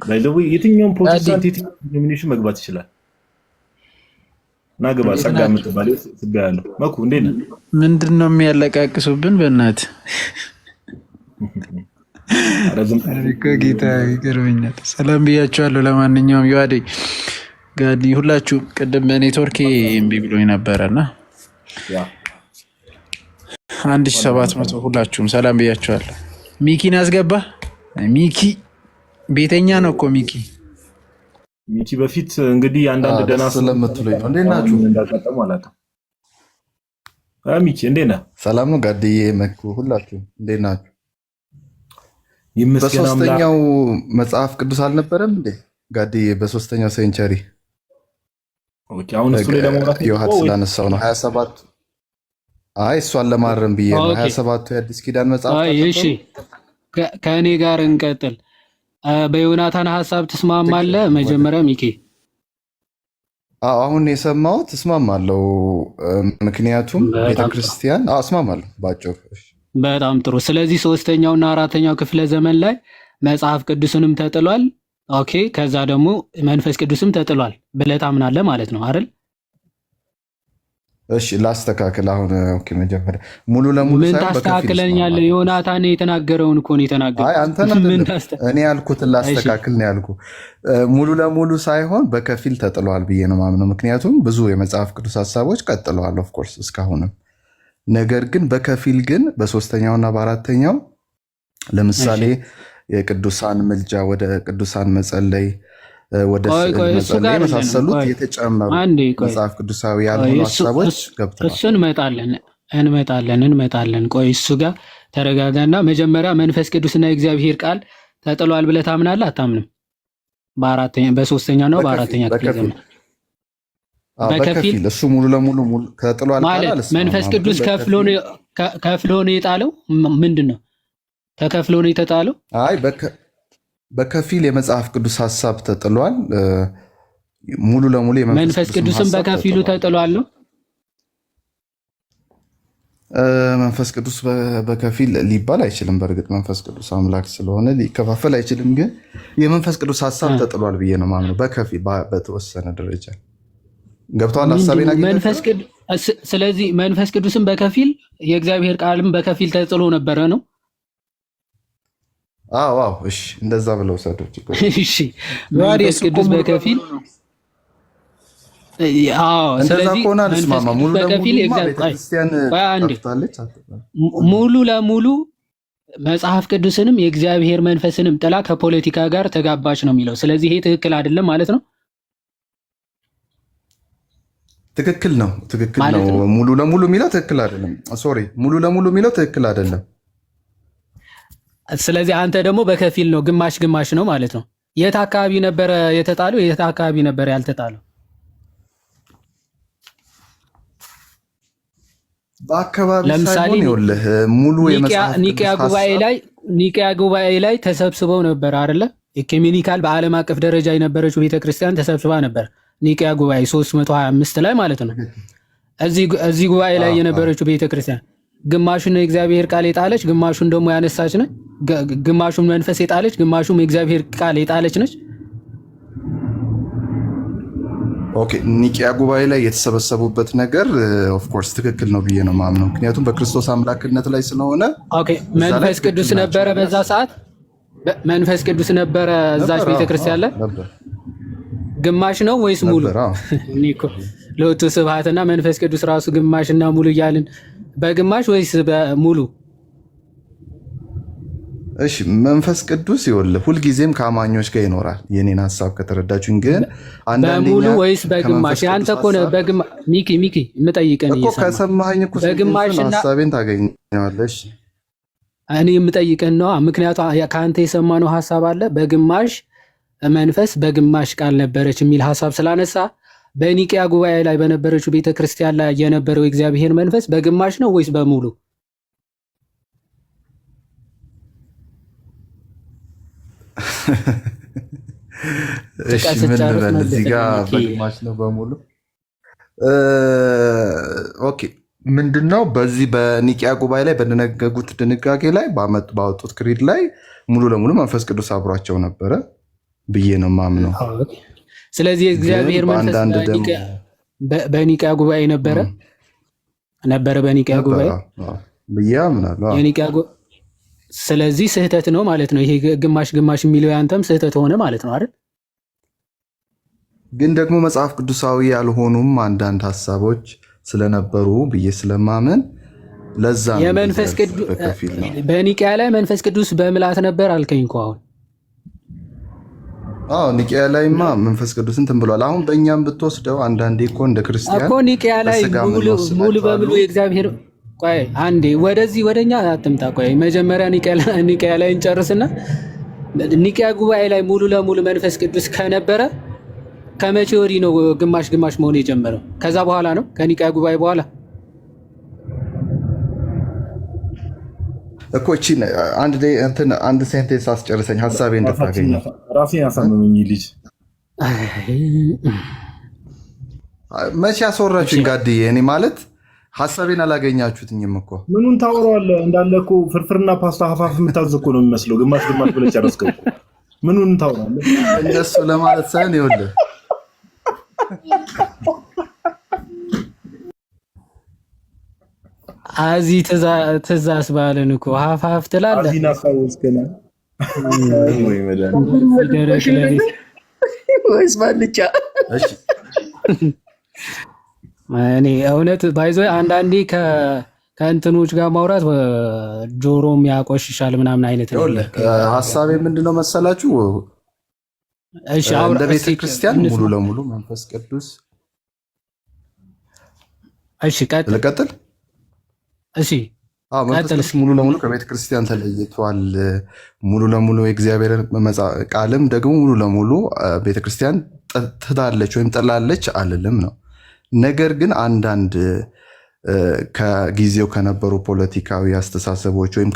ባይዘው የትኛውም ፕሮቴስታንት የትኛውም ዲኖሚኔሽን መግባት ይችላል። ናገባ ጸጋ የምትባል ስጋ ያለው መኩ እንዴት ነው? ምንድነው የሚያለቃቅሱብን በእናትህ ጌታ ይገርመኛል። ሰላም ብያቸዋለሁ። ለማንኛውም ዮሐዴ ጋዲ ሁላችሁ ቅድም በኔትወርክ እምቢ ብሎኝ ነበረና 1700 ሁላችሁም ሰላም ብያቸዋለሁ። ሚኪን አስገባ። ሚኪ ቤተኛ ነው እኮ ሚኪ በፊት እንግዲህ አንዳንድ ደና ስለምትሉኝ ነው። እንዴት ናችሁ? እንዳጋጠሙ አላውቅም። ሚኪ እንዴት ነህ? ሰላም ነው ጋዲዬ መኩ ሁላችሁም እንዴት ናችሁ? ይመስገን። በሶስተኛው መጽሐፍ ቅዱስ አልነበረም እንዴ ጋዲዬ? በሶስተኛው ሴንቸሪ ኦኬ። አሁን እሱ ላይ ለማውራት ዮሐንስ ስላነሳው ነው 27 አይ እሷን ለማረም ብዬ ነው 27 የአዲስ ኪዳን መጽሐፍ። እሺ ከእኔ ጋር እንቀጥል። በዮናታን ሐሳብ ትስማማለህ? መጀመሪያ ሚኪ አሁን የሰማሁት እስማማለሁ። ምክንያቱም ቤተክርስቲያን እስማማለሁ ባጭሩ። በጣም ጥሩ። ስለዚህ 3ኛውና 4ኛው ክፍለ ዘመን ላይ መጽሐፍ ቅዱስንም ተጥሏል። ኦኬ ከዛ ደግሞ መንፈስ ቅዱስም ተጥሏል ብለህ ታምናለህ ማለት ነው አይደል? እሺ ላስተካክል። አሁን ኦኬ መጀመሪያ ሙሉ ለሙሉ ምን ታስተካክለኛለህ? ዮናታን የተናገረውን እኮ ነው የተናገረው። አይ አንተ እኔ ያልኩትን ላስተካክል ነው ያልኩ። ሙሉ ለሙሉ ሳይሆን በከፊል ተጥሏል ብዬ ነው ማምነው። ምክንያቱም ብዙ የመጽሐፍ ቅዱስ ሐሳቦች ቀጥለዋል ኦፍ ኮርስ እስካሁንም። ነገር ግን በከፊል ግን በ3ኛውና በ4ኛው ለምሳሌ የቅዱሳን ምልጃ፣ ወደ ቅዱሳን መጸለይ፣ ወደ ስዕል መጸለይ የመሳሰሉት የተጨመሩ መጽሐፍ ቅዱሳዊ ያልሆኑ ሀሳቦች ገብተዋል። እሱ እንመጣለን። ቆይ እሱ ጋር ተረጋጋና መጀመሪያ መንፈስ ቅዱስና የእግዚአብሔር ቃል ተጥሏል ብለህ ታምናለህ አታምንም? በሶስተኛ ነው በአራተኛ ክፍለ ዘመን በከፊል እሱ ሙሉ ለሙሉ ተጥሏል ማለት መንፈስ ቅዱስ ከፍሎ ነው የጣለው። ምንድን ነው ተከፍሎ ነው የተጣለው? አይ በከፊል የመጽሐፍ ቅዱስ ሀሳብ ተጥሏል። ሙሉ ለሙሉ መንፈስ ቅዱስም በከፊሉ ተጥሏል ነው። መንፈስ ቅዱስ በከፊል ሊባል አይችልም። በእርግጥ መንፈስ ቅዱስ አምላክ ስለሆነ ሊከፋፈል አይችልም። ግን የመንፈስ ቅዱስ ሀሳብ ተጥሏል ብዬ ነው ማምነው። በከፊል በተወሰነ ደረጃ ገብተዋል ሀሳቤን አግኝተህ። ስለዚህ መንፈስ ቅዱስም በከፊል የእግዚአብሔር ቃልም በከፊል ተጥሎ ነበረ ነው። አዎ እሺ፣ እንደዛ ብለው ሰዶች። እሺ መንፈስ ቅዱስ በከፊል ስለዚህ ሙሉ ለሙሉ መጽሐፍ ቅዱስንም የእግዚአብሔር መንፈስንም ጥላ ከፖለቲካ ጋር ተጋባች ነው የሚለው። ስለዚህ ይሄ ትክክል አይደለም ማለት ነው። ትክክል ነው። ሙሉ ለሙሉ የሚለው ትክክል አይደለም። ሶሪ፣ ሙሉ ለሙሉ የሚለው ትክክል አይደለም። ስለዚህ አንተ ደግሞ በከፊል ነው፣ ግማሽ ግማሽ ነው ማለት ነው። የት አካባቢ ነበረ የተጣለው? የት አካባቢ ነበረ ያልተጣለው? በአካባቢ ለምሳሌ ሙሉ ኒቅያ ጉባኤ ላይ ተሰብስበው ነበር አይደለ? ኢኩሜኒካል በዓለም አቀፍ ደረጃ የነበረችው ቤተክርስቲያን ተሰብስባ ነበር። ኒቅያ ጉባኤ 325 ላይ ማለት ነው። እዚህ ጉባኤ ላይ የነበረችው ቤተክርስቲያን ግማሹን የእግዚአብሔር ቃል የጣለች፣ ግማሹን ደግሞ ያነሳች ነች። ግማሹን መንፈስ የጣለች፣ ግማሹም የእግዚአብሔር ቃል የጣለች ነች። ኦኬ፣ ኒቅያ ጉባኤ ላይ የተሰበሰቡበት ነገር ኦፍኮርስ ትክክል ነው ብዬ ነው ማምነው። ምክንያቱም በክርስቶስ አምላክነት ላይ ስለሆነ። ኦኬ፣ መንፈስ ቅዱስ ነበረ በዛ ሰዓት። መንፈስ ቅዱስ ነበረ እዛች ቤተክርስቲያን ላይ። ግማሽ ነው ወይስ ሙሉ? ኒኮ ለወጡ ስብሐትና መንፈስ ቅዱስ ራሱ ግማሽና ሙሉ እያልን በግማሽ ወይስ በሙሉ? እሺ፣ መንፈስ ቅዱስ ይኸውልህ ሁልጊዜም ከአማኞች ጋር ይኖራል። የኔን ሀሳብ ከተረዳችሁኝ። ግን በሙሉ ወይስ በግማሽ? አንተ እኮ ሚኪ የምጠይቀን እኮ ከሰማኸኝ እኮ ሀሳቤን ታገኘዋለሽ። እኔ የምጠይቀን ነው። ምክንያቱም ከአንተ የሰማነው ሀሳብ አለ። በግማሽ መንፈስ በግማሽ ቃል ነበረች የሚል ሀሳብ ስላነሳ በኒቅያ ጉባኤ ላይ በነበረችው ቤተክርስቲያን ላይ የነበረው የእግዚአብሔር መንፈስ በግማሽ ነው ወይስ በሙሉ? እሺ፣ ምን ልበል እዚህ ጋር በግማሽ ነው በሙሉ? ኦኬ፣ ምንድነው በዚህ በኒቅያ ጉባኤ ላይ በደነገጉት ድንጋጌ ላይ ባወጡት ክሪድ ላይ ሙሉ ለሙሉ መንፈስ ቅዱስ አብሯቸው ነበረ ብዬ ነው ማምነው። ስለዚህ የእግዚአብሔር መንፈስ በኒቅያ ጉባኤ ነበረ በኒቅያ ጉባኤ ብዬ አምናለሁ። ስለዚህ ስህተት ነው ማለት ነው። ይሄ ግማሽ ግማሽ የሚለው ያንተም ስህተት ሆነ ማለት ነው አይደል? ግን ደግሞ መጽሐፍ ቅዱሳዊ ያልሆኑም አንዳንድ ሀሳቦች ስለነበሩ ብዬ ስለማመን ለዛ የመንፈስ ቅዱስ በኒቅያ ላይ መንፈስ ቅዱስ በምልአት ነበር አልከኝ እኮ አሁን። ኒቅያ ላይማ መንፈስ ቅዱስ እንትን ብሏል። አሁን በእኛም ብትወስደው አንዳንዴ እኮ እንደ ክርስቲያን እኮ ኒቅያ ላይ ሙሉ በሙሉ የእግዚአብሔር ቆይ አንዴ ወደዚህ ወደኛ አትምጣ። ቆይ መጀመሪያ ኒቅያ ላይ እንጨርስና ኒቅያ ጉባኤ ላይ ሙሉ ለሙሉ መንፈስ ቅዱስ ከነበረ ከመቼ ወዲህ ነው ግማሽ ግማሽ መሆን የጀመረው? ከዛ በኋላ ነው? ከኒቅያ ጉባኤ በኋላ እኮ እቺ አንድ ሴንቴንስ አስጨርሰኝ ሀሳቤ እንድታገኝ ራሴን ያሳመመኝ ልጅ መቼ ያስወራችሁኝ ጋድዬ? እኔ ማለት ሀሳቤን አላገኛችሁትኝም እኮ። ምኑን ታወራዋለህ? እንዳለ እኮ ፍርፍርና ፓስታ ሀፋፍ የምታዝ እኮ ነው የሚመስለው። ግማሽ ግማሽ ብለህ ጨረስከው። ምኑን ታወራለህ? እንደሱ ለማለት ሳይሆን ይኸውልህ አዚ ትእዛዝ ባለን እኮ ሀፋፍ ትላለህ። አዚና ሳውስከና ወይ መዳን ወይስ ባልጫ? እሺ እኔ እውነት ባይዞ አንዳንዴ ከእንትኖች ጋር ማውራት ጆሮም ያቆሽሻል ምናምን አይነት ነው። ሀሳቤ ምንድነው መሰላችሁ? እሺ አውራ እንደ ቤተ እስቲ ክርስቲያን እንስማ። ሙሉ ለሙሉ መንፈስ ቅዱስ እሺ ቀጥል። ልቀጥል? እሺ መንፈስ ቀጥል ቅዱስ እስኪ። ሙሉ ለሙሉ ከቤተ ክርስቲያን ተለይቷል። ሙሉ ለሙሉ የእግዚአብሔር ቃልም ደግሞ ሙሉ ለሙሉ ቤተክርስቲያን ትታለች ወይም ጥላለች አልልም ነው። ነገር ግን አንዳንድ ከጊዜው ከነበሩ ፖለቲካዊ አስተሳሰቦች ወይም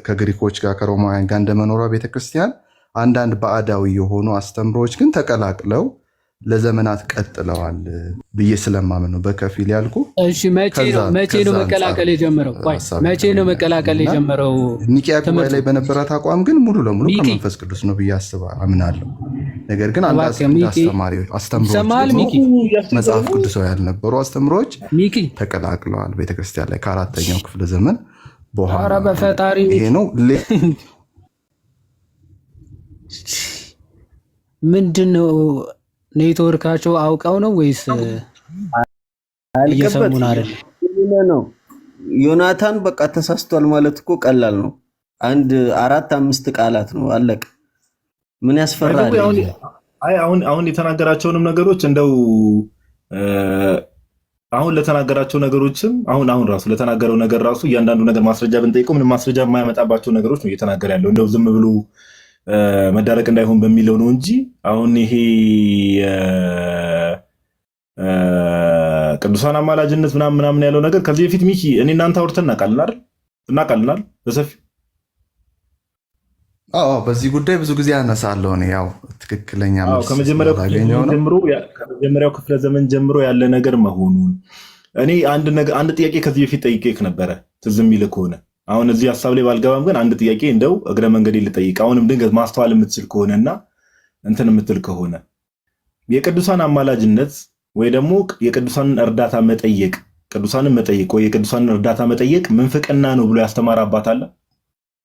ከግሪኮች ጋር ከሮማውያን ጋር እንደመኖሯ ቤተክርስቲያን አንዳንድ ባዕዳዊ የሆኑ አስተምሮች ግን ተቀላቅለው ለዘመናት ቀጥለዋል ብዬ ስለማምን ነው በከፊል ያልኩ። እሺ መቼ ነው መቀላቀል የጀመረው? መቼ ነው መቀላቀል የጀመረው? ኒቂያ ጉባኤ ላይ በነበራት አቋም ግን ሙሉ ለሙሉ ከመንፈስ ቅዱስ ነው ብዬ አምናለሁ። ነገር ግን አንዳንድ አስተምሮች መጽሐፍ ቅዱሳዊ ያልነበሩ አስተምሮች ተቀላቅለዋል ቤተክርስቲያን ላይ ከ4ኛው ክፍለ ዘመን በኋላ። ኧረ በፈጣሪ ይሄ ነው። ምንድነው? ኔትወርካቸው አውቀው ነው ወይስ እየሰሙን አይደል? ነው ዮናታን በቃ ተሳስቷል ማለት እኮ ቀላል ነው። 4-5 ቃላት ነው አለቀ። ምን ያስፈራል? አሁን የተናገራቸውንም ነገሮች እንደው አሁን ለተናገራቸው ነገሮችም አሁን ራሱ ለተናገረው ነገር ራሱ እያንዳንዱ ነገር ማስረጃ ብንጠይቀው ምንም ማስረጃ የማያመጣባቸው ነገሮች ነው እየተናገረ ያለው። እንደው ዝም ብሎ መዳረቅ እንዳይሆን በሚለው ነው እንጂ አሁን ይሄ ቅዱሳን አማላጅነት ምናምን ያለው ነገር ከዚህ በፊት ሚኪ እኔ እናንተ አውርተን እናውቃለን በሰፊው። በዚህ ጉዳይ ብዙ ጊዜ ያነሳለሁ ነው። ያው ትክክለኛ ከመጀመሪያው ክፍለ ዘመን ጀምሮ ያለ ነገር መሆኑን እኔ አንድ ጥያቄ ከዚህ በፊት ጠይቄክ ነበረ ትዝ የሚልህ ከሆነ አሁን እዚህ ሀሳብ ላይ ባልገባም ግን አንድ ጥያቄ እንደው እግረ መንገዴ ልጠይቅ። አሁንም ድንገት ማስተዋል የምትችል ከሆነና እንትን የምትል ከሆነ የቅዱሳን አማላጅነት ወይ ደግሞ የቅዱሳንን እርዳታ መጠየቅ ወይ የቅዱሳንን እርዳታ መጠየቅ ምንፍቅና ነው ብሎ ያስተማረ አባት አለ?